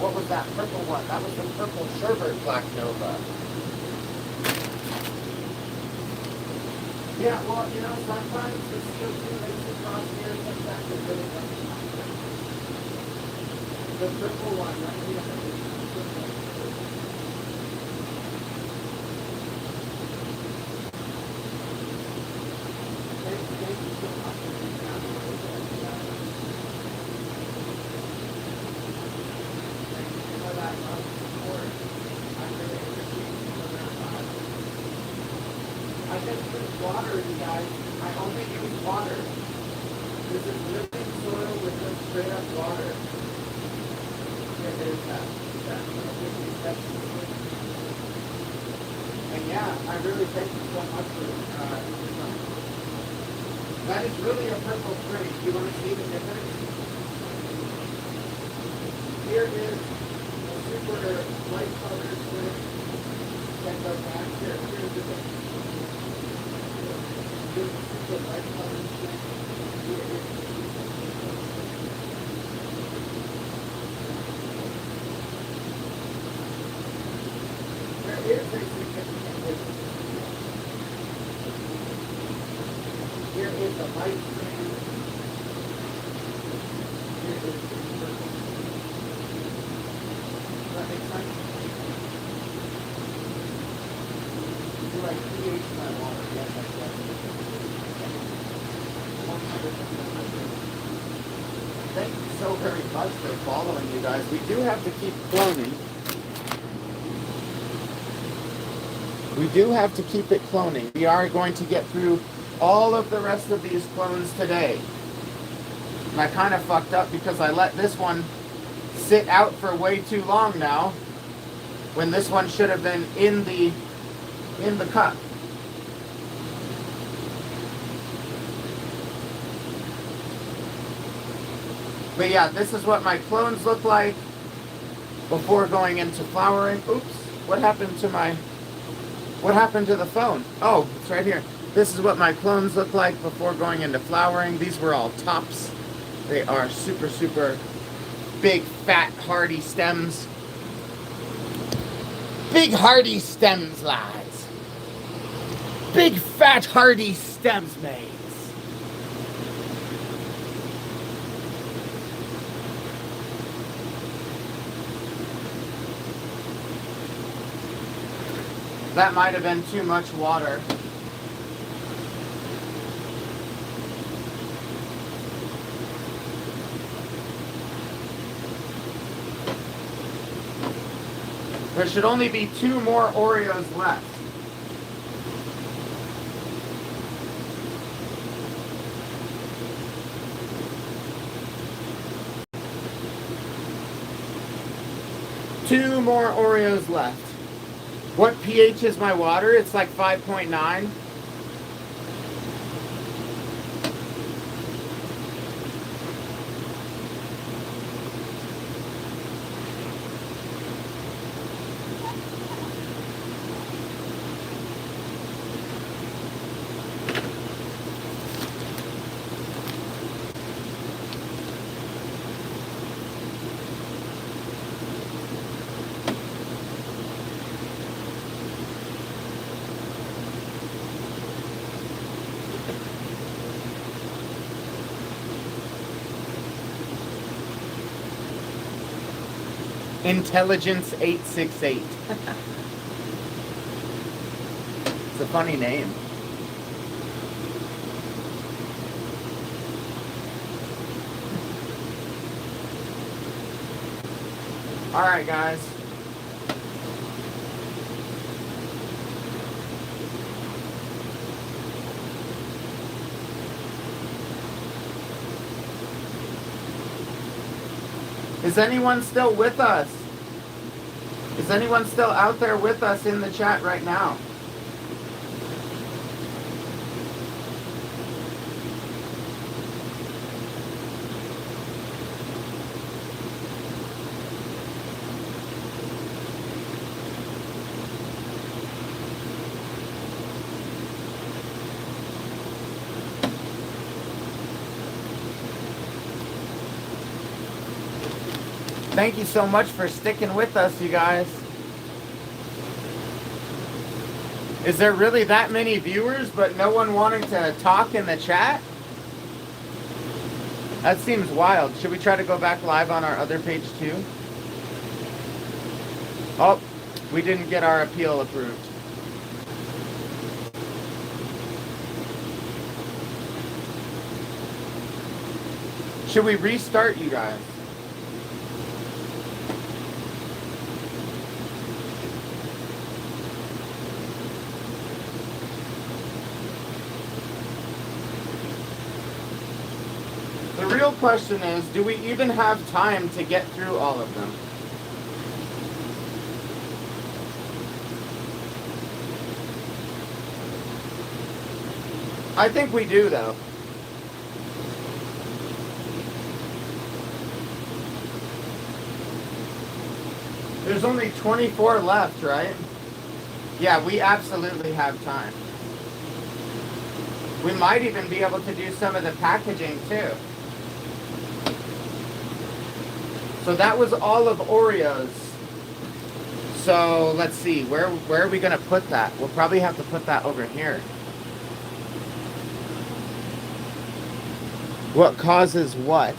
A: What was that purple one? That was the purple sherbet Black Nova. Yeah, well, you know, sometimes the CO2 makes it cross here, sometimes it really doesn't. The purple one, right here, is purple. Thank you so much for being out here with us, guys. Thank you for that love and support. I really appreciate you for that love. I just use water, you guys. I only use water. This is living soil with just straight up water. Here, there's that little 50 steps. And yeah, I really thank you so much for that is really a purple spring. Do you want to see the difference? Here is a super light color spring that goes back here. Here's the difference. Here's a super light color spring. Here is the there is a significant difference. Here is the light spring. Here is the purple. Does that make sense? Do I pH my water? Yes, I do. thank you so very much for following, you guys. We do have to keep cloning. We do have to keep it cloning. We are going to get through all of the rest of these clones today. And I kind of fucked up because I let this one sit out for way too long now, when this one should have been in the cup. But yeah, this is what my clones look like before going into flowering. Oops, what happened to the phone? Oh, it's right here. This is what my clones look like before going into flowering. These were all tops. They are super, super big, fat, hardy stems. Big, hardy stems, lads. Big, fat, hardy stems, mates. That might have been too much water. There should only be 2 more Oreos left. Two more Oreos left. What pH is my water? It's like 5.9. Intelligence 868. It's a funny name. All right, guys. Is anyone still with us? Is anyone still out there with us in the chat right now? Thank you so much for sticking with us, you guys. Is there really that many viewers, but no one wanting to talk in the chat? That seems wild. Should we try to go back live on our other page too? Oh, we didn't get our appeal approved. Should we restart, you guys? The real question is, do we even have time to get through all of them? I think we do, though. There's only 24 left, right? Yeah, we absolutely have time. We might even be able to do some of the packaging, too. So that was all of Oreos. So let's see, where are we going to put that? We'll probably have to put that over here. What causes what?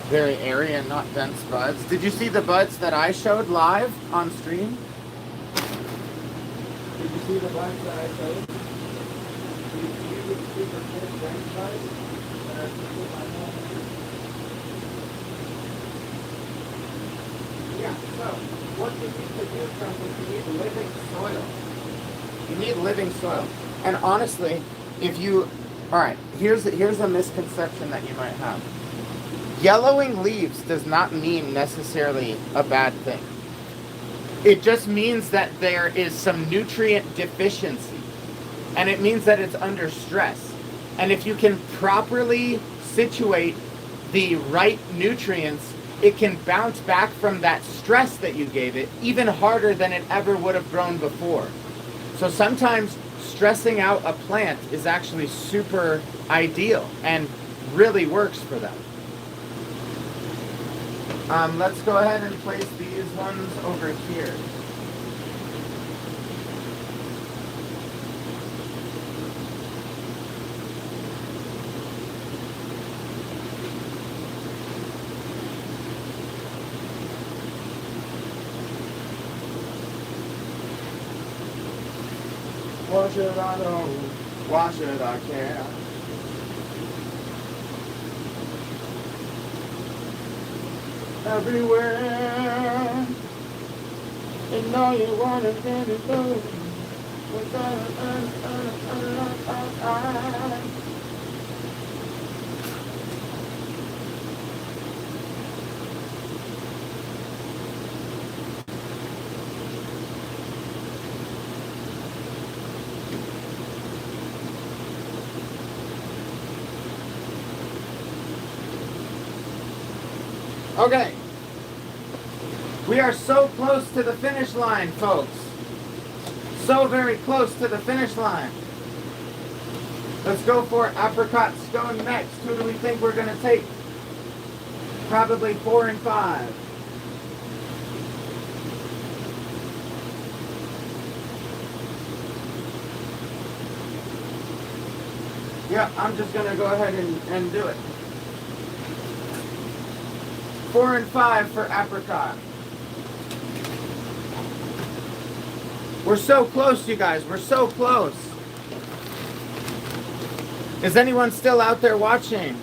A: Very airy and not dense buds. Did you see the buds that I showed live on stream? Did you see the buds that I showed? Yeah, so what you need to do is you need living soil. You need living soil. And honestly, if you, all right, here's a misconception that you might have. Yellowing leaves does not mean necessarily a bad thing. It just means that there is some nutrient deficiency. And it means that it's under stress. And if you can properly situate the right nutrients, it can bounce back from that stress that you gave it even harder than it ever would have grown before. So sometimes stressing out a plant is actually super ideal and really works for them. Let's go ahead and place these ones over here. What should I know? Why should I care? Everywhere, you know you wanna get it done. Okay. We are so close to the finish line, folks. So very close to the finish line. Let's go for apricot stone next. Who do we think we're going to take? Probably 4 and 5. Yeah, I'm just going to go ahead and do it. 4 and 5 for apricot. We're so close, you guys. We're so close. Is anyone still out there watching?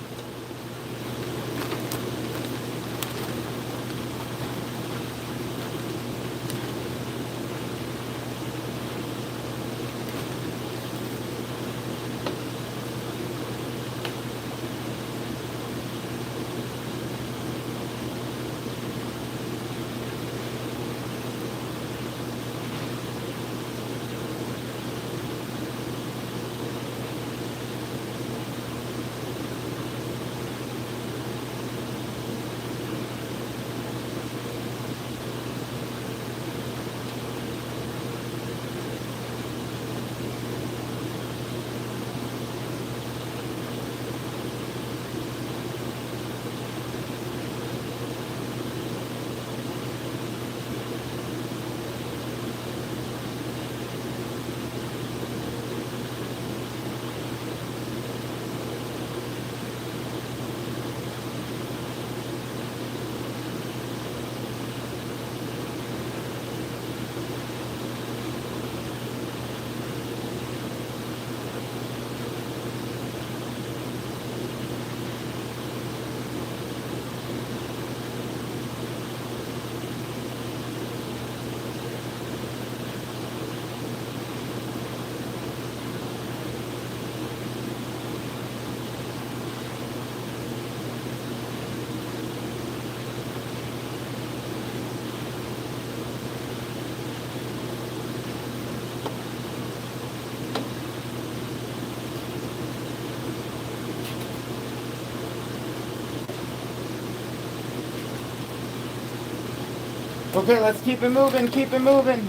A: Okay, let's keep it moving, keep it moving.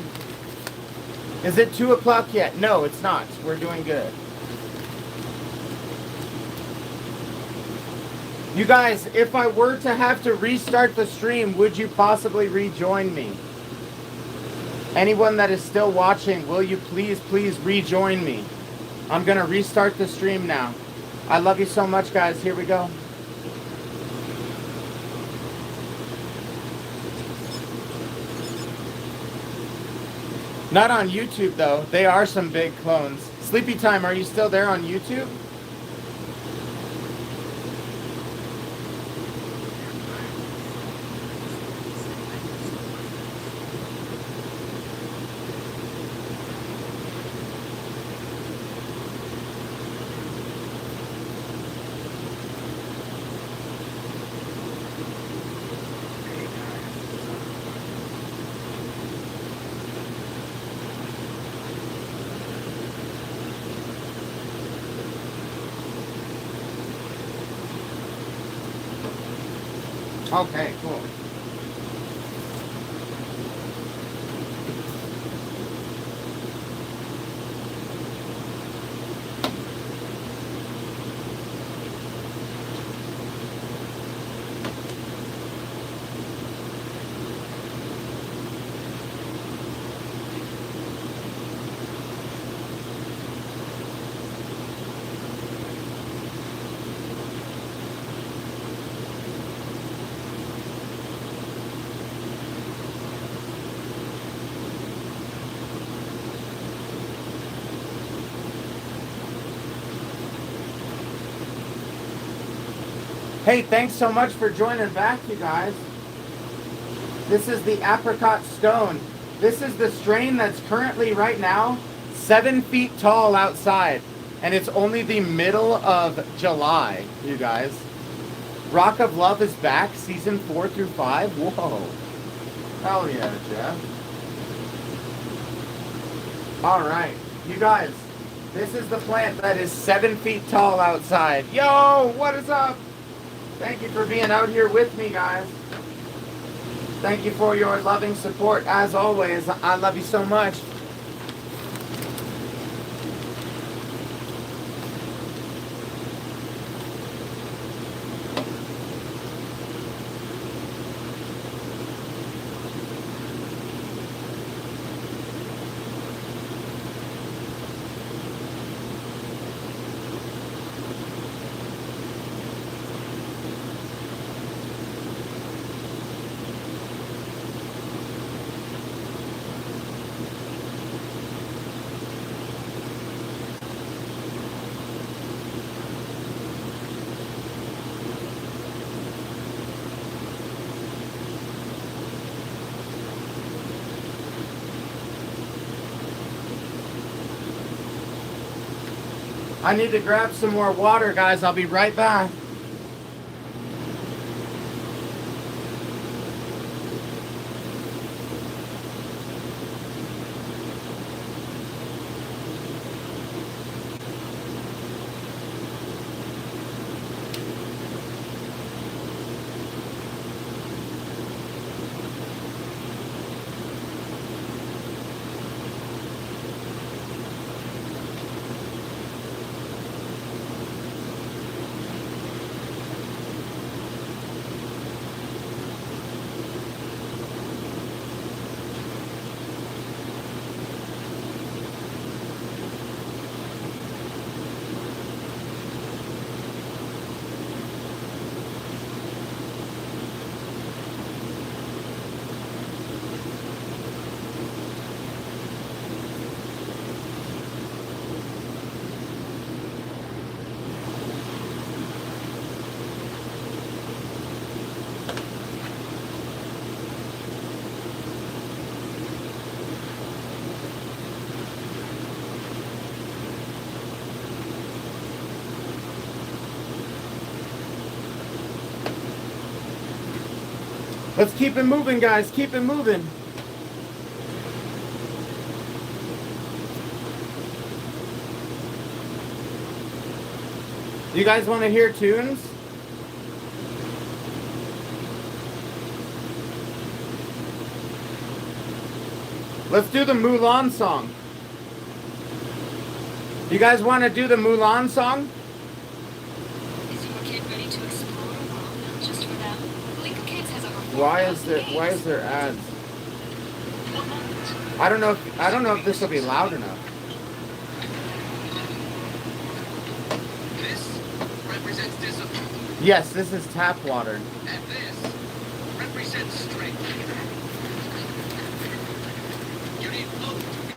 A: Is it 2 o'clock yet? No, it's not. We're doing good. You guys, if I were to have to restart the stream, would you possibly rejoin me? Anyone that is still watching, will you please rejoin me? I'm going to restart the stream now. I love you so much, guys. Here we go. Not on YouTube though. They are some big clones. Sleepy Time, are you still there on YouTube? Okay, cool. Hey, thanks so much for joining back, you guys. This is the apricot stone. This is the strain that's currently right now 7 feet tall outside. And it's only the middle of July, you guys. Rock of Love is back, season 4 through 5. Whoa. Hell yeah, Jeff. All right, you guys. This is the plant that is 7 feet tall outside. Yo, what is up? Thank you for being out here with me, guys. Thank you for your loving support, as always. I love you so much. I need to grab some more water, guys. I'll be right back. Let's keep it moving, guys. Keep it moving. You guys want to hear tunes? Let's do the Mulan song. You guys want to do the Mulan song?
B: Is your kid ready to explore a world not just for them? Link Kids has over 4,000
A: Why is there ads? I don't know if this will be loud enough.
C: This represents discipline.
A: Yes, this is tap water.
C: And this represents strength. You need both to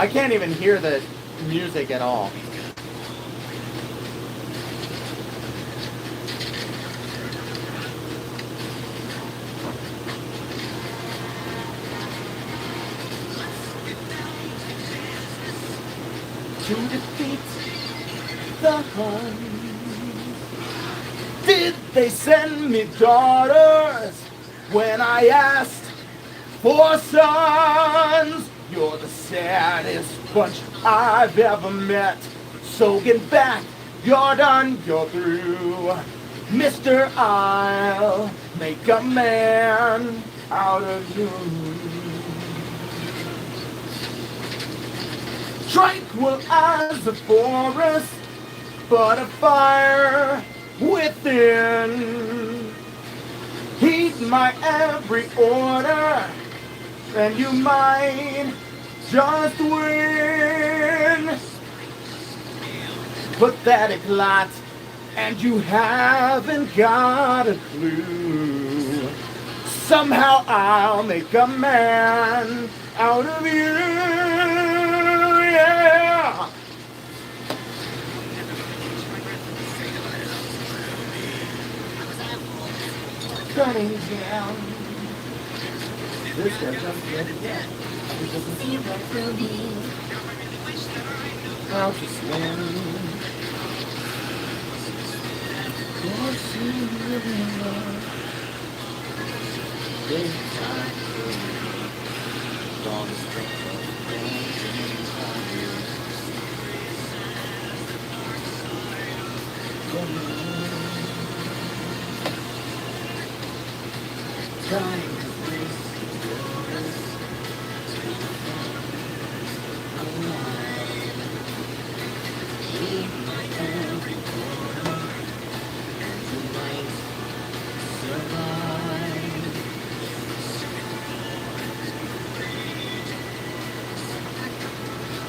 A: I can't even hear the music at all. To defeat the Hun. Did they send me daughters when I asked for sons? You're the saddest bunch I've ever met. So get back, you're done, you're through. Mister, I'll make a man out of you. Tranquil as a forest, but a fire within. Heed my every order, and you might just win. Pathetic lot, and you haven't got a clue. Somehow I'll make a man out of you. Yeah. Cutting down. This doesn't get it yet. It doesn't seem right to me. How to swim. You're seeing love. Big time for me. All the strength of trying to face alive. Keep my every corner, and you might survive.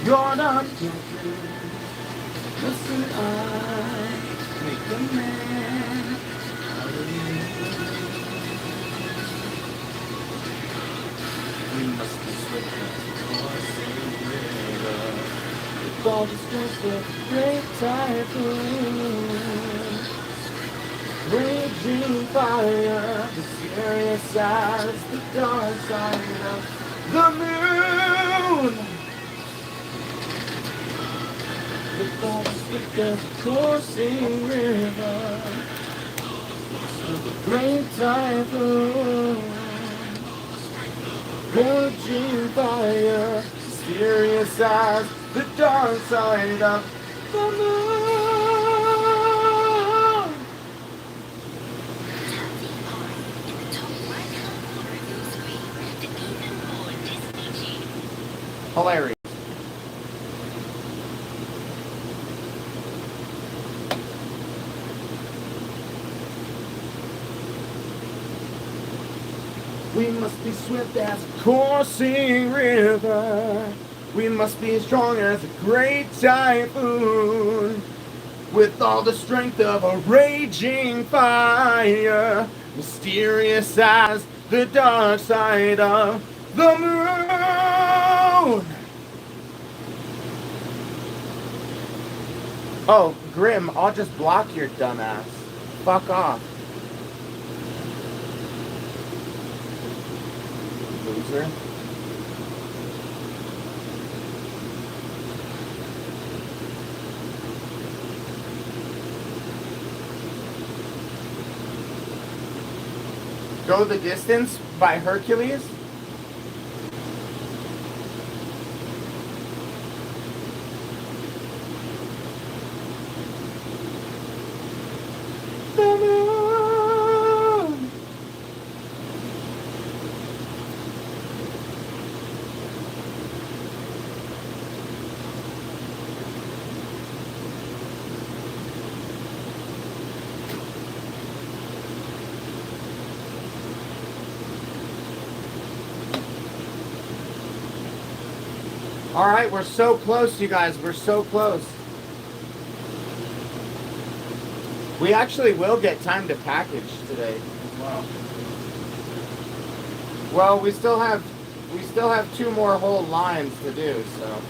A: You're not guilty. Listen, I make a man out of you. We must be swift as coursing river, with all the strength of great typhoon. Raging fire, mysterious as the dark side of the moon. With all the strength of coursing river, with the great typhoon. Raging fire, mysterious as the dark side of the moon. Hilarious. We must be swift as a coursing river. We must be strong as a great typhoon. With all the strength of a raging fire. Mysterious as the dark side of the moon. Oh, Grim, I'll just block your dumbass. Fuck off. Loser. Go the Distance by Hercules. The moon. All right, we're so close, you guys. We're so close. We actually will get time to package today as well. Well, we still have we still have 2 more whole lines to do, so.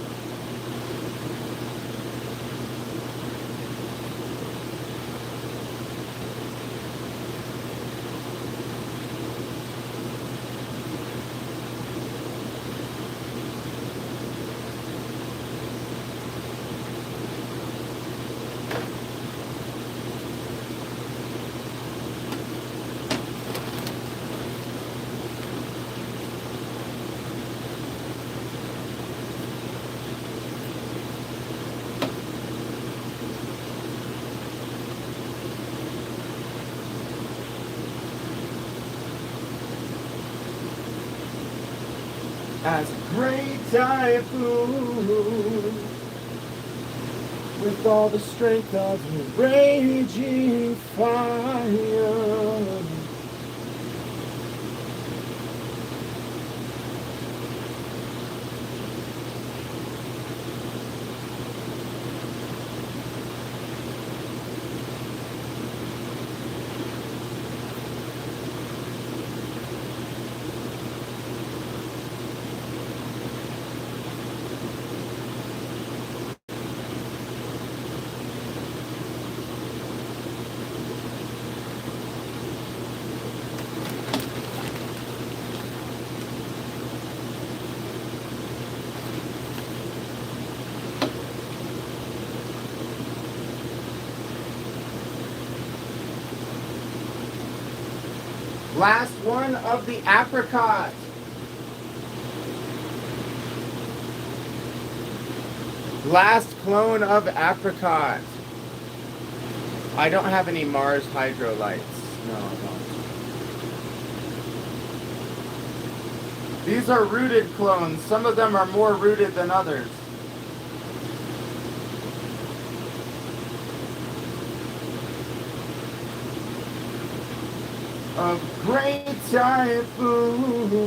A: As a great typhoon, with all the strength of a raging fire. Last one of the apricot. Last clone of apricot. I don't have any Mars hydrolytes. No, I don't. These are rooted clones. Some of them are more rooted than others. A great typhoon.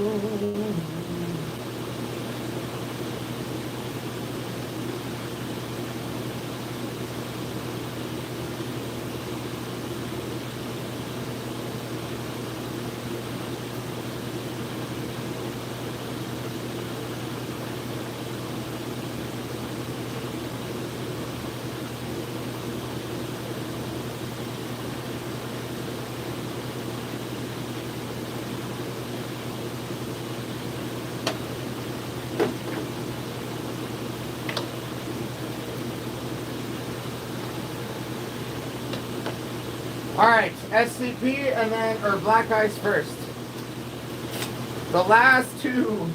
A: All right, SCP and then, or black ice first. The last two.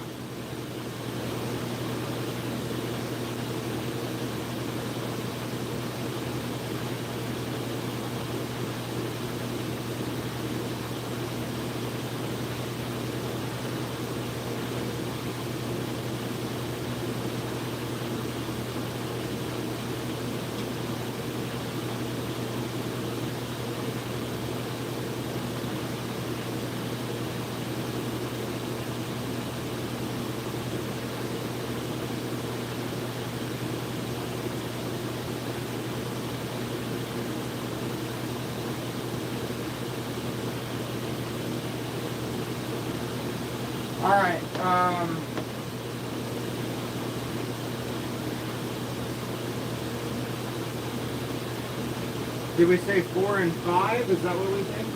A: All right. Did we say 4 and 5? Is that what we think?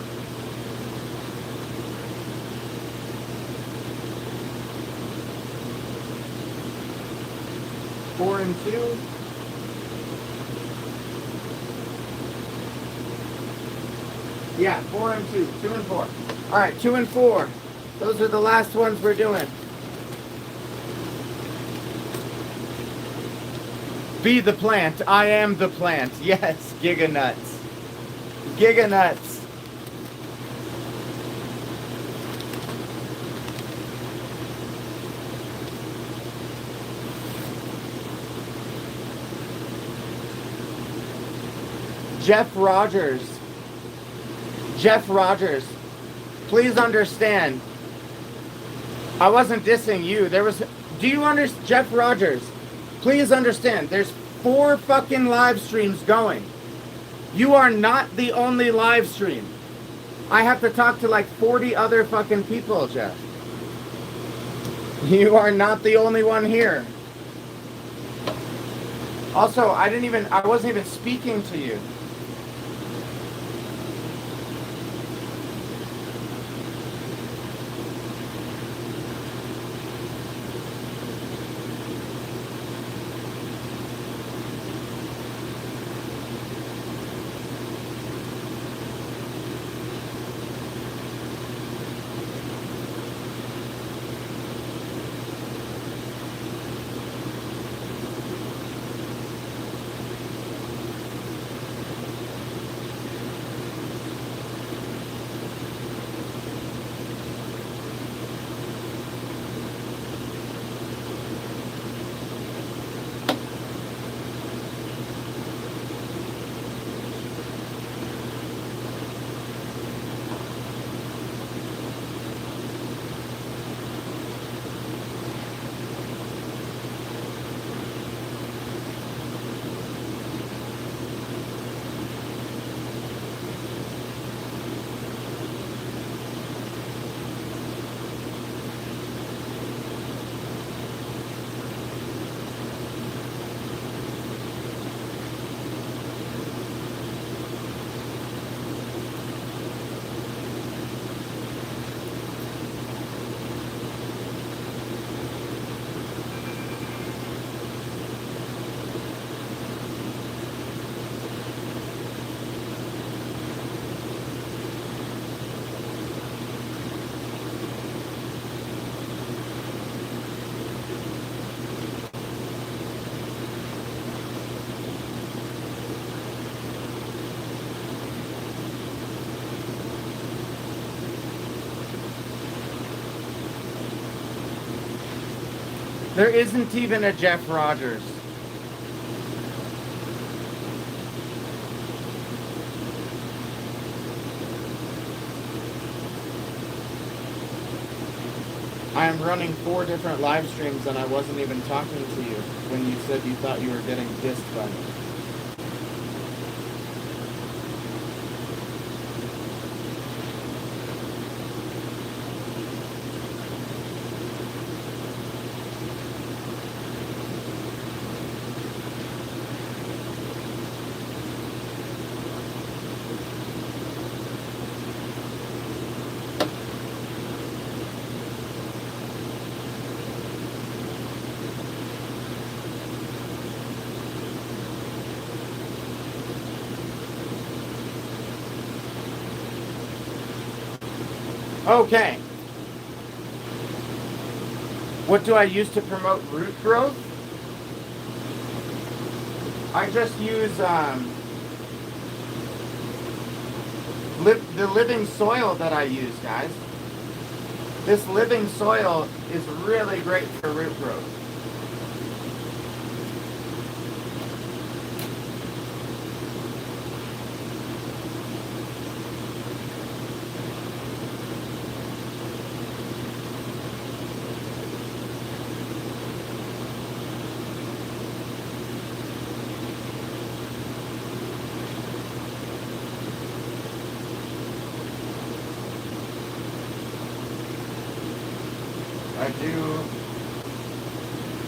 A: Four and 2. Yeah, 4 and 2. 2 and 4. All right, 2 and 4. Those are the last ones we're doing. Be the plant. I am the plant. Yes, Giga Nuts. Giga Nuts. Jeff Rogers. Jeff Rogers. Please understand. I wasn't dissing you. There was. Do you understand? Jeff Rogers. Please understand. There's 4 fucking live streams going. You are not the only live stream. I have to talk to like 40 other fucking people, Jeff. You are not the only one here. Also, I wasn't even speaking to you. There isn't even a Jeff Rogers. I am running 4 different live streams and I wasn't even talking to you when you said you thought you were getting dissed by me. Okay. What do I use to promote root growth? I just use the living soil that I use, guys. This living soil is really great for root growth.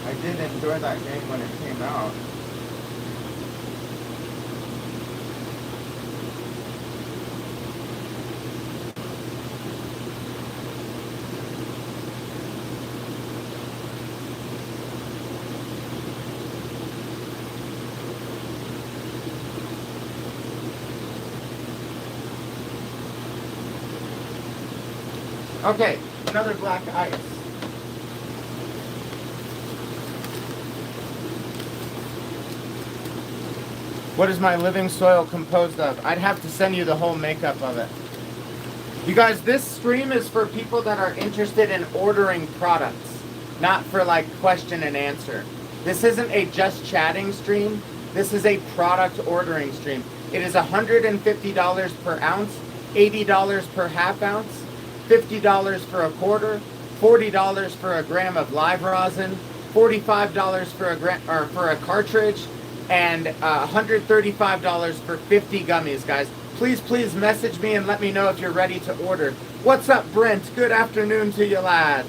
A: I did enjoy that game when it came out. Okay, another black ice. What is my living soil composed of? I'd have to send you the whole makeup of it. You guys, this stream is for people that are interested in ordering products, not for like question and answer. This isn't a just chatting stream. This is a product ordering stream. It is $150 per ounce, $80 per half ounce, $50 for a quarter, $40 for a gram of live rosin, $45 for a cartridge, and $135 for 50 gummies, guys. Please message me and let me know if you're ready to order. What's up, Brent? Good afternoon to you, lad.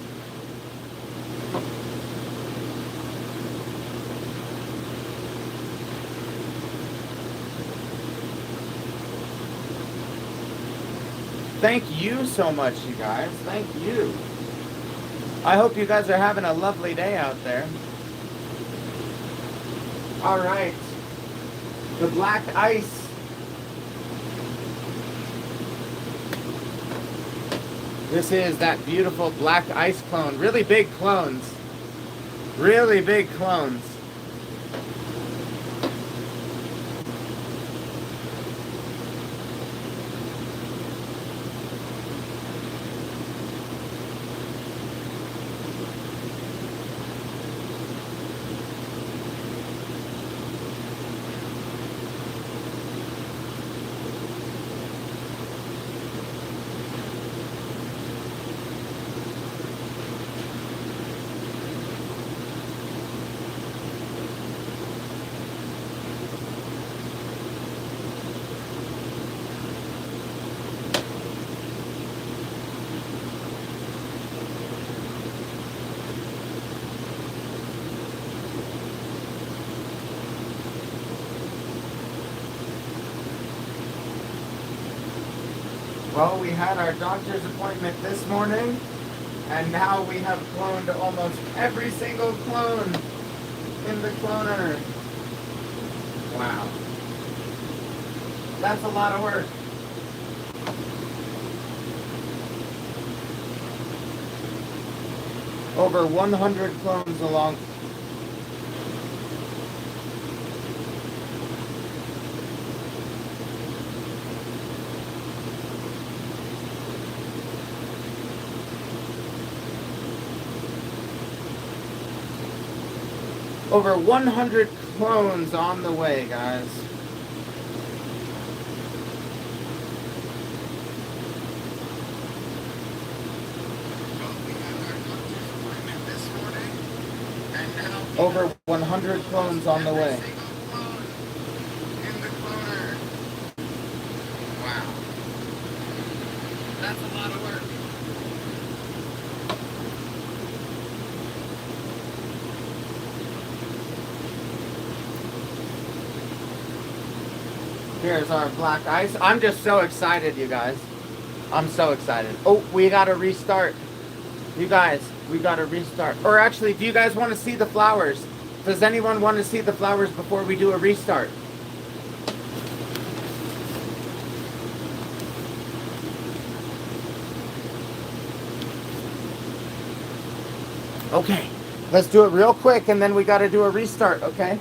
A: Thank you so much, you guys. Thank you. I hope you guys are having a lovely day out there. All right. The black ice. This is that beautiful black ice clone. Really big clones. Really big clones. Well, we had our doctor's appointment this morning, and now we have cloned almost every single clone in the cloner. Wow. That's a lot of work. Over 100 clones along. Over 100 clones on the way, guys. Over 100 clones on the way.
C: Wow. That's a lot of work.
A: Here's our black ice. I'm just so excited, you guys. I'm so excited. Oh, we gotta restart. You guys, we gotta restart. Or actually, do you guys want to see the flowers? Does anyone want to see the flowers before we do a restart? Okay, let's do it real quick and then we gotta do a restart, okay?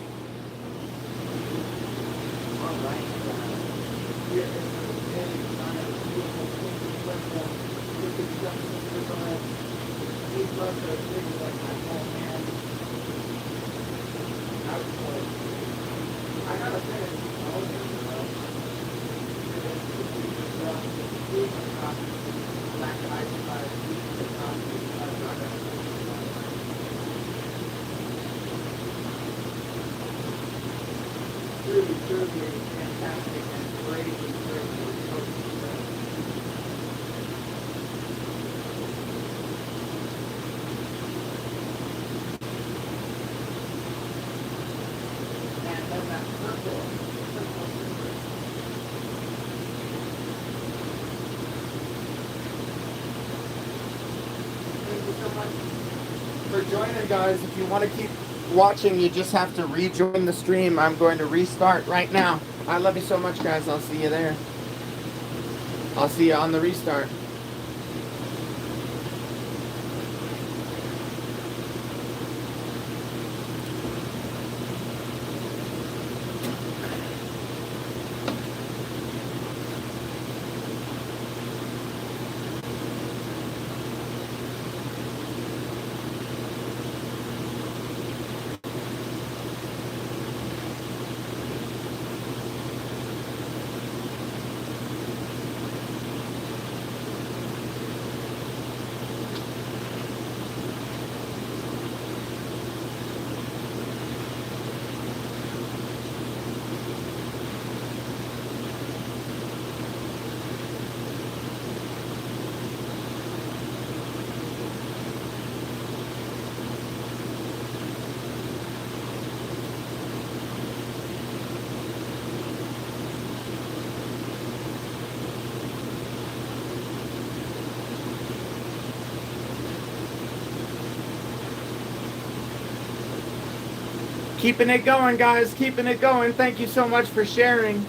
A: Truly fantastic and great. For joining, guys. If you want to keep watching, you just have to rejoin the stream. I'm going to restart right now. I love you so much, guys. I'll see you there. I'll see you on the restart. Keeping it going, guys. Keeping it going. Thank you so much for sharing.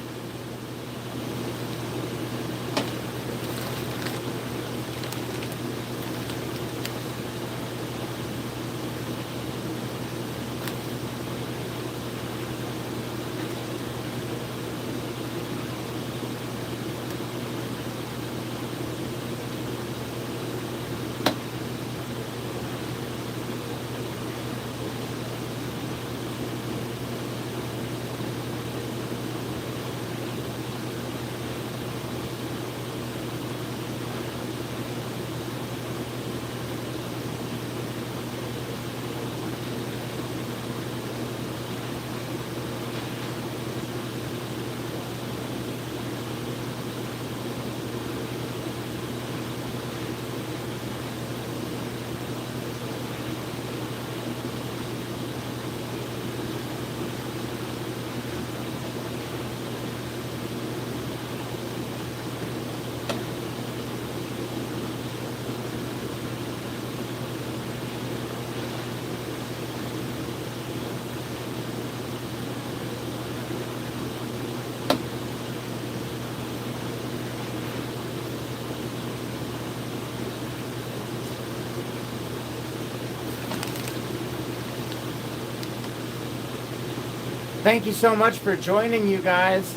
A: Thank you so much for joining, you guys.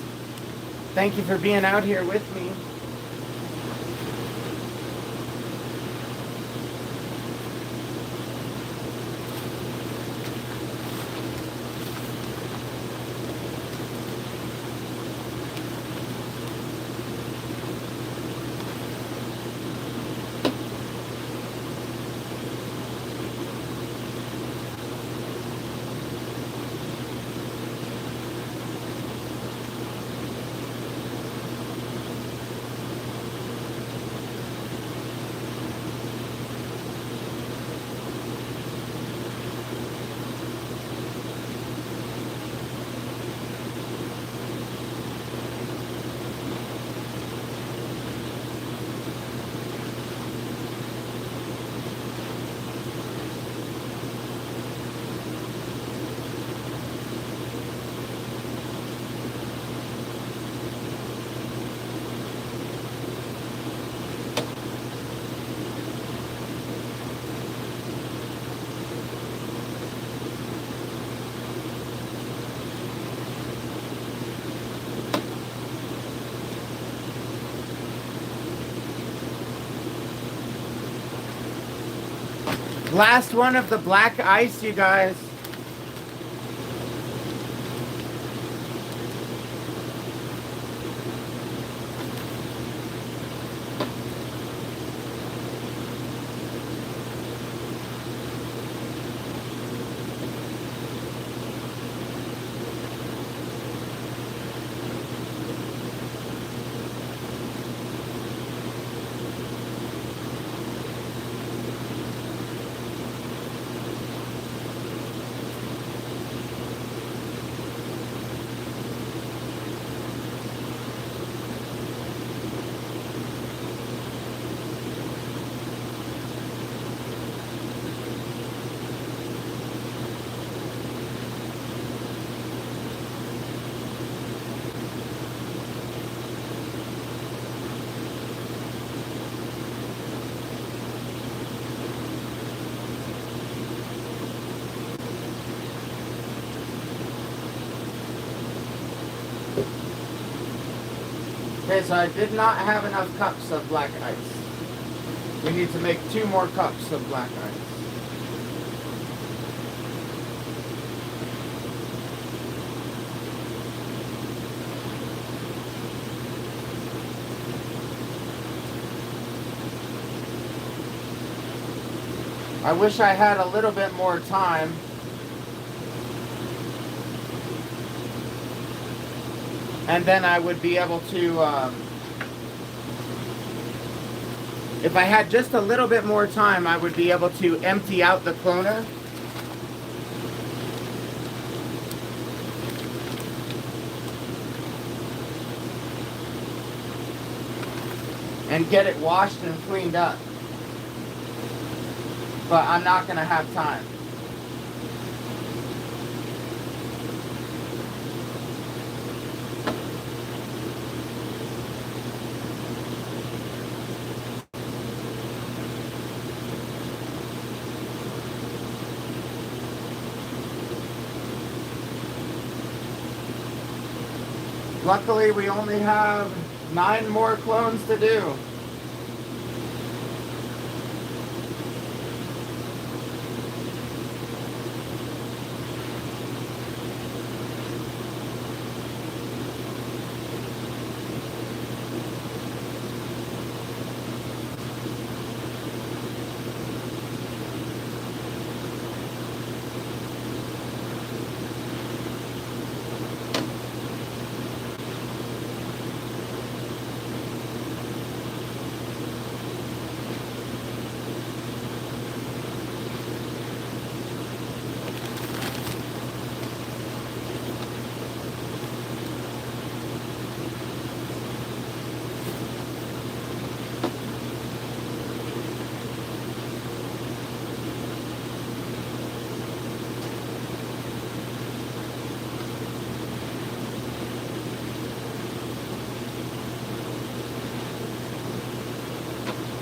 A: Thank you for being out here with me. Last one of the black ice, you guys. Okay, so I did not have enough cups of black ice. We need to make 2 more cups of black ice. I wish I had a little bit more time. And then I would be able to, if I had just a little bit more time, I would be able to empty out the cloner. And get it washed and cleaned up. But I'm not going to have time. Luckily, we only have 9 more clones to do.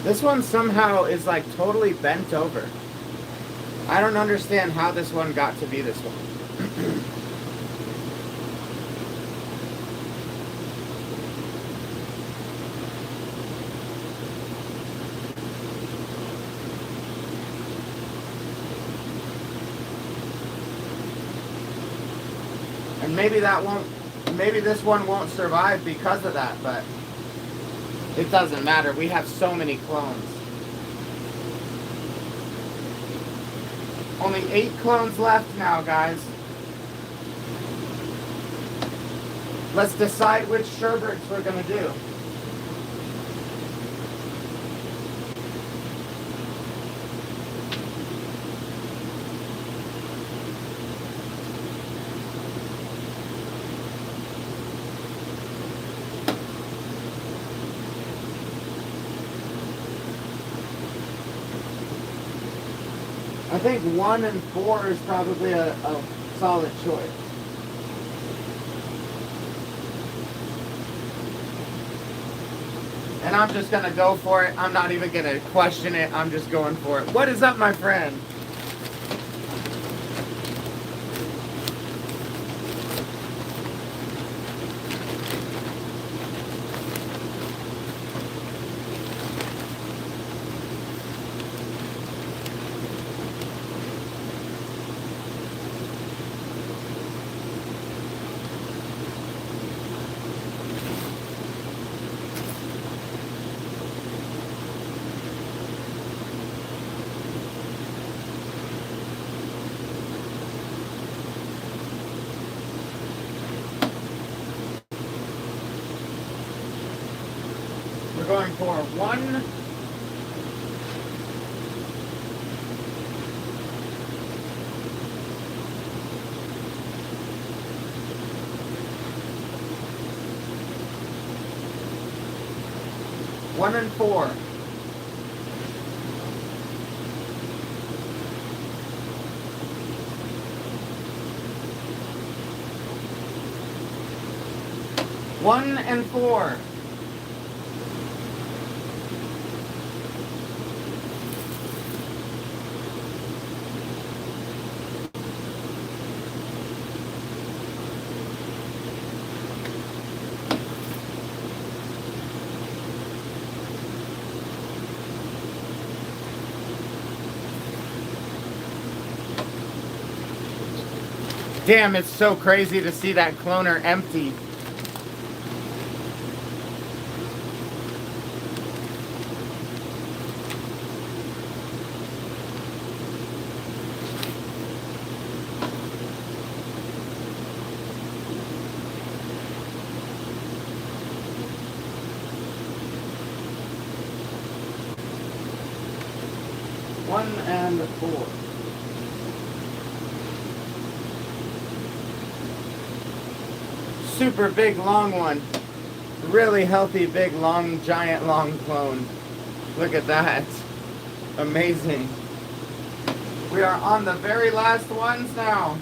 A: This one somehow is like totally bent over. I don't understand how this one got to be this one. And maybe this one won't survive because of that, but it doesn't matter. We have so many clones. Only 8 clones left now, guys. Let's decide which Sherberts we're gonna do. I think 1 and 4 is probably a solid choice. And I'm just gonna go for it. I'm not even gonna question it. I'm just going for it. What is up, my friend? We're going for 1. One and 4. One and 4. Damn, it's so crazy to see that cloner empty. One and 4. Super big long one. Really healthy, big, long, giant, long clone. Look at that. Amazing. We are on the very last ones now.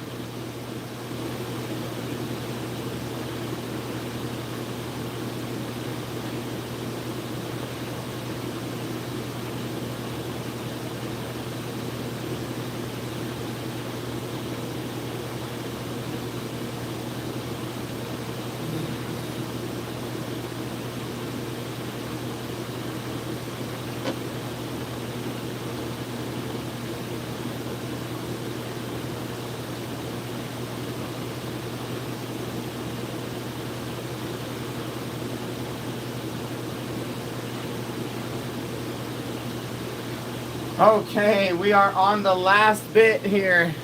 A: Okay, we are on the last bit here.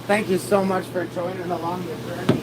A: Thank you so much for joining along the journey.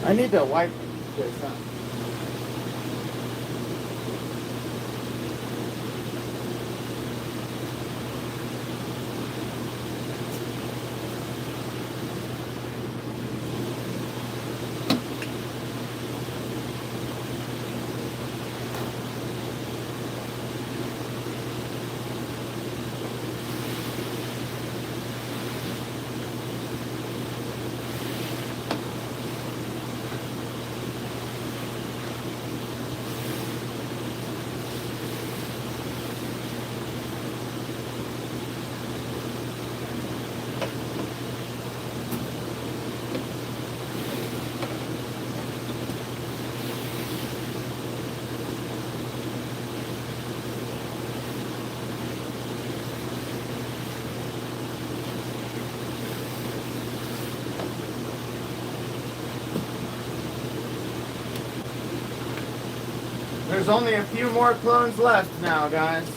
A: I need to wipe this up. There's only a few more clones left now, guys.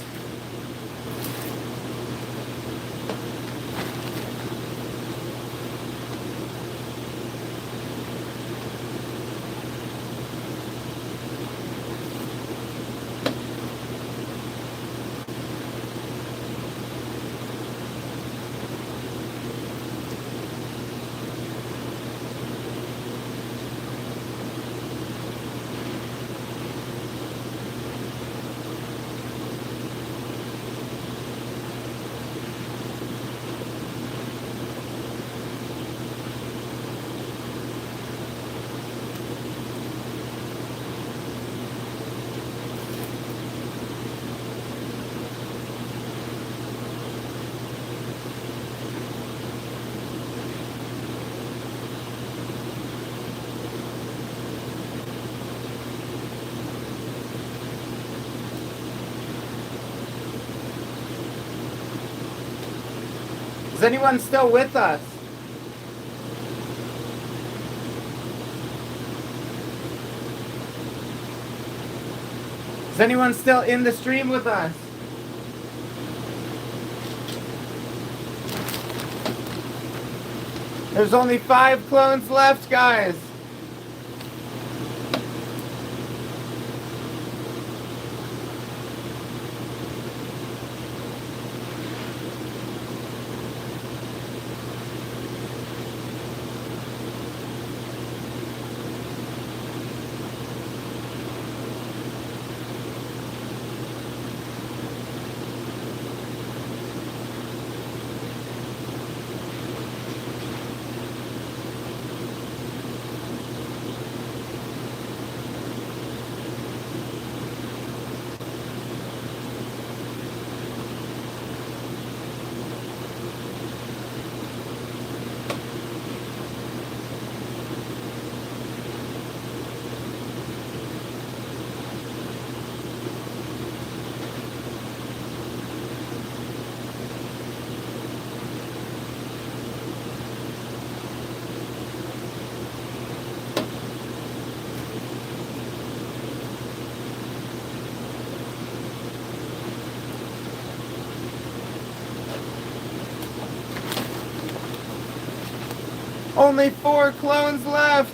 A: Is anyone still with us? Is anyone still in the stream with us? There's only 5 clones left, guys. Only 4 clones left.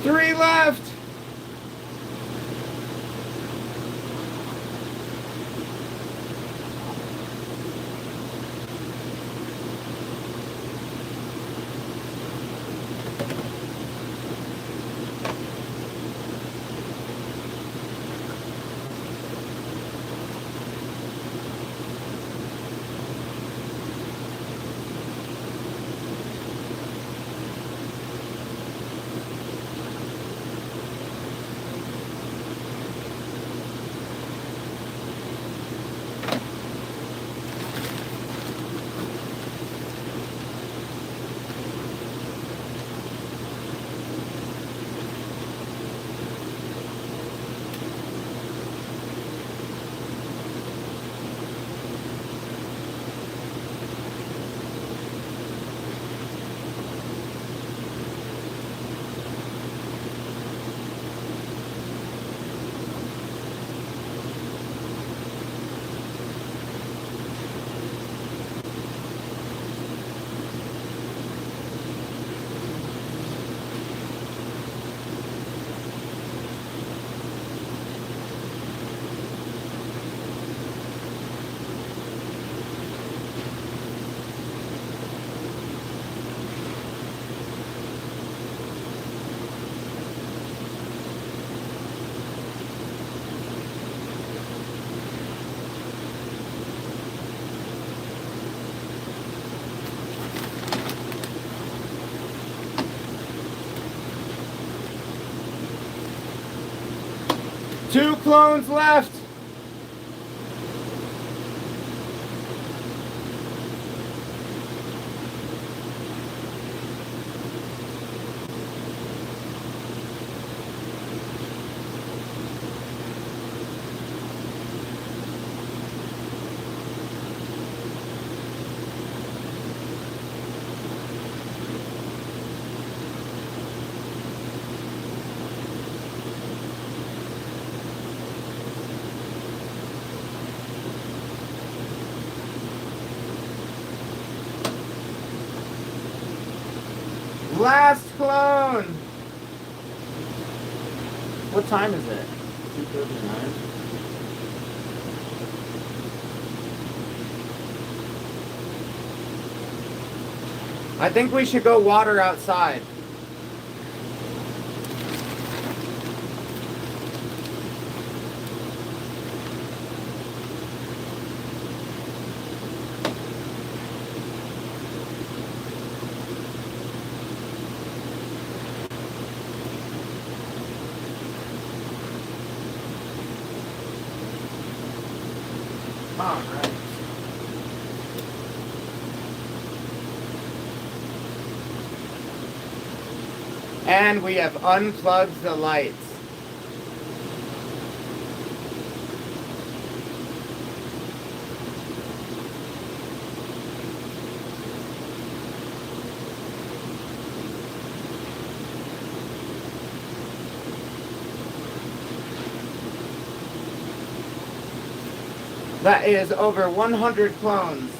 A: Three left. Two clones left. Last clone. What time is it? 2:39. I think we should go water outside. All right. And we have unplugged the lights. That is over 100 clones.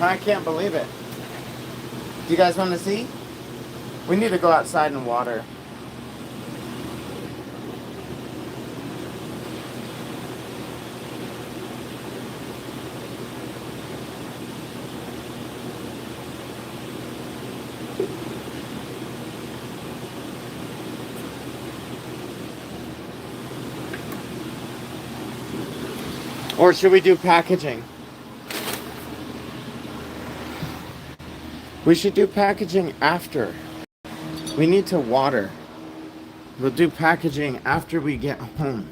A: I can't believe it. Do you guys want to see? We need to go outside and water. Or should we do packaging? We should do packaging after. We need to water. We'll do packaging after we get home.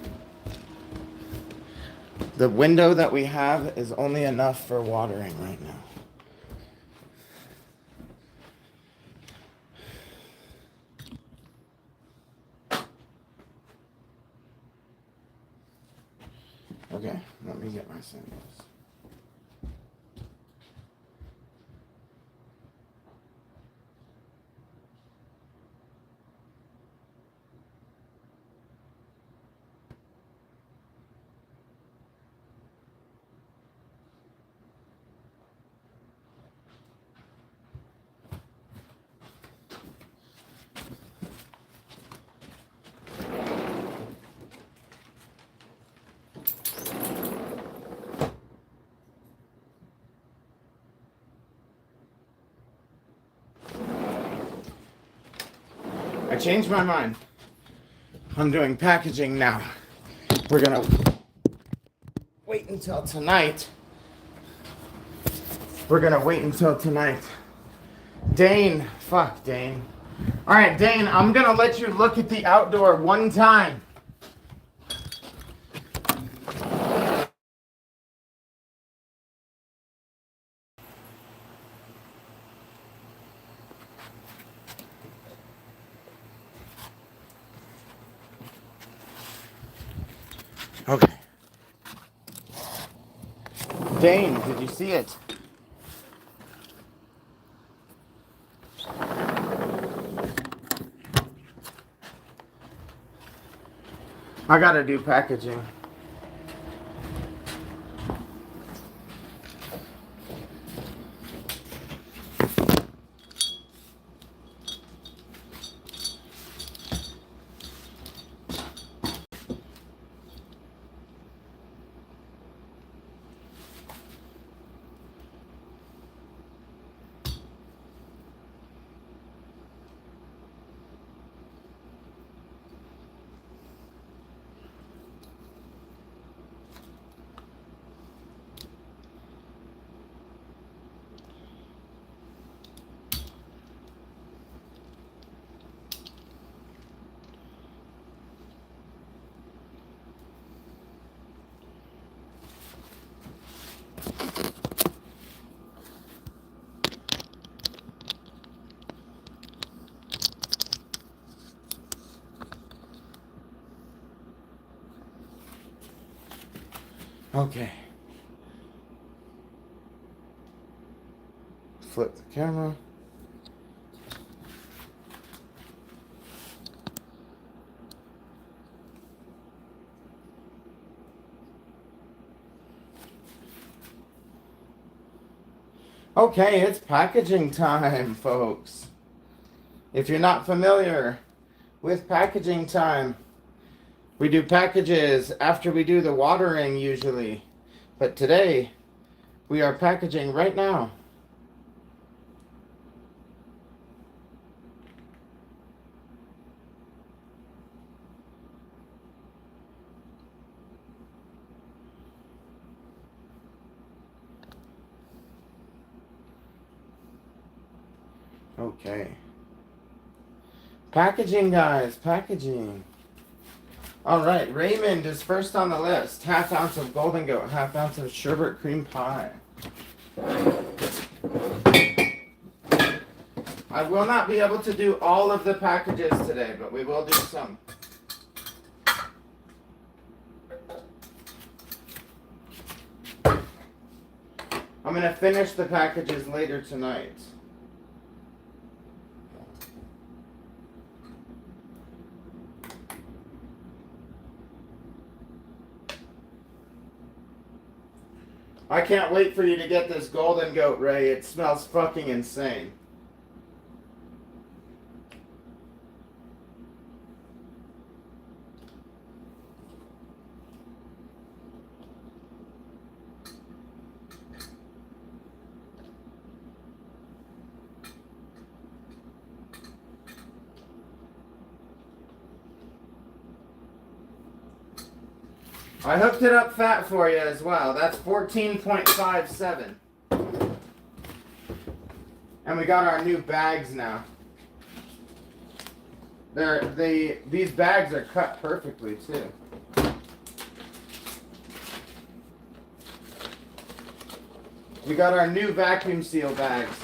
A: The window that we have is only enough for watering right now. Okay, let me get my sandals. I changed my mind. I'm doing packaging now. We're gonna wait until tonight. We're gonna wait until tonight. Dane, fuck Dane. All right, Dane, I'm gonna let you look at the outdoor one time. Okay. Dane, did you see it? I gotta do packaging. Okay. Flip the camera. Okay, it's packaging time, folks. If you're not familiar with packaging time, we do packages after we do the watering usually. But today, we are packaging right now. Okay. Packaging, guys, packaging. All right, Raymond is first on the list. Half ounce of Golden Goat, half ounce of sherbet cream pie. I will not be able to do all of the packages today, but we will do some. I'm going to finish the packages later tonight. I can't wait for you to get this golden goat, Ray. It smells fucking insane. I hooked it up fat for you as well. That's 14.57. And we got our new bags now. These bags are cut perfectly too. We got our new vacuum seal bags.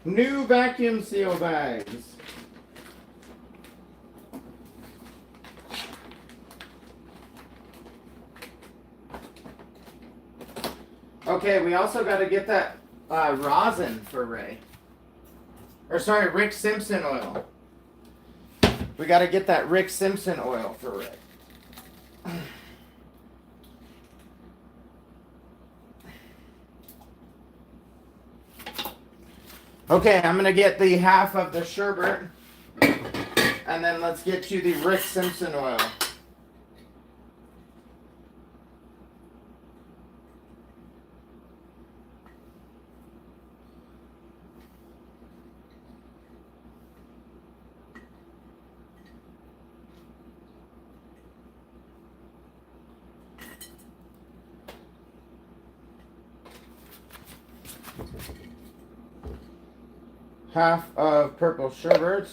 A: New vacuum seal bags. Okay, we also got to get that rosin for Ray. Or sorry, Rick Simpson oil. We got to get that Rick Simpson oil for Ray. Okay, I'm going to get the half of the sherbet. And then let's get you the Rick Simpson oil. Half of purple sherbet.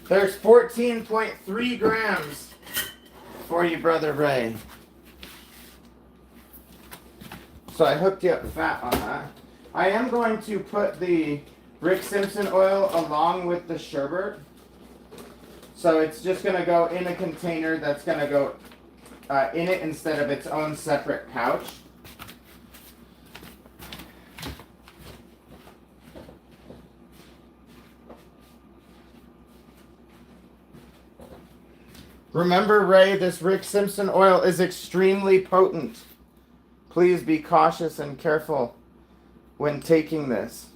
A: There's 14.3 grams for you, Brother Ray. So I hooked you up fat on that. I am going to put the Rick Simpson oil along with the sherbet. So it's just going to go in a container that's going to go in it instead of its own separate pouch. Remember, Ray, this Rick Simpson oil is extremely potent. Please be cautious and careful when taking this.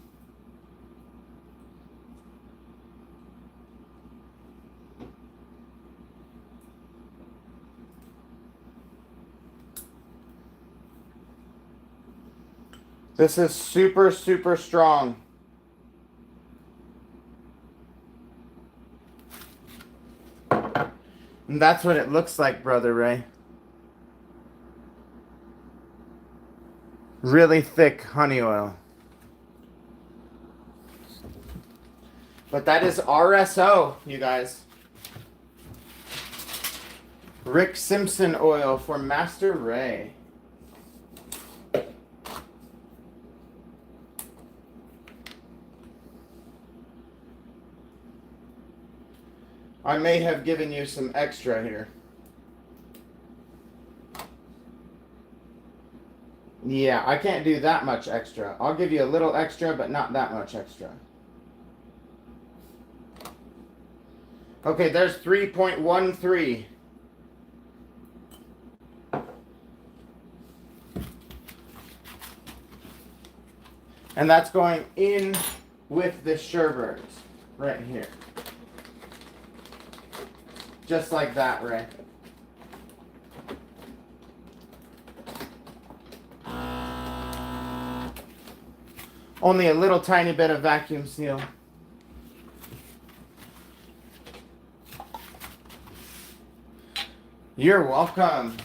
A: This is super, super strong. And that's what it looks like, Brother Ray. Really thick honey oil. But that is RSO, you guys. Rick Simpson oil for Master Ray. I may have given you some extra here. Yeah, I can't do that much extra. I'll give you a little extra, but not that much extra. Okay, there's 3.13. And that's going in with the sherbet right here. Just like that, Ray. Only a little tiny bit of vacuum seal. You're welcome.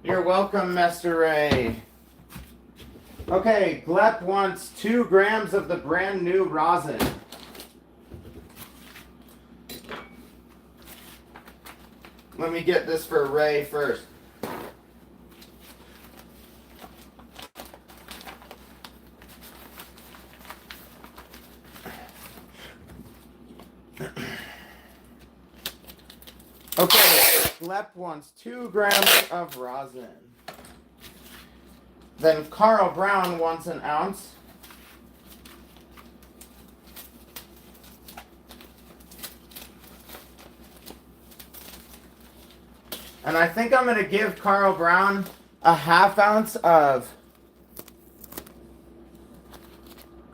A: You're welcome, Master Ray. Okay, Glep wants 2 grams of the brand new rosin. Let me get this for Ray first. Okay, Glep wants 2 grams of rosin. Then Carl Brown wants an ounce. And I think I'm going to give Carl Brown a ½ ounce of...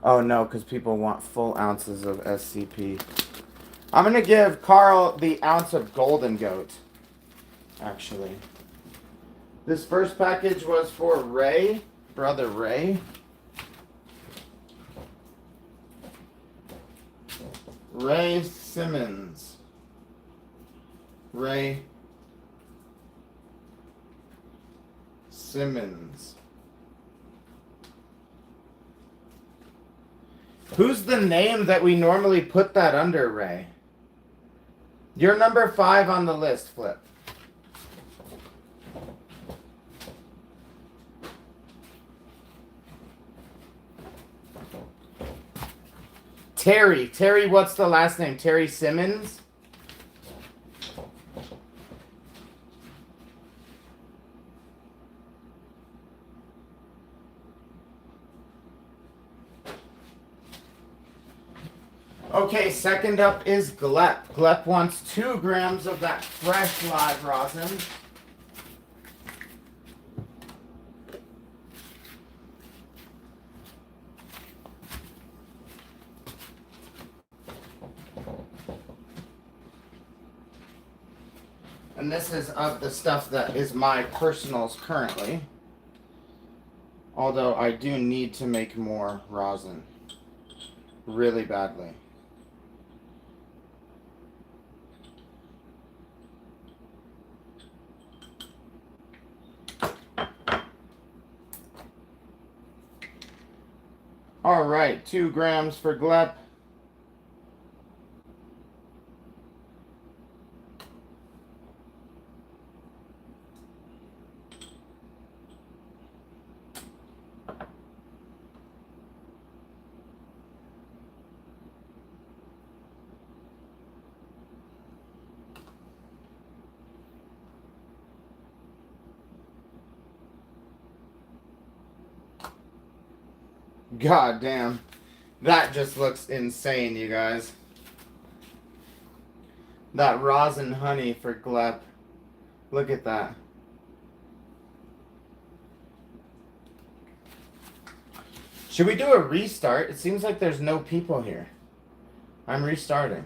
A: Oh no, because people want full ounces of SCP. I'm going to give Carl the ounce of Golden Goat, actually. This first package was for Ray, brother Ray. Ray Simmons. Ray Simmons. Who's the name that we normally put that under, Ray? You're number 5 on the list, Flip. Terry. Terry, what's the last name? Terry Simmons? Okay, second up is Glep. Glep wants 2 grams of that fresh live rosin. And this is of the stuff that is my personals currently. Although I do need to make more rosin. Really badly. All right, 2 grams for Glep. God damn. That just looks insane, you guys. That rosin honey for Glep. Look at that. Should we do a restart? It seems like there's no people here. I'm restarting.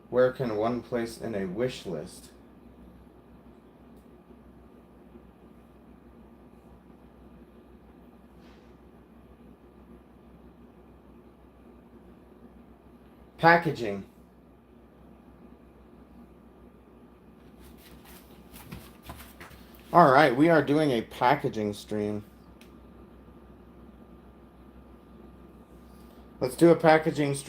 A: Where can one place in a wish list? Packaging. All right, we are doing a packaging stream. Let's do a packaging stream.